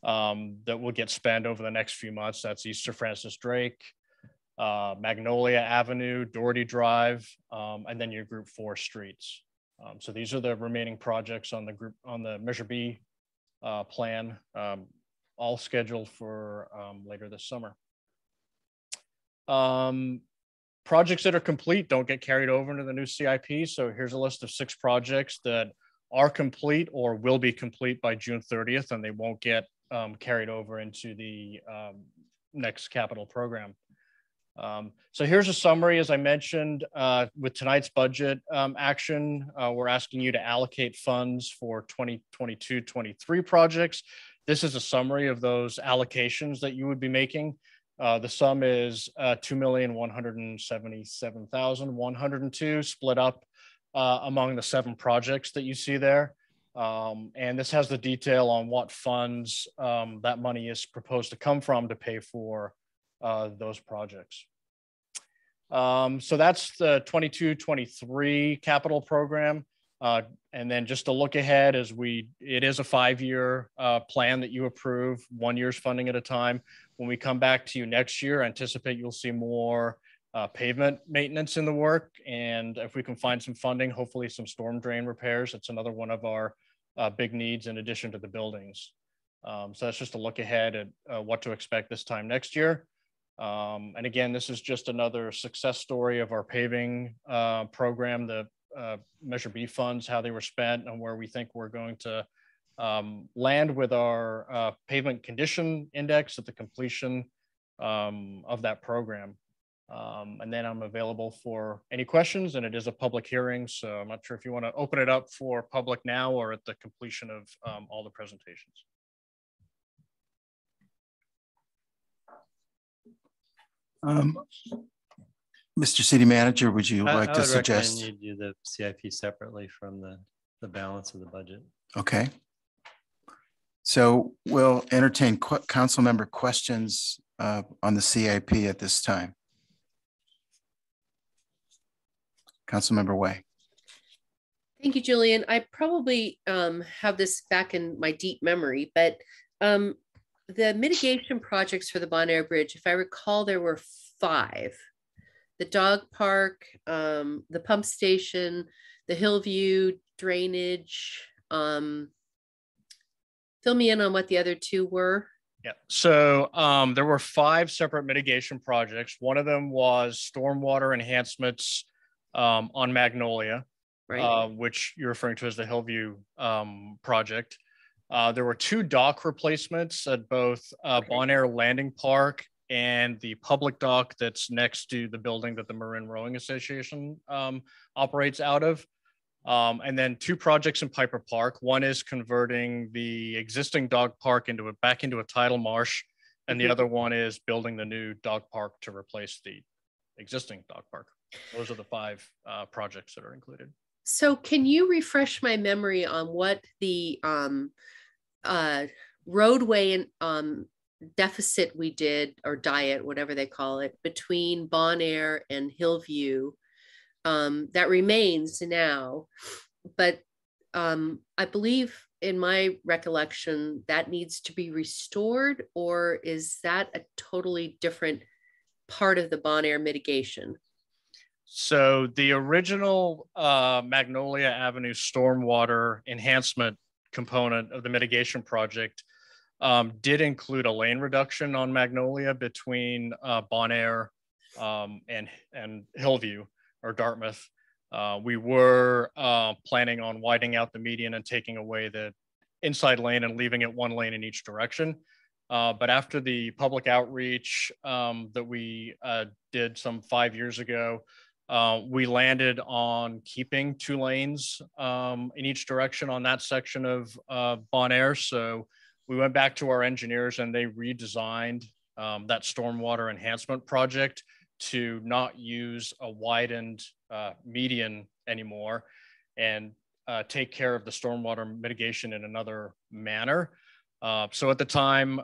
that will get spent over the next few months. That's East Sir Francis Drake, Magnolia Avenue, Doherty Drive, and then your Group 4 streets. So these are the remaining projects on the Measure B plan, all scheduled for later this summer. Projects that are complete don't get carried over into the new CIP. So here's a list of 6 projects that are complete or will be complete by June 30th, and they won't get carried over into the next capital program. So here's a summary. As I mentioned, with tonight's budget action, we're asking you to allocate funds for 2022-23 projects. This is a summary of those allocations that you would be making. The sum is $2,177,102 split up among the 7 projects that you see there. And this has the detail on what funds that money is proposed to come from to pay for those projects. So that's the 22-23 capital program. And then just to look ahead, it is a 5-year plan that you approve, 1 year's funding at a time. When we come back to you next year, anticipate you'll see more pavement maintenance in the work. And if we can find some funding, hopefully some storm drain repairs. It's another one of our big needs in addition to the buildings. So that's just a look ahead at what to expect this time next year. And again, this is just another success story of our paving program, the Measure B funds, how they were spent, and where we think we're going to land with our pavement condition index at the completion of that program. And then I'm available for any questions, and it is a public hearing, so I'm not sure if you want to open it up for public now or at the completion of all the presentations. Mr. City Manager, would you like to suggest? I would recommend you do the CIP separately from the balance of the budget. Okay. So we'll entertain council member questions on the CIP at this time. Councilmember Way. Thank you, Julian. I probably have this back in my deep memory, but the mitigation projects for the Bon Air Bridge, if I recall, there were 5. The dog park, the pump station, the Hillview drainage. Fill me in on what the other 2 were. Yeah, so there were 5 separate mitigation projects. One of them was stormwater enhancements on Magnolia, right. Which you're referring to as the Hillview project. There were 2 dock replacements at both Bon Air Landing Park and the public dock that's next to the building that the Marin Rowing Association operates out of. And then 2 projects in Piper Park. One is converting the existing dog park back into a tidal marsh. And the other one is building the new dog park to replace the existing dog park. Those are the 5 projects that are included. So can you refresh my memory on what the roadway and deficit we did, or diet, whatever they call it, between Bon Air and Hillview that remains now, but I believe in my recollection that needs to be restored, or is that a totally different part of the Bon Air mitigation? So the original Magnolia Avenue stormwater enhancement component of the mitigation project did include a lane reduction on Magnolia between Bon Air and Hillview or Dartmouth. We were planning on widening out the median and taking away the inside lane and leaving it 1 lane in each direction. But after the public outreach that we did some 5 years ago, we landed on keeping 2 lanes in each direction on that section of Bon Air. So we went back to our engineers and they redesigned that stormwater enhancement project to not use a widened median anymore and take care of the stormwater mitigation in another manner. So at the time,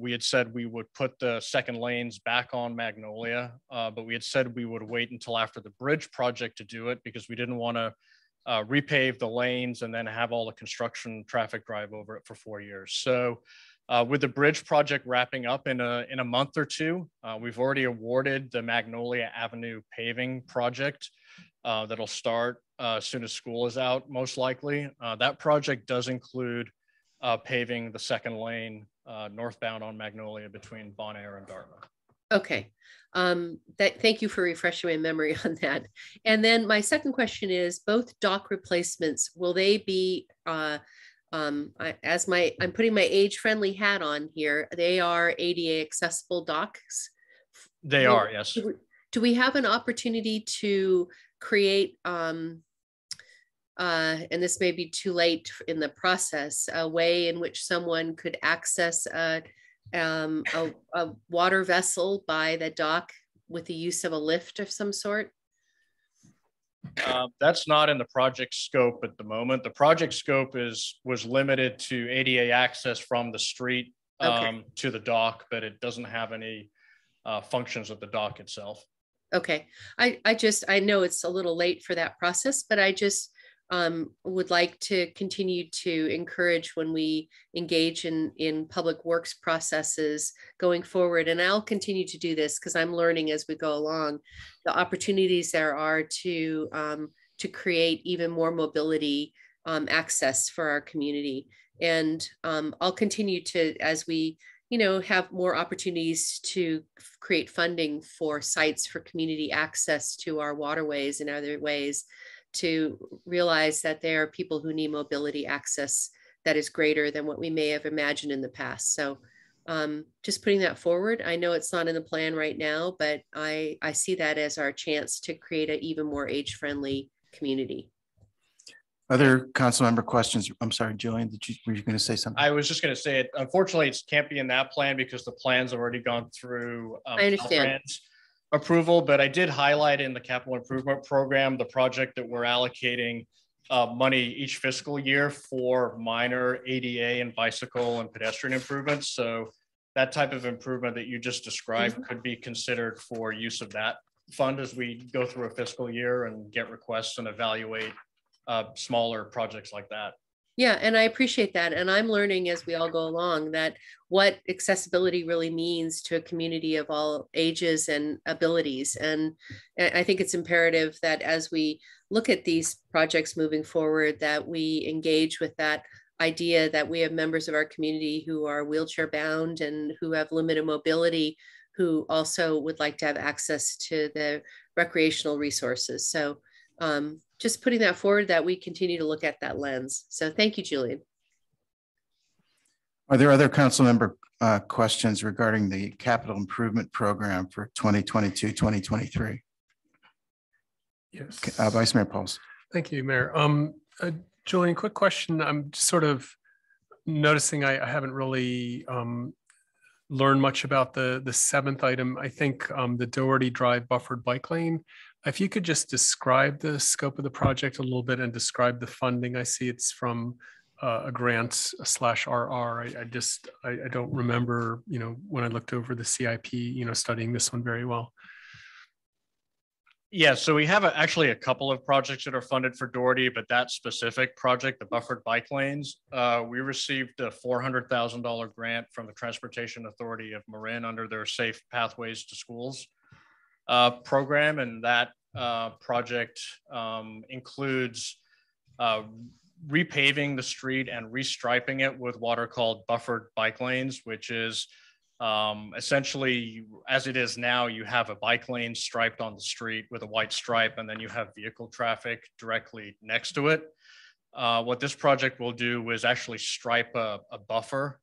we had said we would put the second lanes back on Magnolia, but we had said we would wait until after the bridge project to do it because we didn't want to repave the lanes and then have all the construction traffic drive over it for 4 years. So with the bridge project wrapping up in a month or 2, we've already awarded the Magnolia Avenue paving project that'll start as soon as school is out, most likely. That project does include paving the second lane northbound on Magnolia between Bon Air and Dartmouth. Okay, thank you for refreshing my memory on that. And then my second question is, both dock replacements, will they be, I'm putting my age-friendly hat on here, they are ADA accessible docks? They are, yes. Do we have an opportunity to create and this may be too late in the process, a way in which someone could access a water vessel by the dock with the use of a lift of some sort? That's not in the project scope at the moment. The project scope was limited to ADA access from the street to the dock, but it doesn't have any functions of the dock itself. Okay, I know it's a little late for that process, but I just would like to continue to encourage when we engage in public works processes going forward. And I'll continue to do this because I'm learning as we go along the opportunities there are to create even more mobility access for our community. And I'll continue to, as we have more opportunities to create funding for sites for community access to our waterways and other ways, to realize that there are people who need mobility access that is greater than what we may have imagined in the past. So just putting that forward. I know it's not in the plan right now, but I see that as our chance to create an even more age-friendly community. Other council member questions? I'm sorry, Julian, were you going to say something? I was just going to say it. Unfortunately, it can't be in that plan because the plan's have already gone through I understand. Approval, but I did highlight in the capital improvement program the project that we're allocating money each fiscal year for minor ADA and bicycle and pedestrian improvements. So that type of improvement that you just described could be considered for use of that fund as we go through a fiscal year and get requests and evaluate smaller projects like that. Yeah, and I appreciate that. And I'm learning as we all go along that what accessibility really means to a community of all ages and abilities. And I think it's imperative that as we look at these projects moving forward, that we engage with that idea that we have members of our community who are wheelchair bound and who have limited mobility, who also would like to have access to the recreational resources. So just putting that forward, that we continue to look at that lens. So thank you, Julian. Are there other council member questions regarding the capital improvement program for 2022-2023? Yes. Vice Mayor Pauls. Thank you, Mayor. Julian, quick question. I'm sort of noticing I haven't really learned much about the seventh item. I think the Doherty Drive buffered bike lane. If you could just describe the scope of the project a little bit and describe the funding. I see it's from a grant /RR. I don't remember, when I looked over the CIP, studying this one very well. Yeah, so we have actually a couple of projects that are funded for Doherty, but that specific project, the buffered bike lanes, we received a $400,000 grant from the Transportation Authority of Marin under their Safe Pathways to Schools program. And that project includes repaving the street and restriping it with what are called buffered bike lanes, which is essentially, as it is now, you have a bike lane striped on the street with a white stripe, and then you have vehicle traffic directly next to it. What this project will do is actually stripe a buffer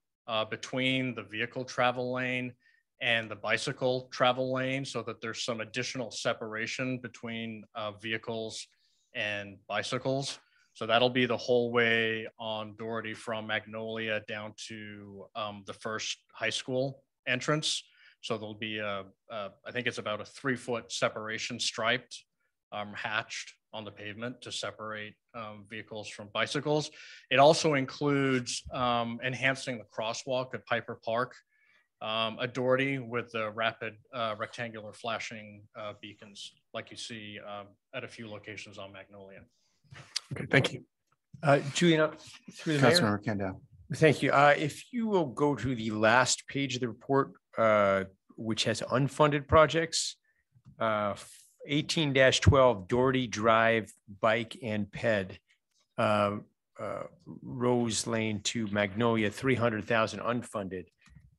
between the vehicle travel lane and the bicycle travel lane so that there's some additional separation between vehicles and bicycles. So that'll be the whole way on Doherty from Magnolia down to the first high school entrance. So there'll be I think it's about a 3-foot separation striped, hatched on the pavement to separate vehicles from bicycles. It also includes enhancing the crosswalk at Piper Park at Doherty with the rapid rectangular flashing beacons like you see at a few locations on Magnolia. Okay, thank you. Julian, through the Councilmember mayor. Kendall. Thank you. If you will go to the last page of the report, which has unfunded projects, 18-12 Doherty Drive Bike and Ped, Rose Lane to Magnolia, 300,000 unfunded.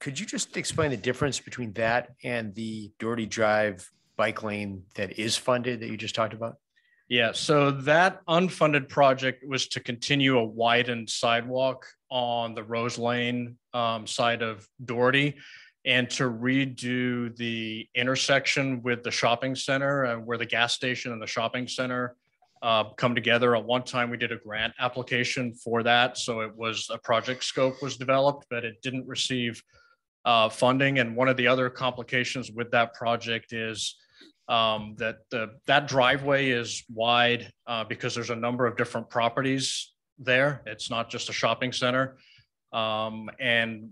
Could you just explain the difference between that and the Doherty Drive bike lane that is funded that you just talked about? Yeah, so that unfunded project was to continue a widened sidewalk on the Rose Lane side of Doherty and to redo the intersection with the shopping center where the gas station and the shopping center come together. At one time, we did a grant application for that. So it was a project scope was developed, but it didn't receive funding. And one of the other complications with that project is that driveway is wide because there's a number of different properties there. It's not just a shopping center. And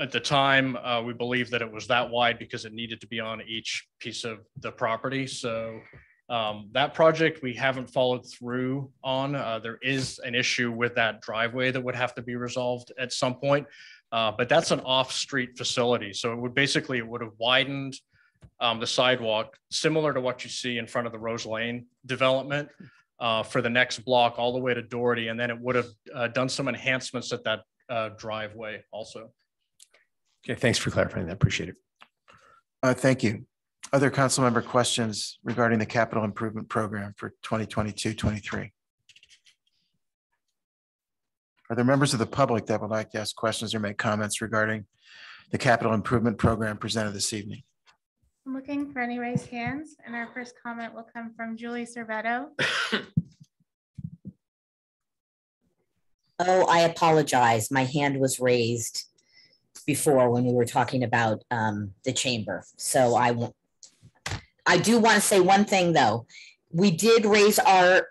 at the time, we believed that it was that wide because it needed to be on each piece of the property. So that project we haven't followed through on. There is an issue with that driveway that would have to be resolved at some point, but that's an off-street facility. So it would have widened the sidewalk, similar to what you see in front of the Rose Lane development for the next block all the way to Doherty. And then it would have done some enhancements at that driveway also. Okay, thanks for clarifying that. Appreciate it. Thank you. Other council member questions regarding the capital improvement program for 2022-23? Are there members of the public that would like to ask questions or make comments regarding the capital improvement program presented this evening? I'm looking for any raised hands, and our first comment will come from Julie Servetto. Oh, I apologize. My hand was raised before when we were talking about the chamber. So I do want to say one thing though. We did raise our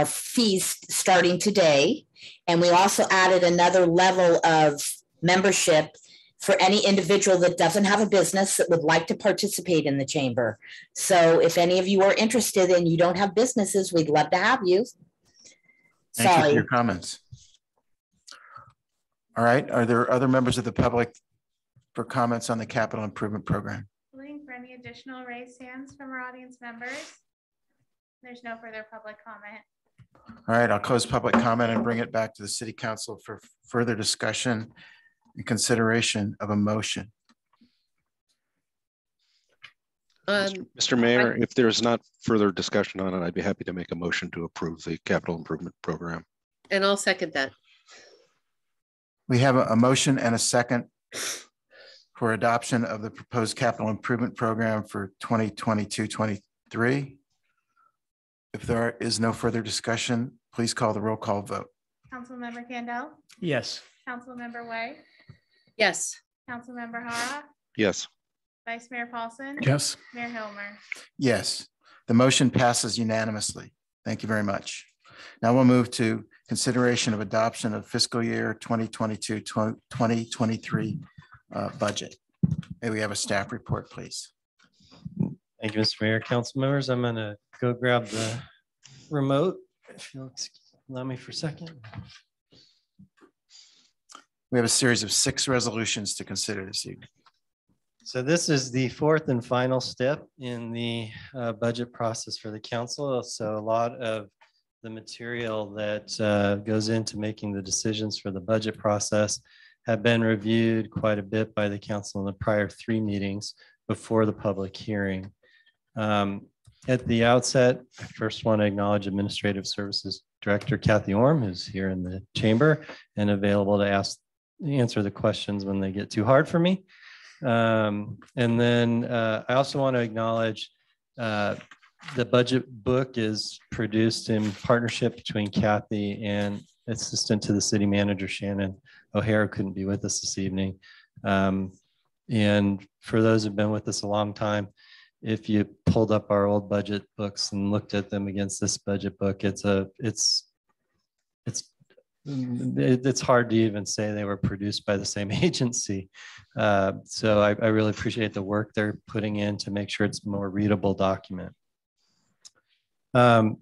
fees starting today, and we also added another level of membership for any individual that doesn't have a business that would like to participate in the chamber. So if any of you are interested and you don't have businesses, we'd love to have you. Thank you for your comments. All right, are there other members of the public for comments on the capital improvement program? Looking for any additional raised hands from our audience members? There's no further public comment. All right, I'll close public comment and bring it back to the city council for further discussion and consideration of a motion. Mr. Mayor, if there's not further discussion on it, I'd be happy to make a motion to approve the capital improvement program. And I'll second that. We have a motion and a second for adoption of the proposed capital improvement program for 2022-23. If there is no further discussion, please call the roll call vote. Councilmember Kendall? Yes. Councilmember White? Yes. Councilmember Hara? Yes. Vice Mayor Paulson? Yes. Mayor Hilmer? Yes, the motion passes unanimously. Thank you very much. Now we'll move to consideration of adoption of fiscal year 2022-2023 budget. May we have a staff report, please? Thank you, Mr. Mayor. Council members, I'm going to go grab the remote. If you'll allow me for a second. We have a series of 6 resolutions to consider this evening. So this is the fourth and final step in the budget process for the council. So a lot of the material that goes into making the decisions for the budget process have been reviewed quite a bit by the council in the prior 3 meetings before the public hearing. At the outset, I first want to acknowledge Administrative Services Director Kathy Orm, who's here in the chamber and available to answer the questions when they get too hard for me. And then I also want to acknowledge the budget book is produced in partnership between Kathy and Assistant to the City Manager, Shannon O'Hara, couldn't be with us this evening. And for those who've been with us a long time, if you pulled up our old budget books and looked at them against this budget book, it's hard to even say they were produced by the same agency. So I really appreciate the work they're putting in to make sure it's a more readable document. In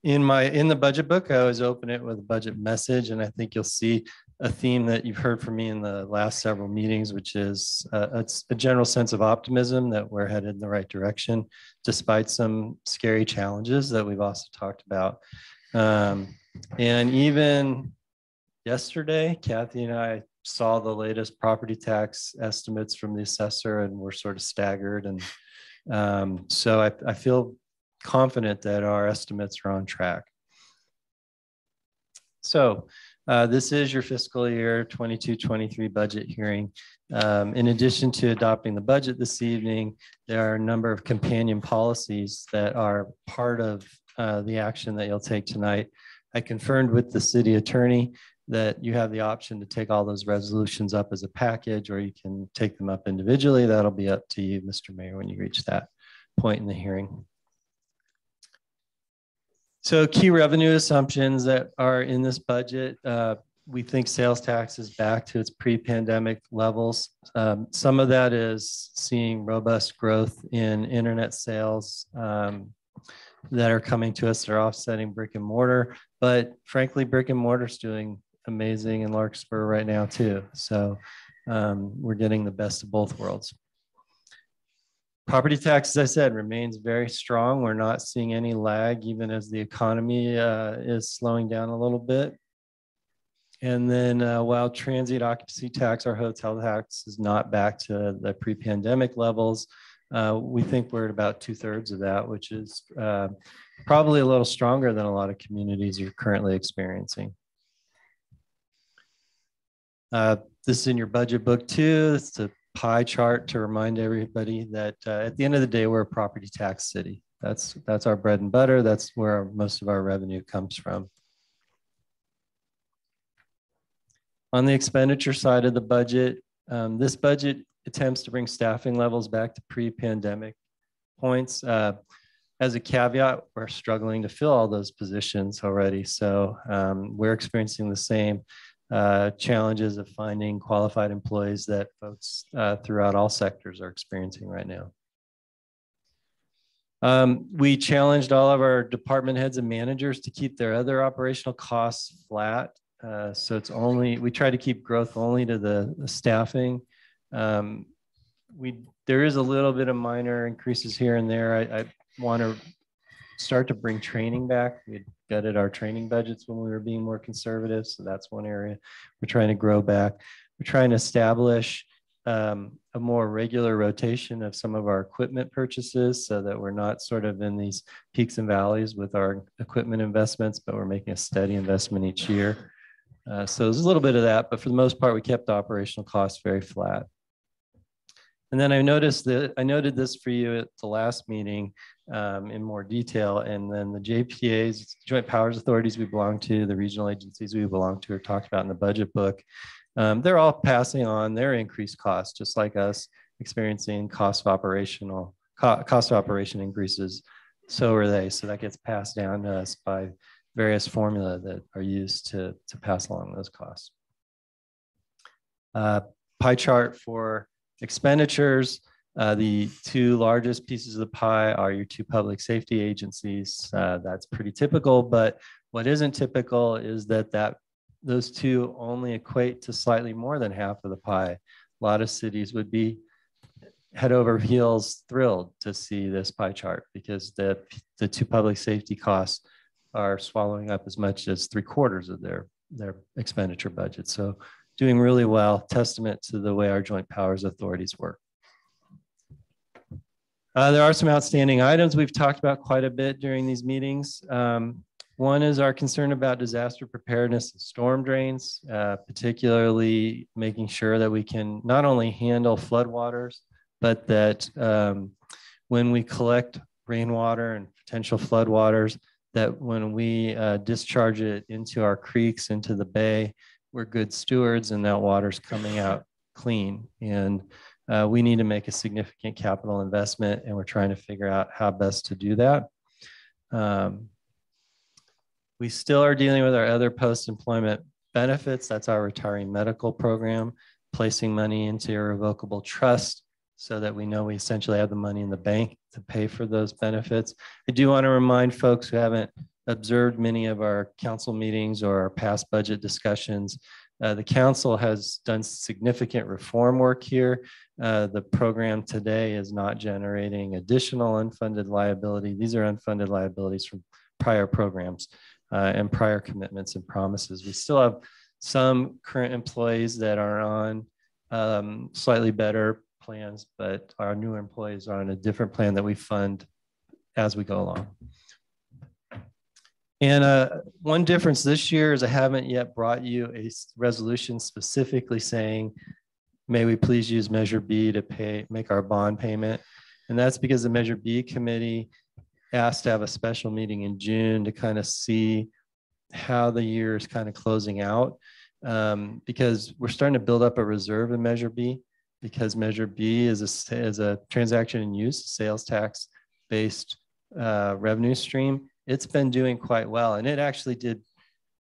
the budget book, I always open it with a budget message, and I think you'll see a theme that you've heard from me in the last several meetings, which is it's a general sense of optimism that we're headed in the right direction, despite some scary challenges that we've also talked about. And even yesterday, Kathy and I saw the latest property tax estimates from the assessor, and we're sort of staggered. And so I feel confident that our estimates are on track. So This is your fiscal year 22-23 budget hearing. In addition to adopting the budget this evening, there are a number of companion policies that are part of the action that you'll take tonight. I confirmed with the city attorney that you have the option to take all those resolutions up as a package, or you can take them up individually. That'll be up to you, Mr. Mayor, when you reach that point in the hearing. So key revenue assumptions that are in this budget, we think sales tax is back to its pre-pandemic levels. Some of that is seeing robust growth in internet sales that are coming to us. They're offsetting brick and mortar, but frankly, brick and mortar is doing amazing in Larkspur right now too. So we're getting the best of both worlds. Property tax, as I said, remains very strong. We're not seeing any lag, even as the economy is slowing down a little bit. And then while transient occupancy tax, our hotel tax, is not back to the pre-pandemic levels, we think we're at about 2/3 of that, which is probably a little stronger than a lot of communities are currently experiencing. This is in your budget book too. It's a pie chart to remind everybody that at the end of the day, we're a property tax city. That's our bread and butter. That's where most of our revenue comes from. On the expenditure side of the budget, this budget attempts to bring staffing levels back to pre-pandemic points. As a caveat, we're struggling to fill all those positions already. So we're experiencing the same challenges of finding qualified employees that folks throughout all sectors are experiencing right now. We challenged all of our department heads and managers to keep their other operational costs flat. So it's only, we try to keep growth only to the staffing. There is a little bit of minor increases here and there. I want to start to bring training back. We gutted our training budgets when we were being more conservative. So that's one area we're trying to grow back. We're trying to establish a more regular rotation of some of our equipment purchases so that we're not sort of in these peaks and valleys with our equipment investments, but we're making a steady investment each year. So there's a little bit of that, but for the most part, we kept the operational costs very flat. And then I noted this for you at the last meeting in more detail. And then the JPAs, Joint Powers Authorities we belong to, the regional agencies we belong to are talked about in the budget book. They're all passing on their increased costs, just like us experiencing cost of operation increases. So are they. So that gets passed down to us by various formula that are used to pass along those costs. Pie chart for expenditures. The two largest pieces of the pie are your two public safety agencies. That's pretty typical, but what isn't typical is that those two only equate to slightly more than half of the pie. A lot of cities would be head over heels thrilled to see this pie chart because the two public safety costs are swallowing up as much as 3/4 of their expenditure budget. So doing really well, testament to the way our joint powers authorities work. There are some outstanding items we've talked about quite a bit during these meetings. One is our concern about disaster preparedness and storm drains, particularly making sure that we can not only handle floodwaters, but that when we collect rainwater and potential floodwaters, that when we discharge it into our creeks, into the bay, we're good stewards and that water's coming out clean. And we need to make a significant capital investment and we're trying to figure out how best to do that. We still are dealing with our other post-employment benefits. That's our retiree medical program, placing money into irrevocable trust so that we know we essentially have the money in the bank to pay for those benefits. I do want to remind folks who haven't observed many of our council meetings or our past budget discussions, the council has done significant reform work here. The program today is not generating additional unfunded liability. These are unfunded liabilities from prior programs and prior commitments and promises. We still have some current employees that are on slightly better plans, but our newer employees are on a different plan that we fund as we go along. And one difference this year is I haven't yet brought you a resolution specifically saying, may we please use Measure B to make our bond payment. And that's because the Measure B committee asked to have a special meeting in June to kind of see how the year is kind of closing out, because we're starting to build up a reserve in Measure B, because Measure B is a transaction and use sales tax based revenue stream. It's been doing quite well, and it actually did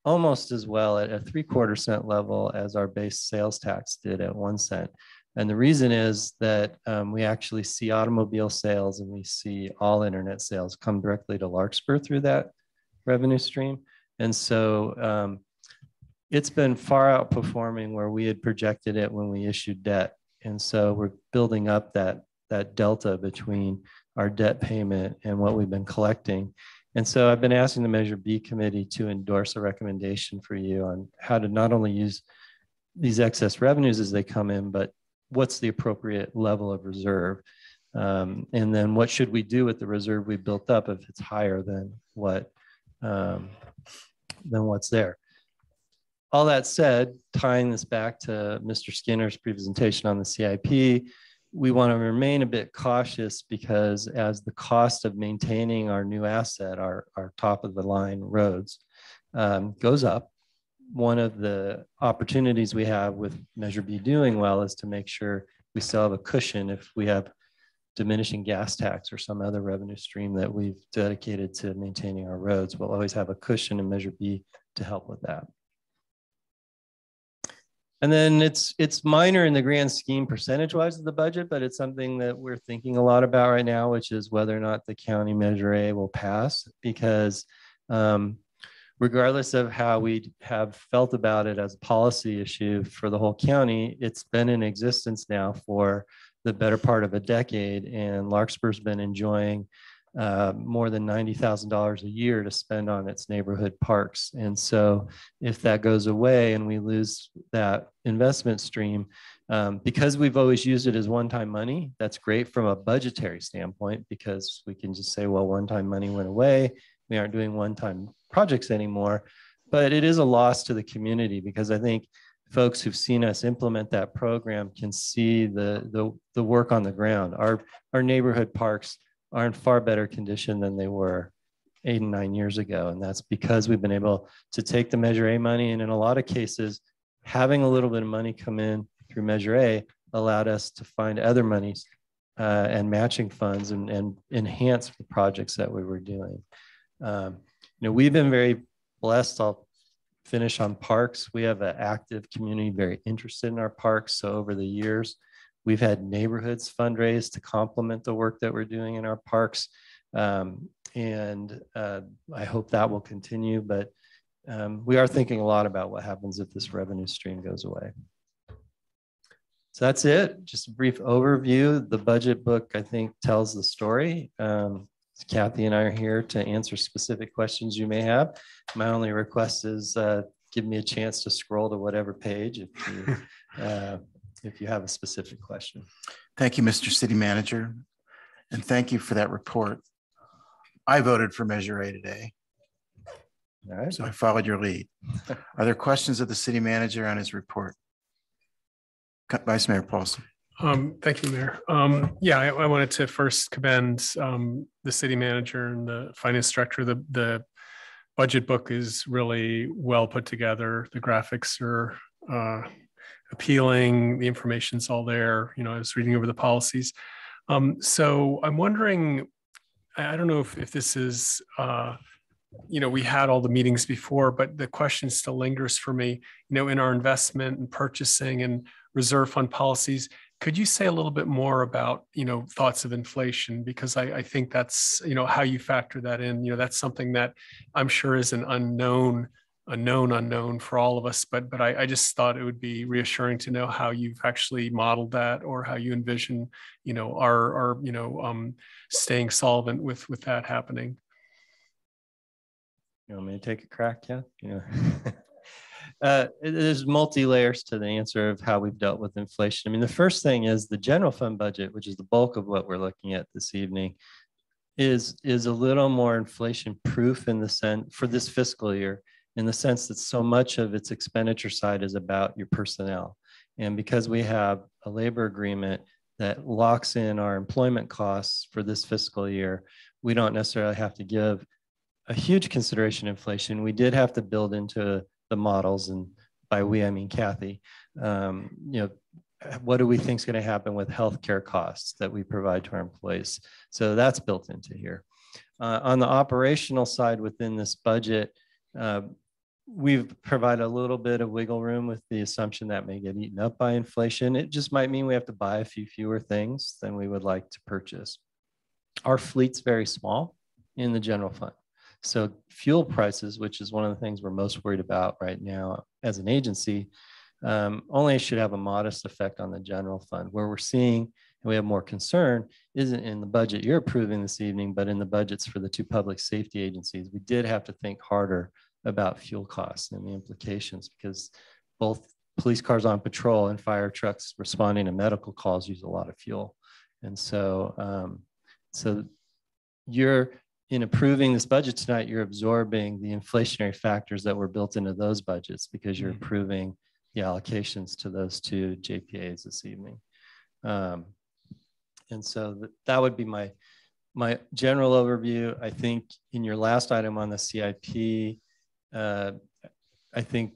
almost as well at a 3/4 cent level as our base sales tax did at 1 cent. And the reason is that we actually see automobile sales and we see all internet sales come directly to Larkspur through that revenue stream. And so it's been far outperforming where we had projected it when we issued debt. And so we're building up that delta between our debt payment and what we've been collecting. And so I've been asking the Measure B committee to endorse a recommendation for you on how to not only use these excess revenues as they come in, but what's the appropriate level of reserve? And then what should we do with the reserve we built up if it's higher than what's there? All that said, tying this back to Mr. Skinner's presentation on the CIP, we want to remain a bit cautious because as the cost of maintaining our new asset, our top of the line roads, goes up, one of the opportunities we have with Measure B doing well is to make sure we still have a cushion if we have diminishing gas tax or some other revenue stream that we've dedicated to maintaining our roads. We'll always have a cushion in Measure B to help with that. And then it's minor in the grand scheme percentage-wise of the budget, but it's something that we're thinking a lot about right now, which is whether or not the county Measure A will pass, because regardless of how we have felt about it as a policy issue for the whole county, it's been in existence now for the better part of a decade, and Larkspur's been enjoying more than $90,000 a year to spend on its neighborhood parks. And so if that goes away and we lose that investment stream, because we've always used it as one-time money, that's great from a budgetary standpoint, because we can just say, well, one-time money went away. We aren't doing one-time projects anymore, but it is a loss to the community, because I think folks who've seen us implement that program can see the work on the ground. Our neighborhood parks are in far better condition than they were 8 and 9 years ago. And that's because we've been able to take the Measure A money, and in a lot of cases, having a little bit of money come in through Measure A allowed us to find other monies and matching funds and enhance the projects that we were doing. We've been very blessed. I'll finish on parks. We have an active community very interested in our parks. So over the years, we've had neighborhoods fundraise to complement the work that we're doing in our parks. And I hope that will continue, but we are thinking a lot about what happens if this revenue stream goes away. So that's it. Just a brief overview. The budget book, I think, tells the story. Kathy and I are here to answer specific questions you may have. My only request is give me a chance to scroll to whatever page if you have a specific question. Thank you, Mr. City Manager. And thank you for that report. I voted for Measure A today. All right. So I followed your lead. Are there questions of the city manager on his report? Vice Mayor Paulson. Thank you, Mayor. I wanted to first commend the city manager and the finance director. The budget book is really well put together. The graphics are appealing. The information's all there. I was reading over the policies. So I'm wondering, I don't know if this is, we had all the meetings before, but the question still lingers for me, in our investment and purchasing and reserve fund policies. Could you say a little bit more about, thoughts of inflation? Because I think that's, how you factor that in. That's something that I'm sure is an unknown for all of us. But I just thought it would be reassuring to know how you've actually modeled that, or how you envision, our staying solvent with that happening. You want me to take a crack, yeah? There's multi-layers to the answer of how we've dealt with inflation. I mean, the first thing is the general fund budget, which is the bulk of what we're looking at this evening. is a little more inflation proof in the sense for this fiscal year, in the sense that so much of its expenditure side is about your personnel. And because we have a labor agreement that locks in our employment costs for this fiscal year, we don't necessarily have to give a huge consideration inflation. We did have to build into the models, and by we, I mean Kathy, what do we think is going to happen with healthcare costs that we provide to our employees? So that's built into here. On the operational side within this budget, we've provided a little bit of wiggle room with the assumption that may get eaten up by inflation. It just might mean we have to buy a few fewer things than we would like to purchase. Our fleet's very small in the general fund. So fuel prices, which is one of the things we're most worried about right now as an agency, only should have a modest effect on the general fund. Where we're seeing and we have more concern isn't in the budget you're approving this evening, but in the budgets for the two public safety agencies. We did have to think harder about fuel costs and the implications, because both police cars on patrol and fire trucks responding to medical calls use a lot of fuel. And so, you're in approving this budget tonight, you're absorbing the inflationary factors that were built into those budgets because you're approving the allocations to those two JPAs this evening. And so that would be my general overview. I think in your last item on the CIP, I think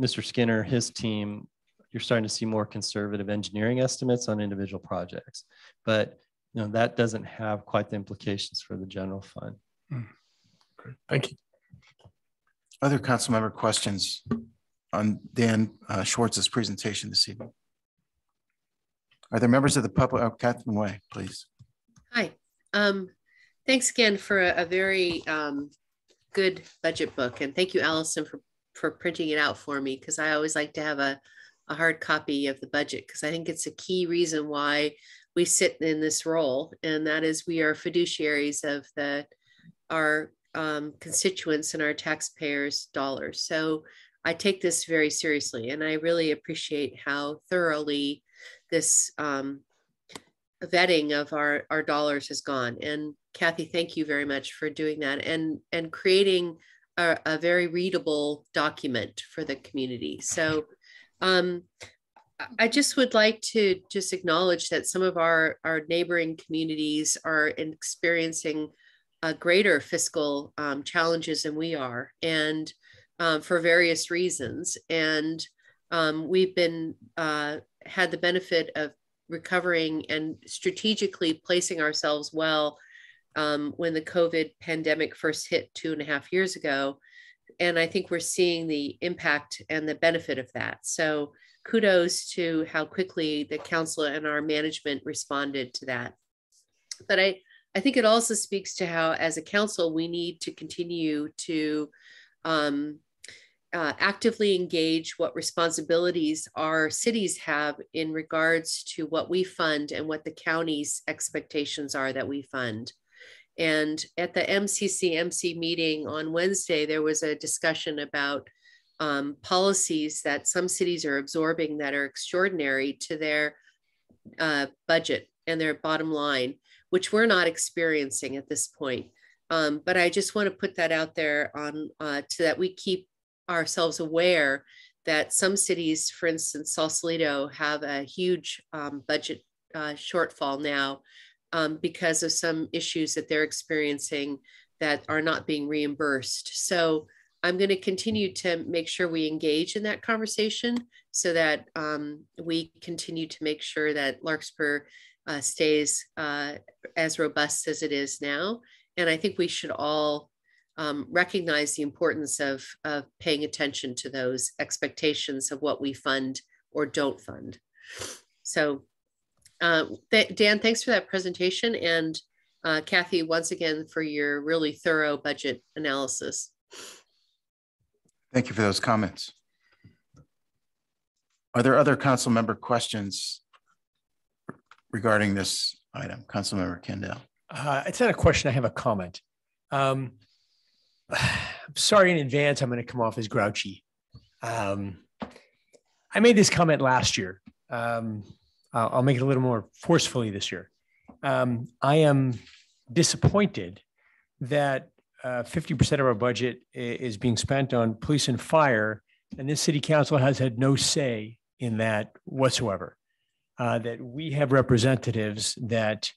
Mr. Skinner, his team, you're starting to see more conservative engineering estimates on individual projects, but that doesn't have quite the implications for the general fund. Great. Thank you. Other council member questions on Dan Schwartz's presentation this evening? Are there members of the public? Oh, Catherine Way, please. Hi. Thanks again for a very good budget book. And thank you, Allison, for printing it out for me, because I always like to have a hard copy of the budget, because I think it's a key reason why we sit in this role. And that is we are fiduciaries of our constituents and our taxpayers' dollars. So I take this very seriously, and I really appreciate how thoroughly this vetting of our dollars has gone. And Kathy, thank you very much for doing that and creating a very readable document for the community. So I just would like to just acknowledge that some of our neighboring communities are experiencing greater fiscal challenges than we are, and for various reasons. And we've been had the benefit of recovering and strategically placing ourselves well when the COVID pandemic first hit 2.5 years ago. And I think we're seeing the impact and the benefit of that. So kudos to how quickly the council and our management responded to that. But I think it also speaks to how, as a council, we need to continue to actively engage what responsibilities our cities have in regards to what we fund and what the county's expectations are that we fund. And at the MCC meeting on Wednesday, there was a discussion about policies that some cities are absorbing that are extraordinary to their budget and their bottom line, which we're not experiencing at this point. But I just want to put that out there so that we keep ourselves aware that some cities, for instance, Sausalito, have a huge budget shortfall now because of some issues that they're experiencing that are not being reimbursed. So I'm going to continue to make sure we engage in that conversation so that we continue to make sure that Larkspur stays as robust as it is now. And I think we should all recognize the importance of paying attention to those expectations of what we fund or don't fund. So Dan, thanks for that presentation. And Kathy, once again, for your really thorough budget analysis. Thank you for those comments. Are there other council member questions regarding this item? Councilmember Kendall. It's not a question, I have a comment. I'm sorry in advance, I'm going to come off as grouchy. I made this comment last year. I'll make it a little more forcefully this year. I am disappointed that 50% of our budget is being spent on police and fire, and this city council has had no say in that whatsoever. That we have representatives that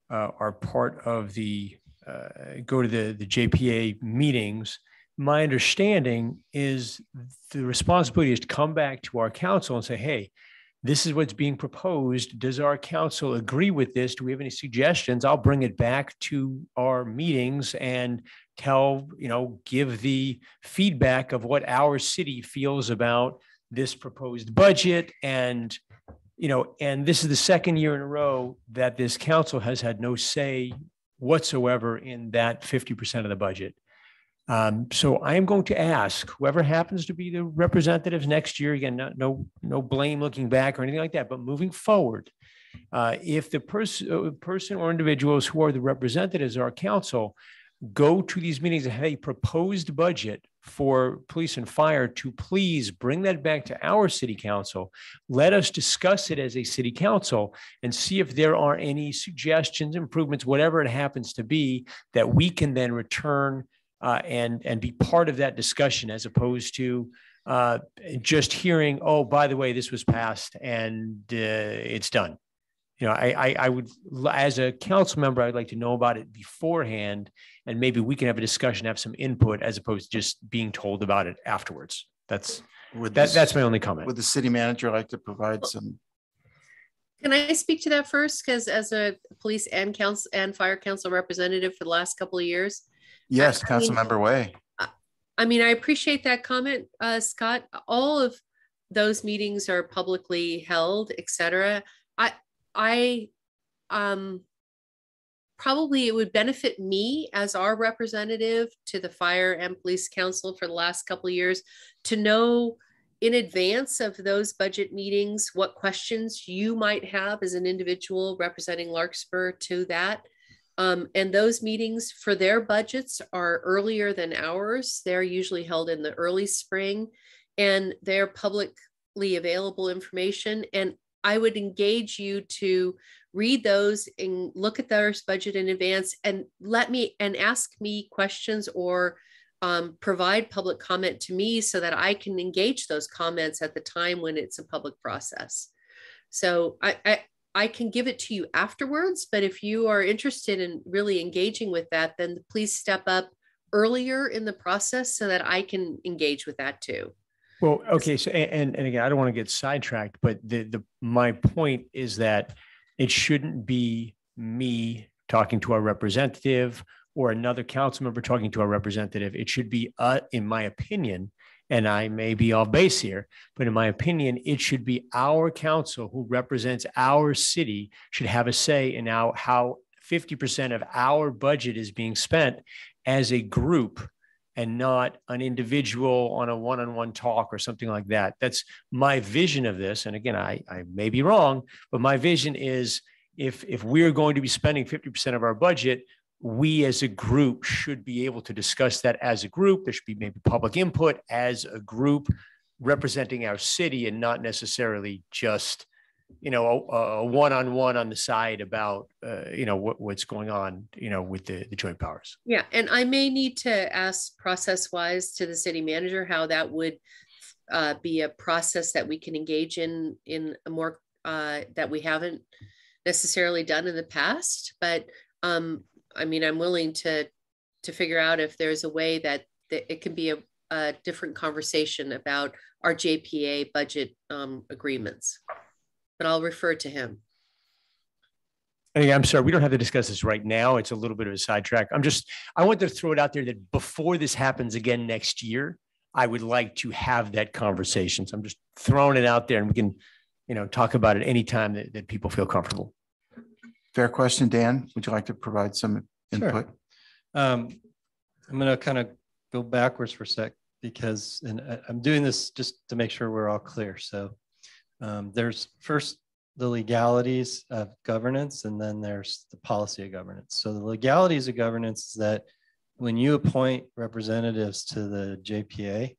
are part of the, go to the JPA meetings. My understanding is the responsibility is to come back to our council and say, hey, this is what's being proposed. Does our council agree with this? Do we have any suggestions? I'll bring it back to our meetings and give the feedback of what our city feels about this proposed budget. And, and this is the second year in a row that this council has had no say whatsoever in that 50% of the budget. So I am going to ask whoever happens to be the representatives next year, again, no blame looking back or anything like that, but moving forward, if the person or individuals who are the representatives of our council go to these meetings and have a proposed budget for police and fire, to please bring that back to our city council. Let us discuss it as a city council and see if there are any suggestions, improvements, whatever it happens to be, that we can then return and be part of that discussion, as opposed to just hearing, oh, by the way, this was passed and it's done. I would, as a council member, I'd like to know about it beforehand, and maybe we can have a discussion, have some input, as opposed to just being told about it afterwards. That's my only comment. Would the city manager like to provide some? Can I speak to that first? Because as a police and fire council representative for the last couple of years. Yes, Councilmember Way. I appreciate that comment, Scott. All of those meetings are publicly held, etc. Probably it would benefit me as our representative to the fire and police council for the last couple of years to know in advance of those budget meetings what questions you might have as an individual representing Larkspur to that. And those meetings for their budgets are earlier than ours. They're usually held in the early spring, and they're publicly available information. And I would engage you to read those and look at their budget in advance and ask me questions or provide public comment to me so that I can engage those comments at the time when it's a public process. So I can give it to you afterwards, but if you are interested in really engaging with that, then please step up earlier in the process so that I can engage with that too. Well, okay. So, and again, I don't want to get sidetracked, but my point is that it shouldn't be me talking to our representative or another council member talking to our representative. It should be, in my opinion, and I may be off base here, but in my opinion, it should be our council who represents our city should have a say in how 50% of our budget is being spent as a group, and not an individual on a one-on-one talk or something like that. That's my vision of this. And again, I may be wrong, but my vision is if we're going to be spending 50% of our budget, we as a group should be able to discuss that as a group. There should be maybe public input as a group representing our city, and not necessarily just, a one-on-one on the side about, what's going on, with the joint powers. Yeah. And I may need to ask process-wise to the city manager how that would be a process that we can engage in a more, that we haven't necessarily done in the past. But I'm willing to figure out if there's a way that it can be a different conversation about our JPA budget agreements. But I'll refer to him. I'm sorry, we don't have to discuss this right now. It's a little bit of a sidetrack. I want to throw it out there that before this happens again next year, I would like to have that conversation. So I'm just throwing it out there, and we can, talk about it anytime that people feel comfortable. Fair question. Dan, would you like to provide some input? Sure. I'm going to kind of go backwards for a sec, because I'm doing this just to make sure we're all clear. So there's first the legalities of governance, and then there's the policy of governance. So the legalities of governance is that when you appoint representatives to the JPA,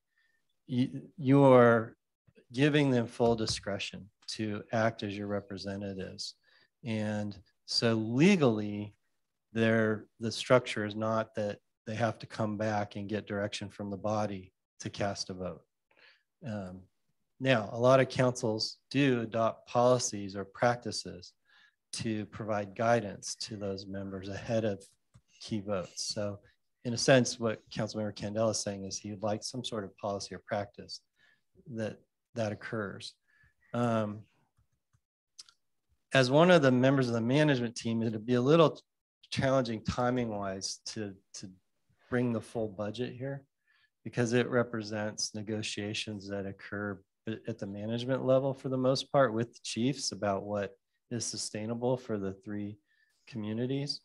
you are giving them full discretion to act as your representatives. And so legally, the structure is not that they have to come back and get direction from the body to cast a vote. Now, a lot of councils do adopt policies or practices to provide guidance to those members ahead of key votes. So in a sense, what Councilmember Candela is saying is he would like some sort of policy or practice that occurs. As one of the members of the management team, it'd be a little challenging timing wise to bring the full budget here, because it represents negotiations that occur at the management level for the most part with the chiefs about what is sustainable for the 3 communities.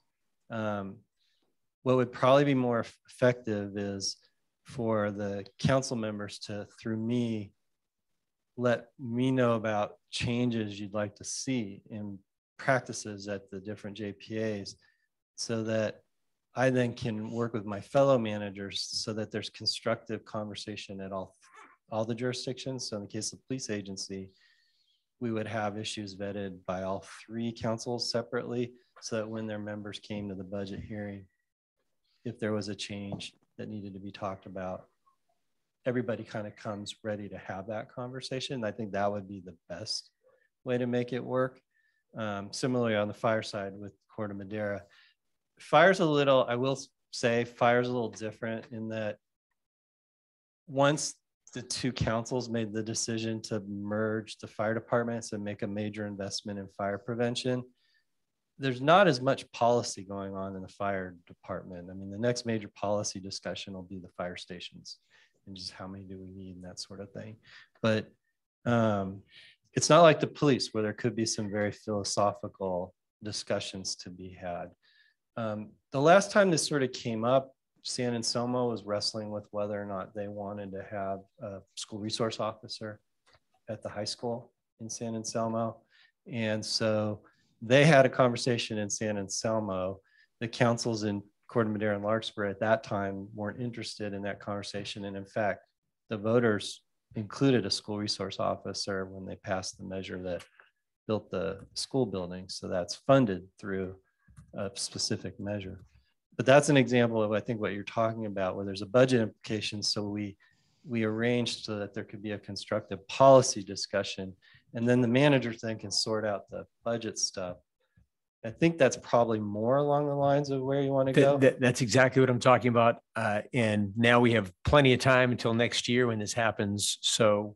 What would probably be more effective is for the council members to, through me, let me know about changes you'd like to see in practices at the different JPAs, so that I then can work with my fellow managers so that there's constructive conversation at all the jurisdictions. So in the case of the police agency, we would have issues vetted by all 3 councils separately, so that when their members came to the budget hearing, if there was a change that needed to be talked about, everybody kind of comes ready to have that conversation. I think that would be the best way to make it work. Similarly, on the fire side with Corte Madera, fire's a little, I will say, fire's a little different in that once the 2 councils made the decision to merge the fire departments and make a major investment in fire prevention, there's not as much policy going on in the fire department. I mean, the next major policy discussion will be the fire stations and just how many do we need and that sort of thing. But it's not like the police, where there could be some very philosophical discussions to be had. The last time this sort of came up, San Anselmo was wrestling with whether or not they wanted to have a school resource officer at the high school in San Anselmo. And so they had a conversation in San Anselmo. The councils in Corte Madera and Larkspur at that time weren't interested in that conversation. And in fact, the voters included a school resource officer when they passed the measure that built the school building. So that's funded through a specific measure. But that's an example of, I think, what you're talking about, where there's a budget implication. So we arranged so that there could be a constructive policy discussion, and then the managers then can sort out the budget stuff. I think that's probably more along the lines of where you want to go. That's exactly what I'm talking about. And now we have plenty of time until next year when this happens. So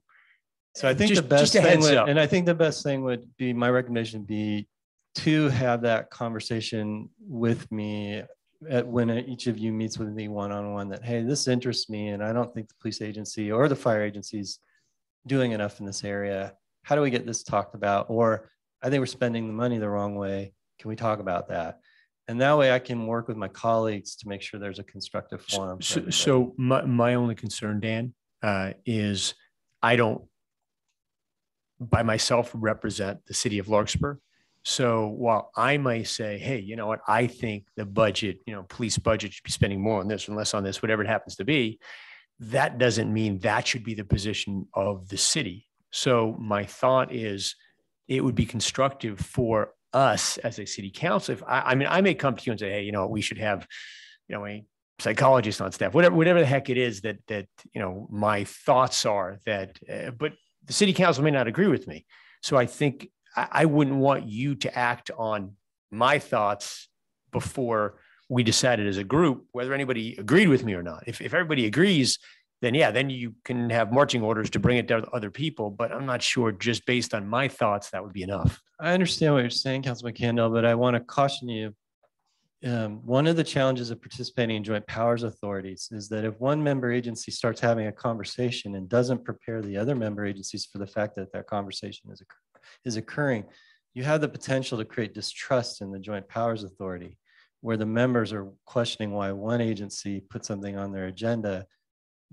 I think the best thing would, and I think the best thing would be, my recommendation would be to have that conversation with me when each of you meets with me one-on-one, that, hey, this interests me and I don't think the police agency or the fire agency is doing enough in this area. How do we get this talked about? Or I think we're spending the money the wrong way. Can we talk about that? And that way I can work with my colleagues to make sure there's a constructive forum. So my only concern, Dan, is I don't by myself represent the city of Larkspur. So while I might say, hey, you know what, I think the budget, police budget should be spending more on this and less on this, whatever it happens to be, that doesn't mean that should be the position of the city. So my thought is it would be constructive for us as a city council. If I may come to you and say, hey, we should have, a psychologist on staff, whatever the heck it is that my thoughts are that, but the city council may not agree with me. So I think I wouldn't want you to act on my thoughts before we decided as a group whether anybody agreed with me or not. If everybody agrees, then yeah, then you can have marching orders to bring it to other people. But I'm not sure just based on my thoughts that would be enough. I understand what you're saying, Councilman Candel, but I want to caution you. One of the challenges of participating in joint powers authorities is that if one member agency starts having a conversation and doesn't prepare the other member agencies for the fact that that conversation is occurring, you have the potential to create distrust in the joint powers authority, where the members are questioning why one agency put something on their agenda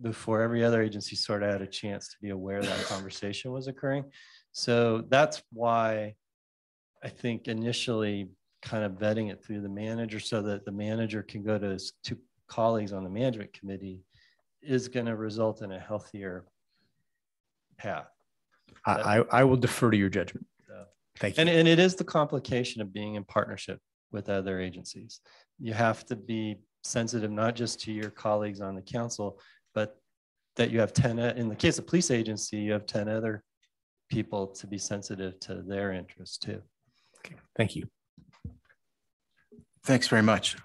before every other agency sort of had a chance to be aware that conversation was occurring. So that's why I think initially kind of vetting it through the manager so that the manager can go to his 2 colleagues on the management committee is going to result in a healthier path. I will defer to your judgment. Thank you. And it is the complication of being in partnership with other agencies. You have to be sensitive, not just to your colleagues on the council, but that you have 10, in the case of police agency, you have 10 other people to be sensitive to their interests too. Okay, thank you. Thanks very much.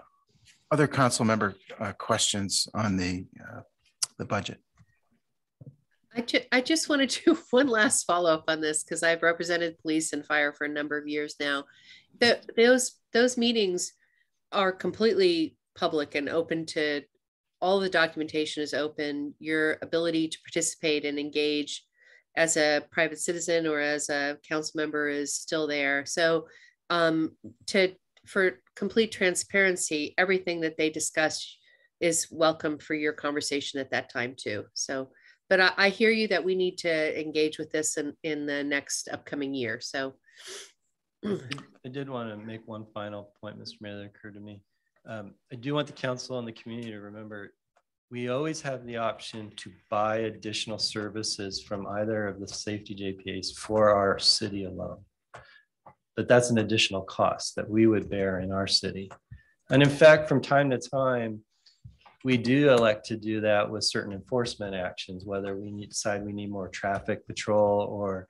Other council member questions on the budget? I just want to do one last follow-up on this because I've represented police and fire for a number of years now. Those meetings are completely public and open to all the documentation is open. Your ability to participate and engage as a private citizen or as a council member is still there. So for complete transparency, everything that they discuss is welcome for your conversation at that time too. So, but I hear you that we need to engage with this in the next upcoming year. So I did want to make one final point, Mr. Mayor, that occurred to me. I do want the council and the community to remember, we always have the option to buy additional services from either of the safety JPAs for our city alone. But that's an additional cost that we would bear in our city. And in fact, from time to time, we do elect to do that with certain enforcement actions, whether we decide we need more traffic patrol or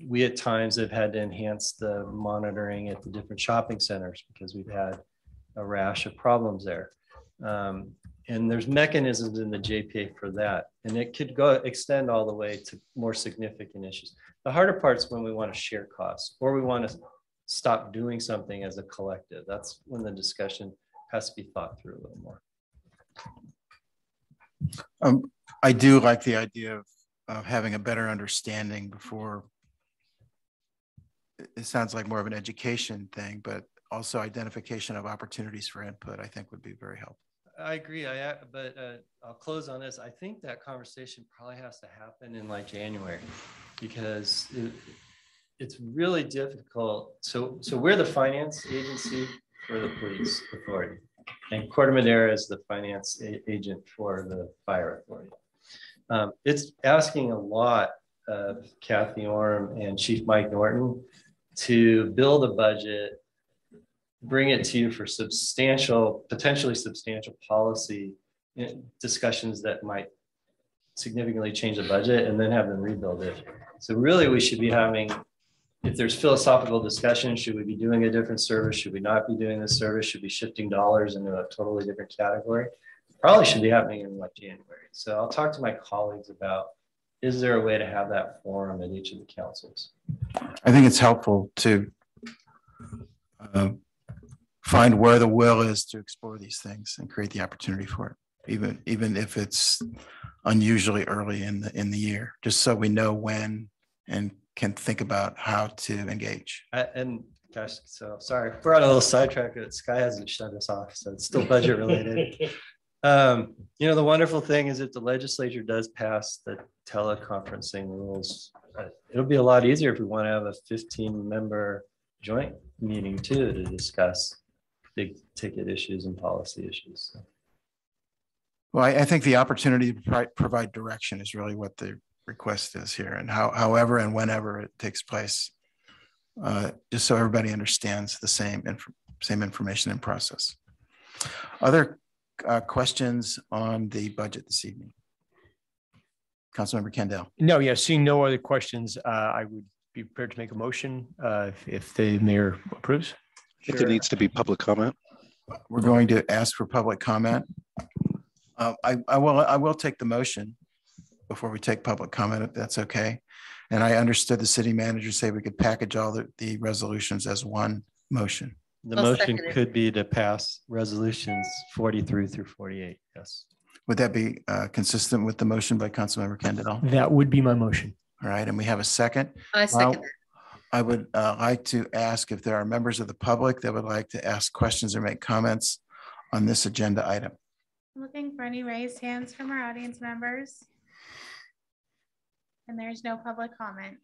we at times have had to enhance the monitoring at the different shopping centers because we've had a rash of problems there. And there's mechanisms in the JPA for that. And it could extend all the way to more significant issues. The harder part is when we want to share costs or we want to stop doing something as a collective. That's when the discussion has to be thought through a little more. I do like the idea of having a better understanding before. It sounds like more of an education thing, but also identification of opportunities for input, I think would be very helpful. I agree, but I'll close on this. I think that conversation probably has to happen in like January because it's really difficult. So we're the finance agency for the police authority and Corte Madera is the finance agent for the fire authority. It's asking a lot of Kathy Orm and Chief Mike Norton to build a budget, bring it to you for potentially substantial policy discussions that might significantly change the budget and then have them rebuild it. So really we should be having, if there's philosophical discussion, should we be doing a different service? Should we not be doing this service? Should we be shifting dollars into a totally different category? Probably should be happening in like January. So I'll talk to my colleagues about, is there a way to have that forum at each of the councils? I think it's helpful to find where the will is to explore these things and create the opportunity for it, even if it's unusually early in the year, just so we know when and can think about how to engage. And gosh, so sorry, we're on a little sidetrack. Sky hasn't shut us off, so it's still budget related. You know, the wonderful thing is if the legislature does pass the teleconferencing rules, it'll be a lot easier if we want to have a 15-member joint meeting too to discuss big ticket issues and policy issues. So. Well, I think the opportunity to provide direction is really what the request is here, and however and whenever it takes place, just so everybody understands the same information and process. Other questions on the budget this evening? Councilmember Kendall. No, yeah, seeing no other questions, I would be prepared to make a motion if the mayor approves. I think there needs to be public comment. We're going to ask for public comment. I will take the motion before we take public comment, if that's okay. And I understood the city manager say we could package all the resolutions as one motion. The motion could be to pass resolutions 43 through 48, yes. Would that be consistent with the motion by Councilmember Kendall? That would be my motion. All right, and we have a second. I second that. I would like to ask if there are members of the public that would like to ask questions or make comments on this agenda item. Looking for any raised hands from our audience members. And there's no public comment.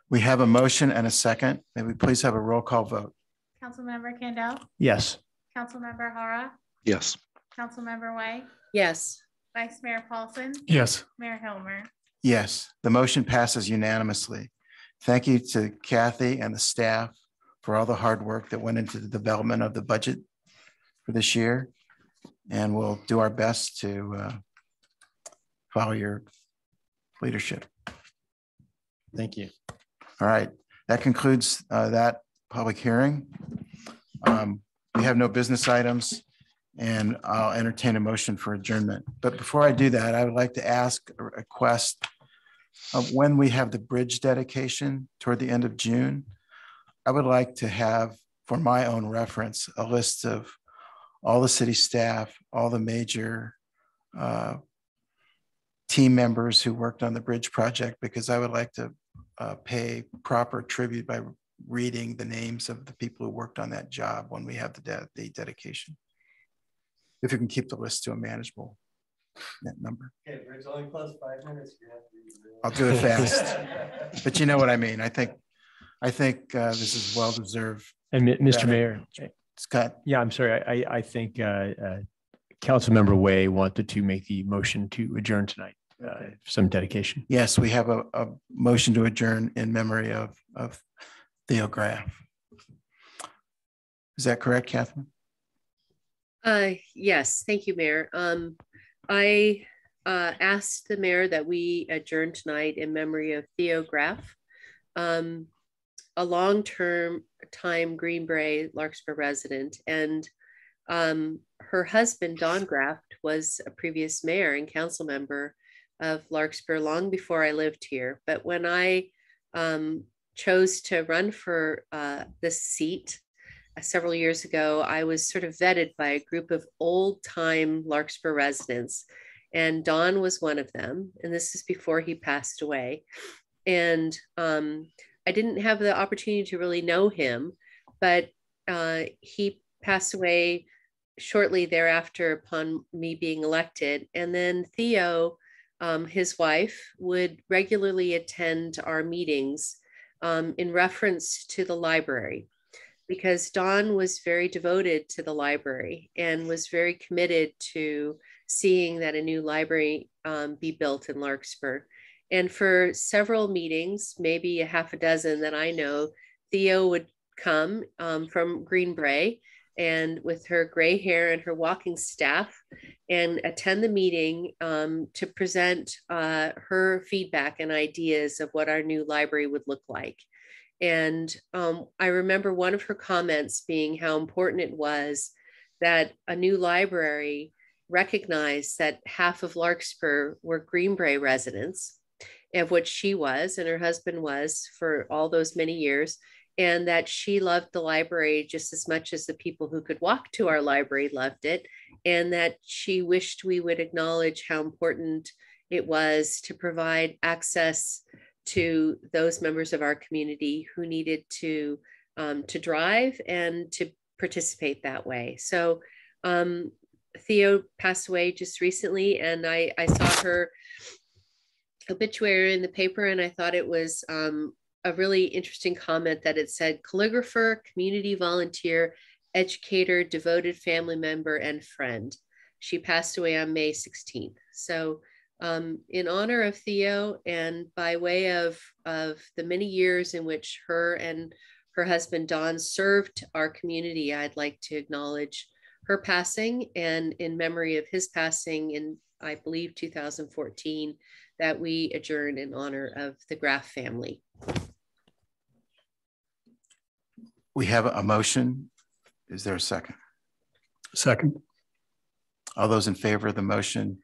We have a motion and a second. May we please have a roll call vote? Councilmember Kendall? Yes. Councilmember Hara? Yes. Councilmember Way? Yes. Vice Mayor Paulson? Yes. Mayor Hilmer? Yes, the motion passes unanimously. Thank you to Kathy and the staff for all the hard work that went into the development of the budget for this year. And we'll do our best to follow your leadership. Thank you. All right, that concludes that public hearing. We have no business items, and I'll entertain a motion for adjournment. But before I do that, I would like to ask a request of when we have the bridge dedication toward the end of June. I would like to have, for my own reference, a list of all the city staff, all the major team members who worked on the bridge project, because I would like to pay proper tribute by reading the names of the people who worked on that job when we have the dedication. If you can keep the list to a manageable number. Okay, Bridge only close 5 minutes. You have to I'll do it fast, but you know what I mean. I think this is well deserved. And Mr. Mayor, Scott. Yeah, I'm sorry. I think Councilmember Way wanted to make the motion to adjourn tonight. Some dedication. Yes, we have a motion to adjourn in memory of Theo Graff. Is that correct, Catherine? Yes, thank you, Mayor. I asked the mayor that we adjourn tonight in memory of Theo Graff, a long-term Green Bray Larkspur resident, and her husband, Don Graff, was a previous mayor and council member of Larkspur long before I lived here. But when I chose to run for this seat several years ago, I was sort of vetted by a group of old-time Larkspur residents, and Don was one of them. And this is before he passed away. And I didn't have the opportunity to really know him, but he passed away shortly thereafter upon me being elected. And then Theo, his wife, would regularly attend our meetings in reference to the library, because Don was very devoted to the library and was very committed to seeing that a new library be built in Larkspur. And for several meetings, maybe a half a dozen that I know, Theo would come from Green Bray and with her gray hair and her walking staff and attend the meeting to present her feedback and ideas of what our new library would look like. And I remember one of her comments being how important it was that a new library recognized that half of Larkspur were Green Bray residents, of which she was and her husband was for all those many years, and that she loved the library just as much as the people who could walk to our library loved it, and that she wished we would acknowledge how important it was to provide access to those members of our community who needed to drive and to participate that way. So Theo passed away just recently, and I saw her obituary in the paper, and I thought it was a really interesting comment that it said calligrapher, community volunteer, educator, devoted family member, and friend. She passed away on May 16th. So in honor of Theo, and by way of the many years in which her and her husband Don served our community, I'd like to acknowledge her passing, and in memory of his passing in, I believe, 2014, that we adjourn in honor of the Graff family. We have a motion. Is there a second? Second. All those in favor of the motion?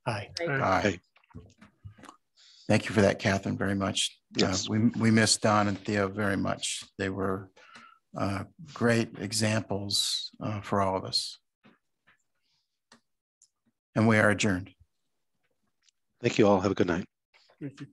Aye. Aye. Thank you for that, Catherine, very much. Yes. We miss Don and Theo very much. They were great examples for all of us. And we are adjourned. Thank you all. Have a good night. Thank you.